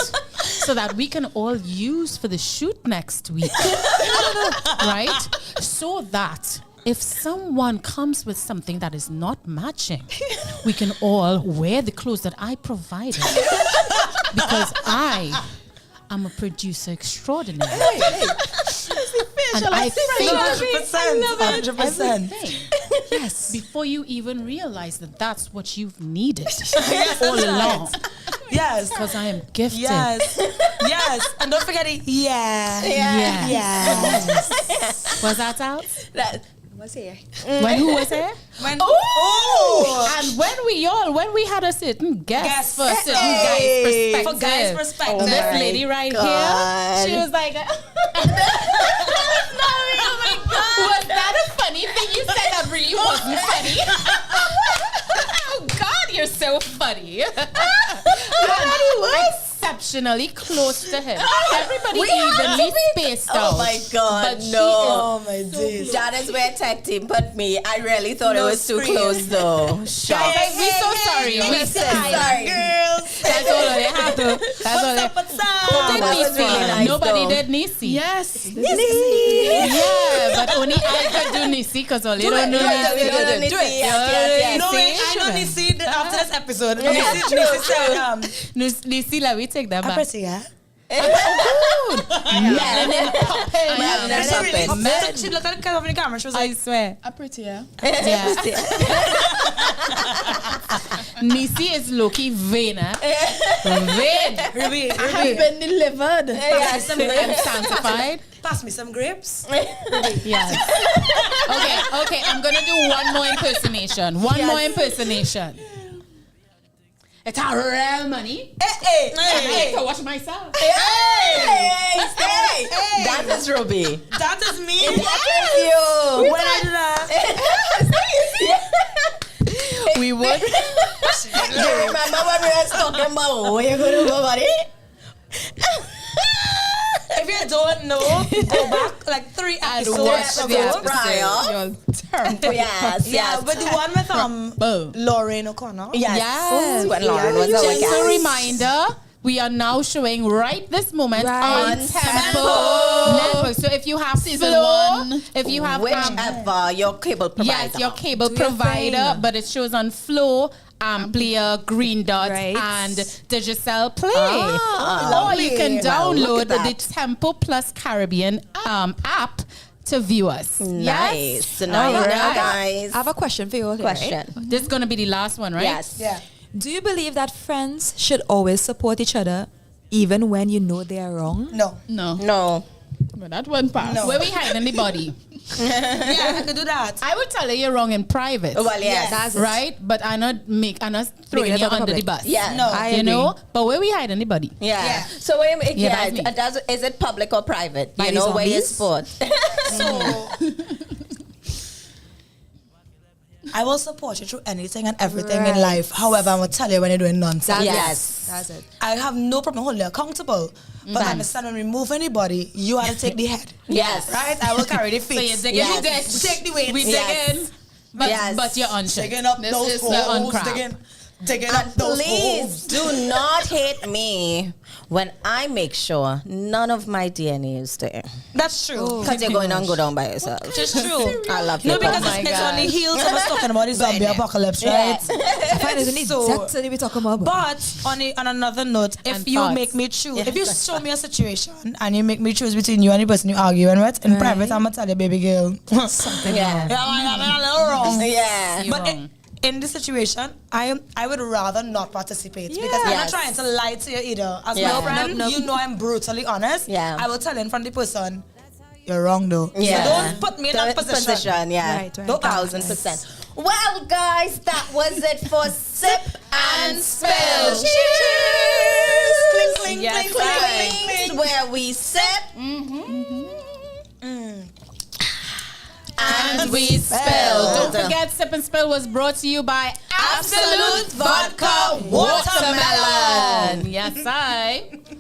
so that we can all use for the shoot next week. Right? So that if someone comes with something that is not matching, we can all wear the clothes that I provided. Because I am a producer extraordinary. And I think 100%. Yes, before you even realize that that's what you've needed all along. Yes. Because I am gifted. Yes. And don't forget it. Yes. Was that out? Was here. When who was here? And when we had a certain guest for a certain guy's perspective. For guys' perspective. This lady right here, she was like, was that a funny thing you said that really wasn't funny? Oh God, you're so funny. Everybody was exceptionally close to him. Everybody evenly spaced out. Oh my God, but no. my days. That is where tech team put me. I really thought it was too close though. We're so sorry. We're so sorry. Girls. That's all they have to. That's all they. What's up? Who did Nisi? Really nice, Nobody though. did Nisi. Yes. Yeah, but only I could do Nisi because all you don't know Nisi. Do it. Yes. No, wait, I know Nisi after this episode. Nisi, let me take that back. Apreciate. Melanin popping. She looked at the camera. She was like, I swear. Prettier. Yeah. Nisi is low-key vain, Vain. Ruby. I have been delivered. Pass me some I'm grapes. sanctified. Pass me some grapes. Yes. Okay. I'm gonna do one more impersonation. More impersonation. It's a real money. Hey. I like to wash myself. Hey. That is Ruby. That is me. That is you. When I do that. We would. You remember when we were talking about what you're going to do, buddy? If you don't know, go back like 3 episodes ago. Prior. Yes. But the one with Lauren O'Connor. Yes. When Lauren was our Just guest. a reminder, we are now showing right this moment on Tempo Network. So if you have Season Flow, 1, if you have whichever your cable provider. yes, your cable provider, but it shows on Flow, Amplia, Green Dot, and Digicel Play. Or you can download the Tempo Plus Caribbean app to view us. Nice. Yes? So now you know, guys. I have a question for you all. Question. This is going to be the last one, right? Yes. Yeah. Do you believe that friends should always support each other even when you know they are wrong? No. But that one pass. No. Where we hide anybody. Yeah, I could do that. I would tell you wrong in private. Well, yes. That's Right? But I'm not throwing it you out in under the public. bus. Yeah. No. I You agree. know? But where we hide anybody. Yeah. So wait a minute. Yeah, Yeah. that's me. Is it public or private? By You the know where you zombies? sport. So I will support you through anything and everything in life. However, I'm going to tell you when you're doing nonsense. That's it. I have no problem holding you accountable. But I understand when we move anybody, you have to take the head. Yes. Right? I will carry the feet. So you dig in, take the weight. We dig in. But you're on shit. Digging up those holes. Digging up those holes. Please do not hate me when I make sure none of my DNA is there. That's true. Because you're going on go down by yourself. Just true. I love you. No, because it's on the heels of us talking about the zombie apocalypse, right? I find it's exactly we talking about. But on another note, if you make me choose, if you show me a situation and you make me choose between you and the person you arguing with, in private, I'm going to tell you, baby girl, something wrong. I'm a little wrong. Yeah. But in this situation, I would rather not participate because I'm not trying to lie to you either. As my friend, you know I'm brutally honest. Yeah. I will tell in front of the person, you're wrong though. Yeah. So don't put me in that position. Yeah. Right. 1000%. Well, guys, that was it for Sip and Spill. Cheers! Clink, clink, clink, clink, clink. Where we sip. And we spill. Don't forget, Sip and Spill was brought to you by Absolute Vodka Watermelon. Yes,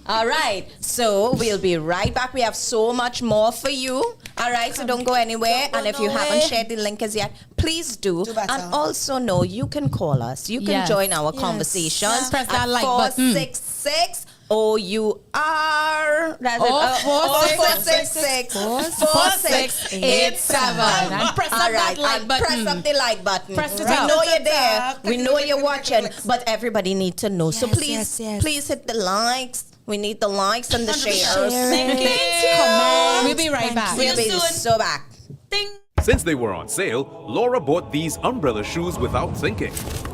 All right. So we'll be right back. We have so much more for you. All right. So don't go anywhere. And if you haven't shared the link as yet, please do. And also know you can call us. You can join our conversations. Press that like button. 466 O.U.R. That's it. 466 4687. And press up that like button. Press up the like button. Press it we up. know you're there. We know you're watching. But everybody needs to know. So please hit the likes. We need the likes and the shares. Thank you. Come on. We'll be right back. We'll be so back. Since they were on sale, Laura bought these umbrella shoes without thinking.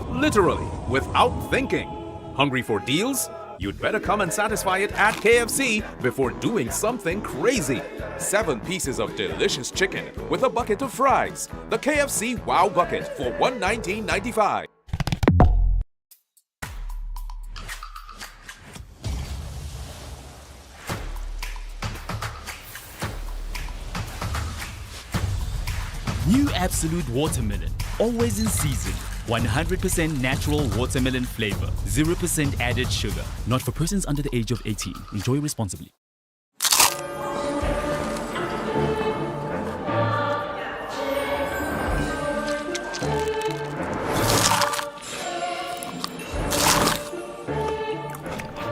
Literally, without thinking. Hungry for deals? You'd better come and satisfy it at KFC before doing something crazy. 7 pieces of delicious chicken with a bucket of fries. The KFC Wow Bucket for $119.95. New Absolute Watermelon, always in season. 100% natural watermelon flavor, 0% added sugar. Not for persons under the age of 18. Enjoy responsibly.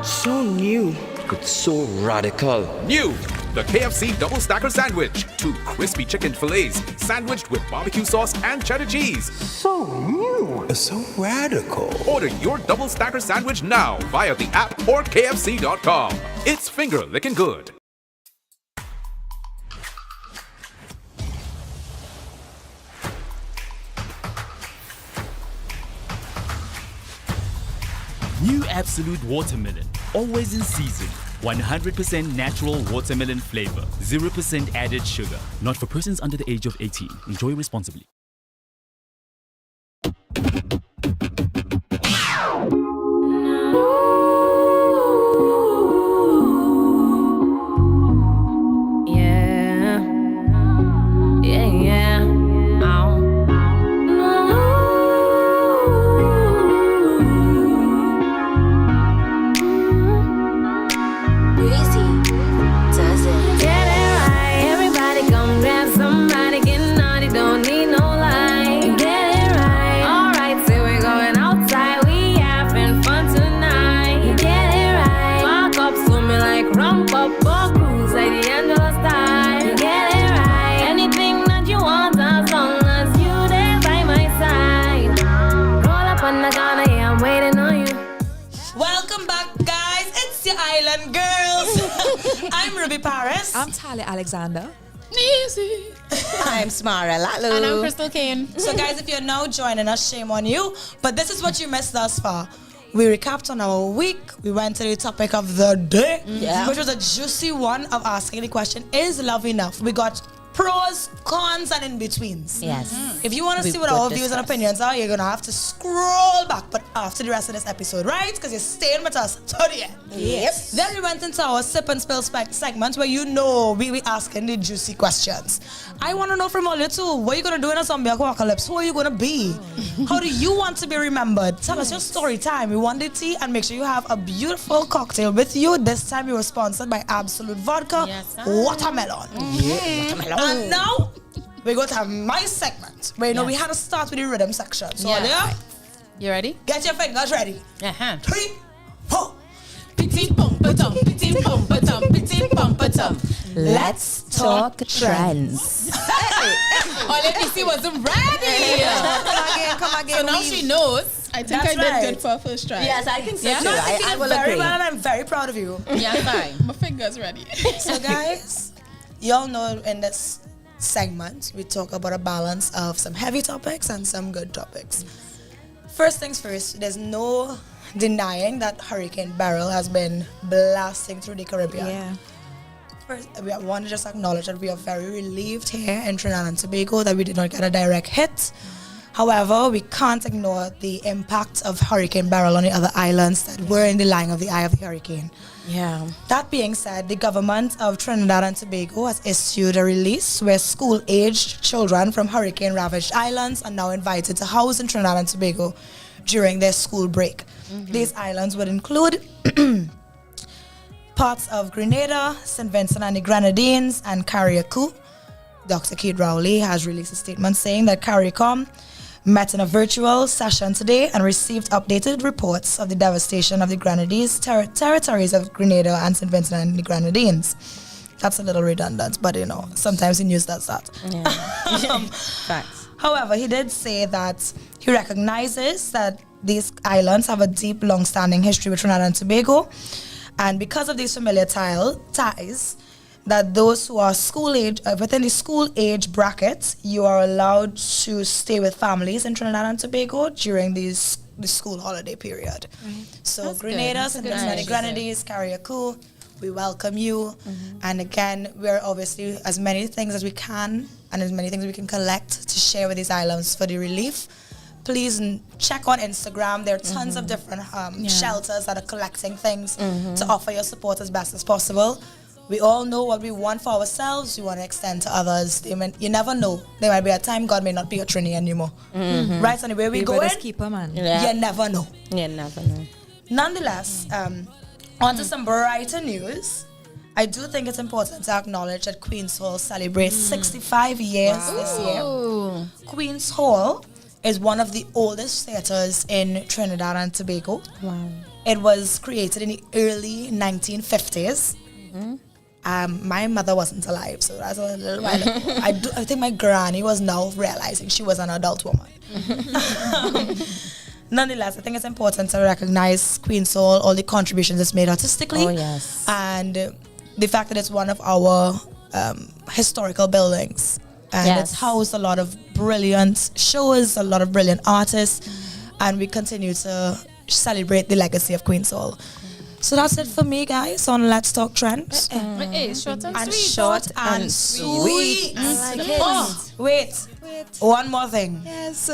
So new. But so radical. New! The KFC Double Stacker Sandwich. 2 crispy chicken fillets sandwiched with barbecue sauce and cheddar cheese. So new. So radical. Order your Double Stacker Sandwich now via the app or KFC.com. It's finger licking good. New Absolute Watermelon, always in season. 100% natural watermelon flavor, 0% added sugar. Not for persons under the age of 18. Enjoy responsibly. Paris. I'm Talia Alexander. Easy. I'm Smara Lalu. And I'm Crystal Kane. So guys, if you're now joining us, shame on you. But this is what you missed thus far. We recapped on our week. We went to the topic of the day, which was a juicy one of asking the question, is love enough? We got pros, cons, and in-betweens. Yes. If you want to We see what could our views and discuss. opinions are, you're going to have to scroll back, but after the rest of this episode, right? Because you're staying with us to the end. Yep. Then we went into our sip and spill segment where we be asking the juicy questions. I want to know from all you too, what are you going to do in a zombie apocalypse? Who are you going to be? How do you want to be remembered? Tell us your story time. We want the tea, and make sure you have a beautiful cocktail with you. This time you were sponsored by Absolute Vodka Watermelon. And now we go to my segment where we had to start with the rhythm section. So yeah. You ready? Get your fingers ready. 3, 4. Let's talk trends. Oh, let me see what's ready. Come again. So now she knows. I think That's I did right. good for a first try. Yes, I think so too. No, I think I you will did very agree. well, and I'm very proud of you. Yeah, fine. My finger's ready. So guys, y'all know in this segment we talk about a balance of some heavy topics and some good topics. First things first, there's no denying that Hurricane Beryl has been blasting through the Caribbean. Yeah. First, we want to just acknowledge that we are very relieved here in Trinidad and Tobago that we did not get a direct hit. However, we can't ignore the impact of Hurricane Beryl on the other islands that were in the line of the eye of the hurricane. Yeah. That being said, the government of Trinidad and Tobago has issued a release where school-aged children from hurricane-ravaged islands are now invited to house in Trinidad and Tobago during their school break. These islands would include parts of Grenada, St. Vincent and the Grenadines, and Carriacou. Dr. Keith Rowley has released a statement saying that CARICOM met in a virtual session today and received updated reports of the devastation of the Grenadines, territories of Grenada and St. Vincent and the Grenadines. That's a little redundant, but sometimes the news does that. Yeah. Facts. However, he did say that he recognizes that these islands have a deep, long-standing history with Trinidad and Tobago, and because of these familiar ties, that those who are within the school age bracket, you are allowed to stay with families in Trinidad and Tobago during the school holiday period. So That's Grenada, good. St. That's Vincent and the good. Grenadines, Carriacou, we welcome you. And again, we're obviously as many things as we can and as many things we can collect to share with these islands for the relief. Please check on Instagram. There are tons of different shelters that are collecting things to offer your support as best as possible. We all know what we want for ourselves, we want to extend to others. You never know. There might be a time God may not be a Trini anymore. Right? And the way we go in, keeper, man. you never know. You never know. Nonetheless, on to some brighter news. I do think it's important to acknowledge that Queen's Hall celebrates 65 years this year. Queen's Hall is one of the oldest theaters in Trinidad and Tobago. Wow. It was created in the early 1950s. My mother wasn't alive, so that's a little while ago. I think my granny was now realizing she was an adult woman. Nonetheless, I think it's important to recognize Queen's Hall, all the contributions it's made artistically. Oh, yes. And the fact that it's one of our historical buildings. And it's housed a lot of brilliant shows, a lot of brilliant artists. And we continue to celebrate the legacy of Queen's Hall. So that's it for me, guys, on Let's Talk Trends. Hey, short and sweet. Short and sweet. I like it. Oh, wait. One more thing. Yes.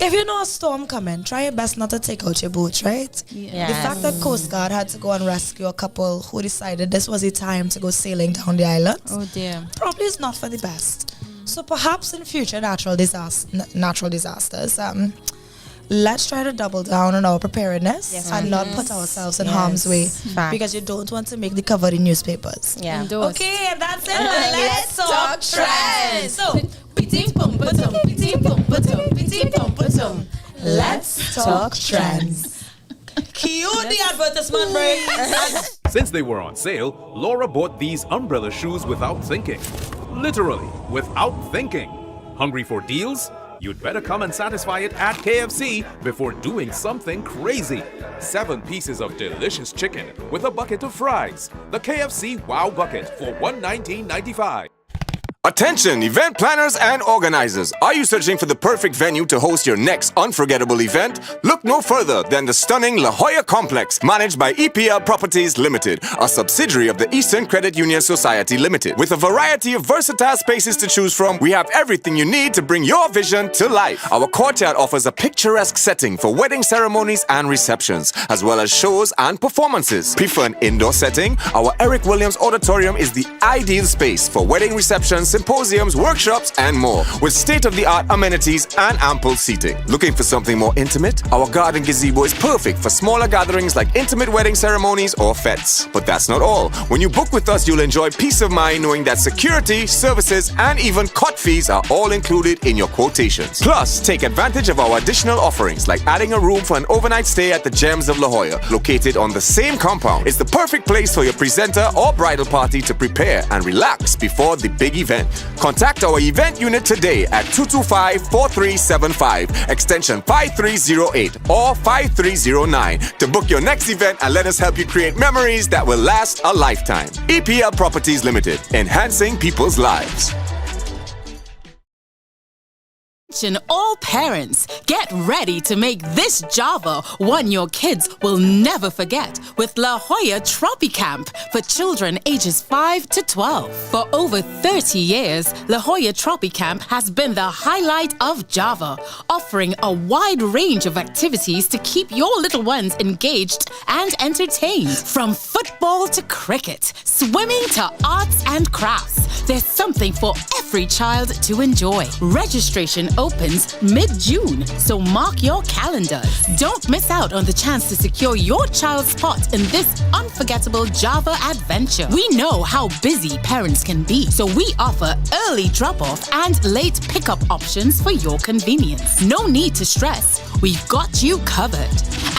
If you know a storm coming, try your best not to take out your boat, right? Yes. The fact that Coast Guard had to go and rescue a couple who decided this was the time to go sailing down the island Oh dear. probably is not for the best. So perhaps in future natural disasters, let's try to double down on our preparedness and not put ourselves in harm's way, because you don't want to make the cover of the newspapers. Yeah. Okay, and that's it. Let's talk trends. So, let's talk trends. Cue the advertisement break. Since they were on sale, Laura bought these umbrella shoes without thinking. Literally, without thinking. Hungry for deals? You'd better come and satisfy it at KFC before doing something crazy. 7 pieces of delicious chicken with a bucket of fries. The KFC Wow Bucket for $119.95. A Attention, event planners and organizers. Are you searching for the perfect venue to host your next unforgettable event? Look no further than the stunning La Jolla Complex, managed by EPL Properties Limited, a subsidiary of the Eastern Credit Union Society Limited. With a variety of versatile spaces to choose from, we have everything you need to bring your vision to life. Our courtyard offers a picturesque setting for wedding ceremonies and receptions, as well as shows and performances. Prefer an indoor setting? Our Eric Williams Auditorium is the ideal space for wedding receptions, symposiums, workshops, and more, with state-of-the-art amenities and ample seating. Looking for something more intimate? Our garden gazebo is perfect for smaller gatherings like intimate wedding ceremonies or fetes. But that's not all. When you book with us, you'll enjoy peace of mind knowing that security, services, and even court fees are all included in your quotations. Plus, take advantage of our additional offerings like adding a room for an overnight stay at the Gems of La Jolla, located on the same compound. It's the perfect place for your presenter or bridal party to prepare and relax before the big event. Contact our event unit today at 225-4375, extension 5308 or 5309 to book your next event and let us help you create memories that will last a lifetime. EPL Properties Limited, enhancing people's lives. Attention all parents, get ready to make this Java one your kids will never forget with La Jolla Tropicamp for children ages 5 to 12. For over 30 years, La Jolla Tropicamp has been the highlight of Java, offering a wide range of activities to keep your little ones engaged and entertained. From football to cricket, swimming to arts and crafts, there's something for every child to enjoy. Registration opens mid-June, so mark your calendars. Don't miss out on the chance to secure your child's spot in this unforgettable Java adventure. We know how busy parents can be, so we offer early drop-off and late pickup options for your convenience. No need to stress. We've got you covered.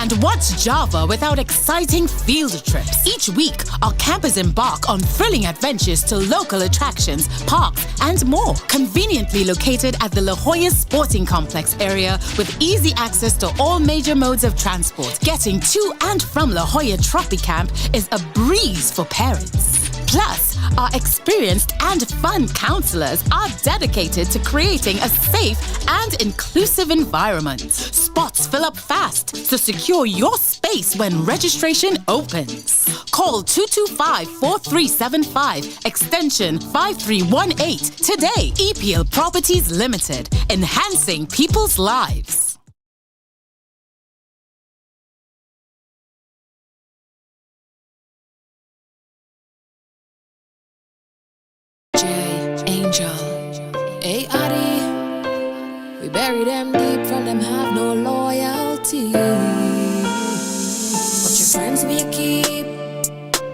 And what's Java without exciting field trips? Each week, our campers embark on thrilling adventures to local attractions, parks, and more. Conveniently located at the La Jolla Sporting Complex area with easy access to all major modes of transport. Getting to and from La Jolla Tropicamp is a breeze for parents. Plus, our experienced and fun counselors are dedicated to creating a safe and inclusive environment. Spots fill up fast, so secure your space when registration opens. Call 225-4375, extension 5318 today. EPL Properties Limited, enhancing people's lives. Angel, hey Addy, we bury them deep from them have no loyalty. But your friends will you keep,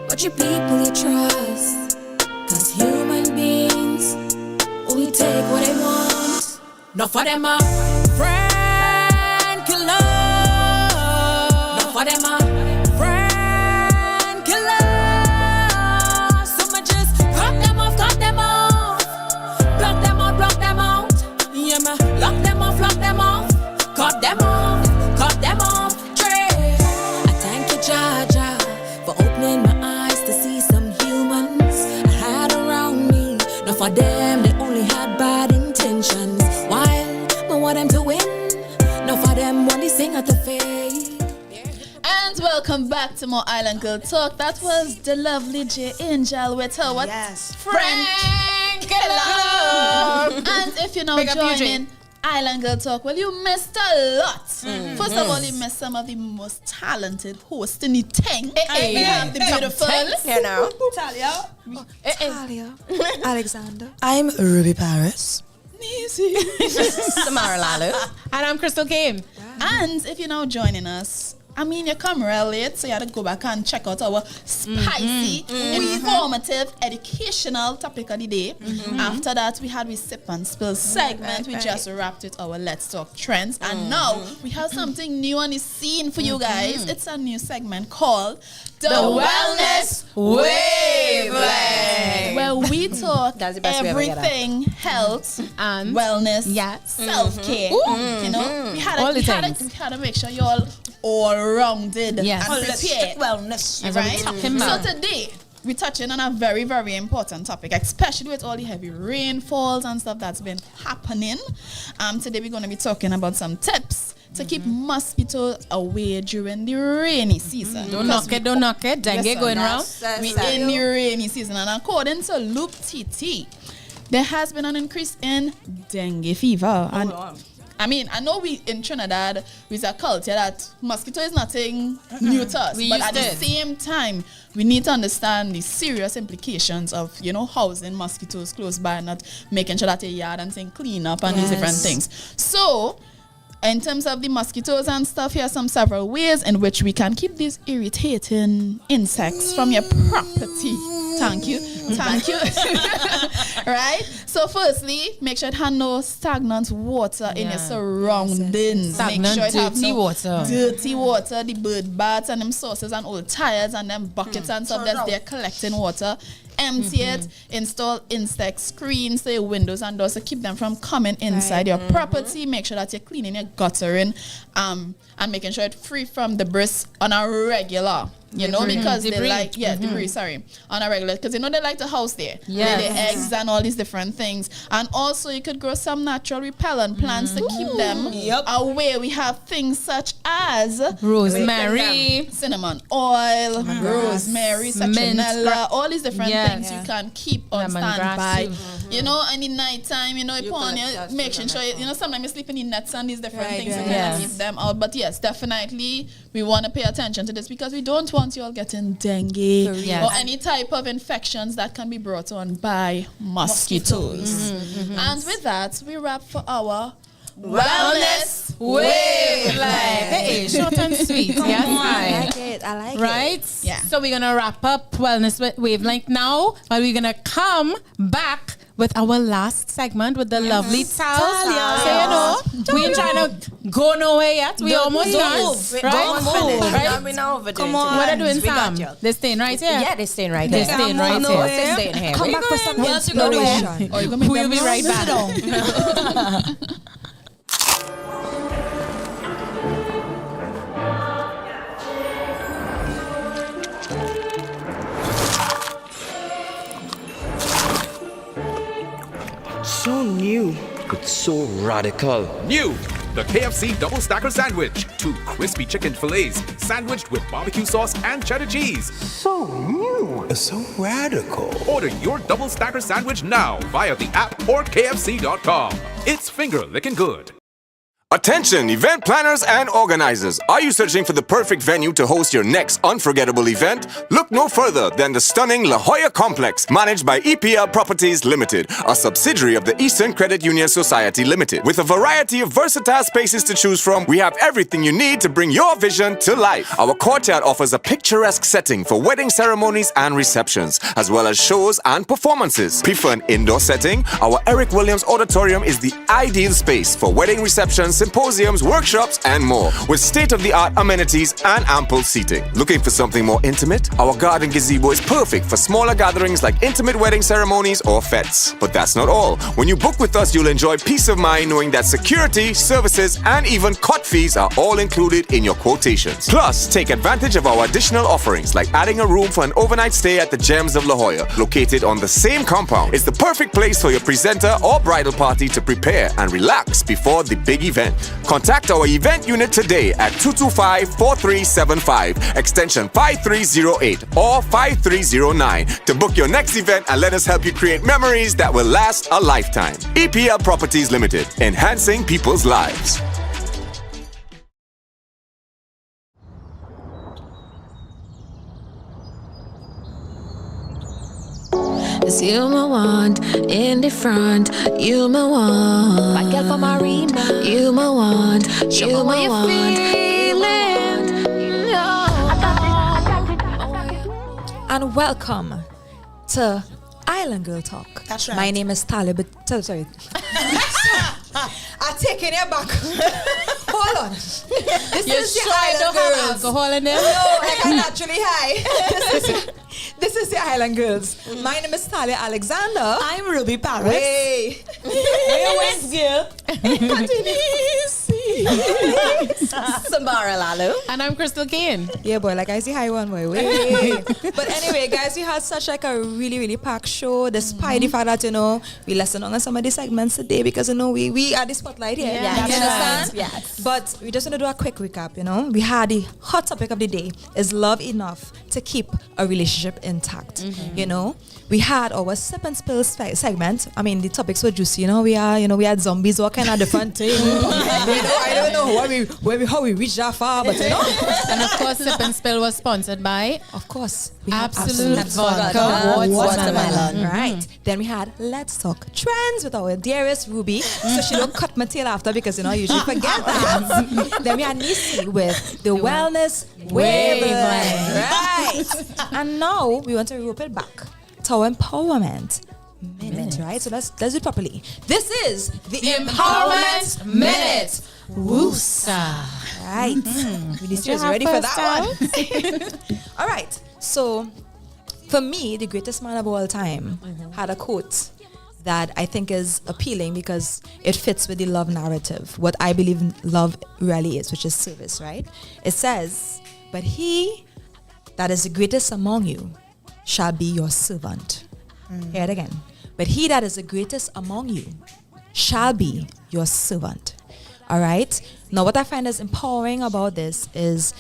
but your people you trust. Cause human beings only take what they want. Not for them a friend killer. Not for them a friend killer. So much just cut them off, cut them off. Block them out, block them out. Yeah, man. Lock them off, cut them off, Trey. I thank you, Jaja, for opening my eyes to see some humans I had around me. Not for them, they only had bad intentions. While, but what I'm doing, not for them, when they sing at the face. And welcome back to more Island Girl Talk. That was the lovely J Angel with her what? Yes. Frank. And if you're now joining Island Girl Talk, well, you missed a lot. First of all, you missed some of the most talented hosts in the thing. We have the beautiful Talia. Alexander. I'm Ruby Paris. Samara Lalu. And I'm Crystal Kane. And if you're now joining us, I mean, you come real late, so you had to go back and check out our spicy, informative, educational topic of the day. After that, we had we sip and spill segment. We just wrapped with our Let's Talk Trends. And now, we have something new on the scene for you guys. It's a new segment called The Wellness Wavelength, where we talk everything health and wellness, self-care. You know, we had to make sure you're all rounded and prepared. Wellness, right? So today we're touching on a very, very important topic, especially with all the heavy rainfalls and stuff that's been happening. Today we're going to be talking about some tips to keep mosquitoes away during the rainy season. Don't knock it. Dengue going around. We're in the rainy season, and according to Luke TT, there has been an increase in dengue fever. And I mean, I know we in Trinidad, with a culture that mosquito is nothing new to us. But at the same time, we need to understand the serious implications of, housing mosquitoes close by and not making sure that your yard and thing clean up and these different things. So, in terms of the mosquitoes and stuff, here are some several ways in which we can keep these irritating insects from your property. Thank you. Right? So firstly, make sure it has no stagnant water in your surroundings. Stagnant, make sure it dirty water. Dirty water, the bird baths and them saucers and old tires and them buckets and stuff that's there collecting water. Empty it, install insect screens to your windows and doors to keep them from coming inside your property. Make sure that you're cleaning your guttering and making sure it's free from debris on a regular. Because they like, debris, on a regular, because they like to house there. Lay the eggs and all these different things. And also you could grow some natural repellent plants to keep them away. We have things such as rosemary, cinnamon oil, rosemary, citronella, all these different things you can keep on standby. In the nighttime, you making sure, sometimes you sleep in the nets and these different things to kind of keep them out. But yes, definitely we want to pay attention to this because we don't want you all getting dengue or any type of infections that can be brought on by mosquitoes. And with that, we wrap for our Wellness Wavelength. Hey, short and sweet. I like it. Right? Yeah. So we're going to wrap up Wellness Wavelength now, but we're going to come back with our last segment with the lovely towels. So, we ain't trying to go nowhere yet. We almost done. Don't move. Right? Come on. What are doing, Sam? They're staying right here. Yeah, they're staying right here. They're staying right here. They're staying here. Come back for some inspiration. We'll be right back. So new, but so radical. New! The KFC Double Stacker Sandwich. 2 crispy chicken fillets sandwiched with barbecue sauce and cheddar cheese. So new. So radical. Order your Double Stacker Sandwich now via the app or KFC.com. It's finger licking good. Attention, event planners and organizers. Are you searching for the perfect venue to host your next unforgettable event? Look no further than the stunning La Jolla Complex, managed by EPL Properties Limited, a subsidiary of the Eastern Credit Union Society Limited. With a variety of versatile spaces to choose from, we have everything you need to bring your vision to life. Our courtyard offers a picturesque setting for wedding ceremonies and receptions, as well as shows and performances. Prefer an indoor setting? Our Eric Williams Auditorium is the ideal space for wedding receptions, symposiums, workshops, and more, with state-of-the-art amenities and ample seating. Looking for something more intimate? Our garden gazebo is perfect for smaller gatherings like intimate wedding ceremonies or fetes. But that's not all. When you book with us, you'll enjoy peace of mind knowing that security, services, and even cot fees are all included in your quotations. Plus, take advantage of our additional offerings like adding a room for an overnight stay at the Gems of La Jolla, located on the same compound. It's the perfect place for your presenter or bridal party to prepare and relax before the big event. Contact our event unit today at 225-4375, extension 5308 or 5309 to book your next event and let us help you create memories that will last a lifetime. EPL Properties Limited, enhancing people's lives. It's you my want in the front, you my want. Back girl for Marina, you my want, you my want. And welcome to Island Girl Talk. That's right. My name is Talia, but sorry. I'm taking it back. Hold on. This is the Island Girls. Alcohol in there? No, like I'm naturally high. This is the Island Girls. My name is Talia Alexander. I'm Ruby Paris. Hey. Where went girl? Samara Lalu. And I'm Crystal Kane. Yeah, boy, like I see high one, boy. Wait. But anyway, guys, we had such like a really, really packed show. Despite the fact that, we lesson on some of the segments today because, we are the spotlight here. Yeah. You understand? Yes. But we just want to do a quick recap, We had the hot topic of the day. Is love enough to keep a relationship intact? We had our sip and spill segment. I mean, the topics were juicy. We had zombies, all kind of different things. I don't know how we reached that far, but And of course, sip and spill was sponsored by, of course, Absolute Vodka Watermelon. Right. Then we had Let's Talk Trends with our dearest Ruby, so she don't cut my tail after because I usually forget that. Then we had Nisi with the Wellness Wavelength. Right. And now we want to rope it back to our empowerment minute, right? So let's do it properly. This is the Empowerment Minute. Woosa. Right. Minister is ready for that one. All right. So for me, the greatest man of all time had a quote that I think is appealing because it fits with the love narrative, what I believe love really is, which is service, right? It says, but he that is the greatest among you shall be your servant. Hear it again. But he that is the greatest among you shall be your servant. All right? Now, what I find is empowering about this is,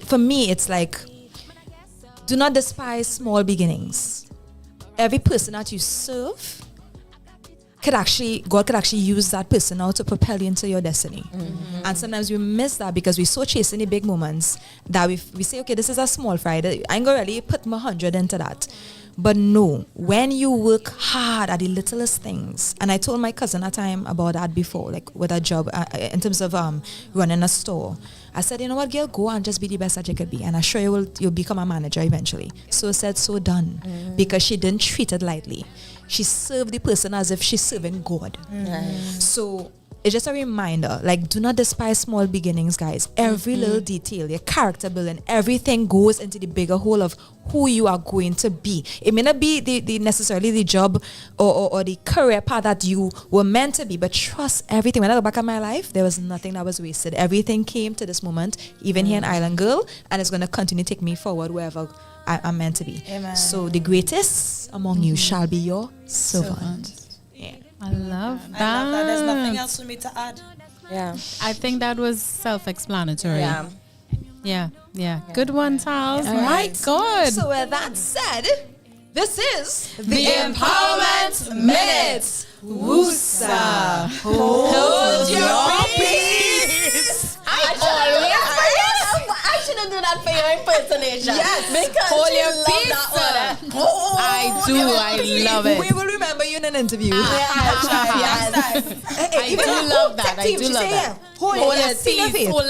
for me, it's like, do not despise small beginnings. Every person that you serve, God could actually use that person now to propel you into your destiny. And sometimes we miss that because we're so chasing the big moments that we say, okay, this is a small fry. I ain't gonna really put my 100 into that. But no, when you work hard at the littlest things, and I told my cousin a time about that before, like with a job in terms of running a store. I said, you know what, girl, go and just be the best that you could be, and I'm sure you'll become a manager eventually. So said, so done, because she didn't treat it lightly. She served the person as if she's serving God. So it's just a reminder, like, do not despise small beginnings, guys. Every little detail, your character building, everything goes into the bigger whole of who you are going to be. It may not be the necessarily the job or the career path that you were meant to be, but trust everything. When I look back at my life, there was nothing that was wasted. Everything came to this moment, even here in Island Girl, and it's going to continue to take me forward wherever I'm meant to be. Amen. So the greatest among you shall be your servant. I love that. I love that. There's nothing else for me to add. Yeah. I think that was self-explanatory. Yeah. Yeah. Good one, Tals. All My God. So with that said, this is The Empowerment Minute. Woosa. Hold your peace. I shouldn't do that for your impersonation. Yes. Because Hold you your love peace. that order. I do. I love it. We will remember you in an interview. I do love that. I do love that. Hold your peace. Hold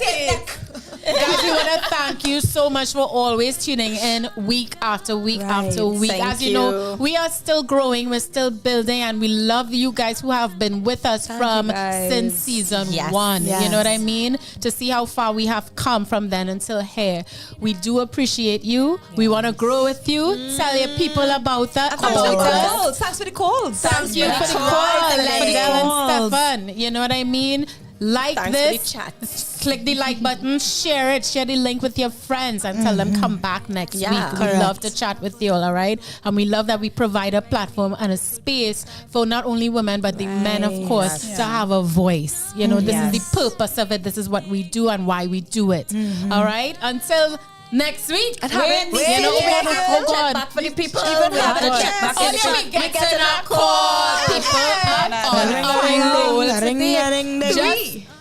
it. Guys, we want to thank you so much for always tuning in week after week after week. Thank As you know, we are still growing, we're still building, and we love you guys who have been with us since season 1. Yes. You know what I mean? To see how far we have come from then until here. We do appreciate you. We want to grow with you. Tell your people about that. Thanks for the calls. Thank you for the call, Lendell and Stefan. You know what I mean? Like Thanks this, for the chat. click the like button, share it, share the link with your friends, and tell them come back next week. We love to chat with you all right? And we love that we provide a platform and a space for not only women, but the men, of course, to have a voice. You know, this is the purpose of it. This is what we do and why we do it. All right? Until next week. And oh God. Back for the people. We have to check back in the chat. We get to our call. People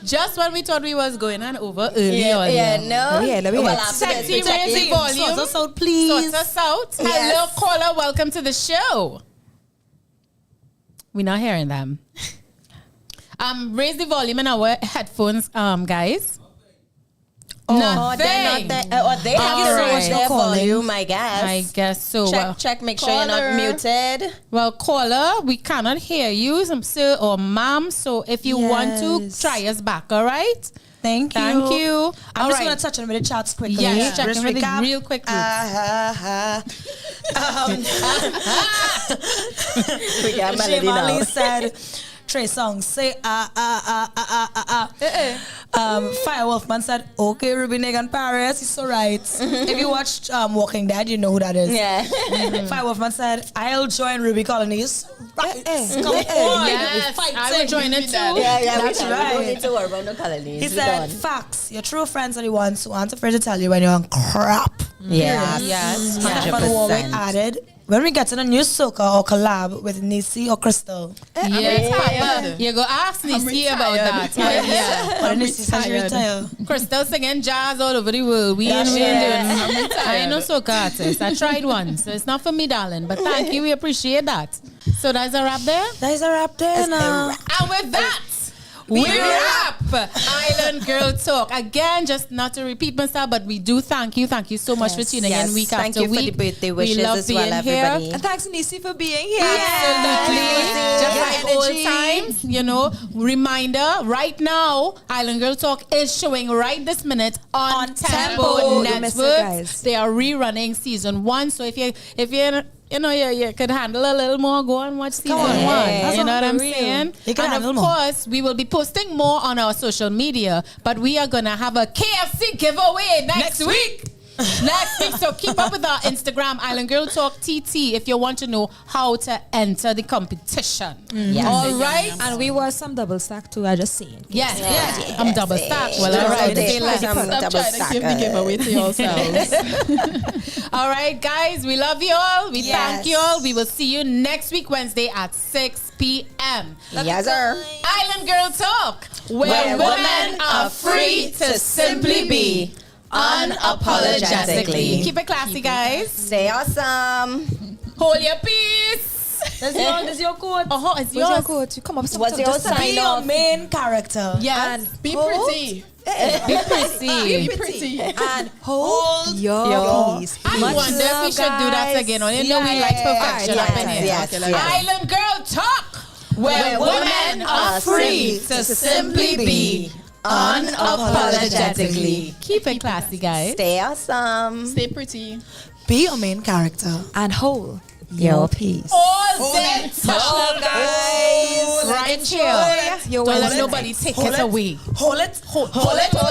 just when we thought we was going on over early on. Sexy, raise the volume. Sort us out, please. Sort us out. Hello, caller. Welcome to the show. We're not hearing them. Raise the volume in our headphones, guys. Nothing. They have their volume, I guess. I guess so. Check, make sure you're not muted. Well, caller, we cannot hear you, sir or ma'am. So if you want to, try us back, all right? Thank you. I'm All just right. going to touch on with the chats quickly. Yes, check in with it real quick. We got Melody now. Shivali said, Trey Songz, say Fire Wolfman said, okay, Ruby Negan Paris, it's alright. If you watched Walking Dead, you know who that is. Yeah. Fire Wolfman said, I'll join Ruby Colonies. Right. Come on. Yes, I will join it too. Yeah, that's right. We don't need to worry about no colonies. He said, facts. Your true friends are the ones who aren't afraid to tell you when you're on crap. Yes. Yes. 100%. Added, when we get to the new soca or collab with Nisi or Crystal. Yeah. You go ask Nisi about that. But Nisi says she retired. Crystal singing jazz all over the world. We ain't doing. I ain't no soca artist. I tried one, so it's not for me, darling. But thank you. We appreciate that. So that's a wrap there? That is a wrap there now. And with that, we wrap Island Girl Talk. Again, just not to repeat myself, but we do thank you. Thank you so much for tuning in week Thank after you week. for the birthday wishes we love as being well, here. everybody. And thanks, Nisi, for being here. Absolutely. Just like old Energy. times, you know. Reminder, right now, Island Girl Talk is showing right this minute on Tempo Don't miss it, Network. guys. They are rerunning season 1. So if you you could handle a little more, go and watch season 1. You know what I'm saying? And of course, we will be posting more on our social media, but we are going to have a KFC giveaway next week. Next week, so keep up with our Instagram, Island Girl Talk TT, if you want to know how to enter the competition. Yes. All right. And we were some double stack too, I just saying. Yes. I'm double stacked. Well, all right. Stop trying to give the giveaway to yourselves. All right, guys, we love you all. We thank you all. We will see you next week, Wednesday at 6 p.m. Yes, sir. Island Girl Talk, where women are free to simply be. Unapologetically. Keep it classy, guys. Stay awesome. Hold your peace. That's your quote. Oh, it's yours. Your quote? You come up with What's something. your Just sign Be your off? main character. Yes. Be pretty. Be pretty. Be pretty. and hold your peace. I Much wonder if we love, should do that guys. again. You know we like perfection up in here. Yes. Island Girl Talk, where women are free to simply be. Unapologetically. Keep it classy, guys. Stay awesome. Stay pretty. Be your main character. And hold your peace. All day touch, guys. Right here. Don't let nobody take it away. Hold it. Hold it. Oh,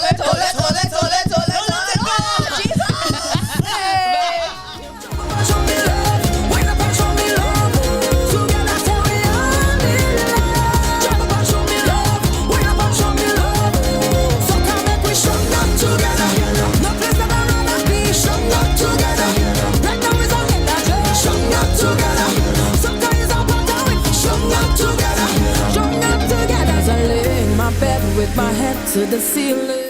Jesus. With my head to the ceiling.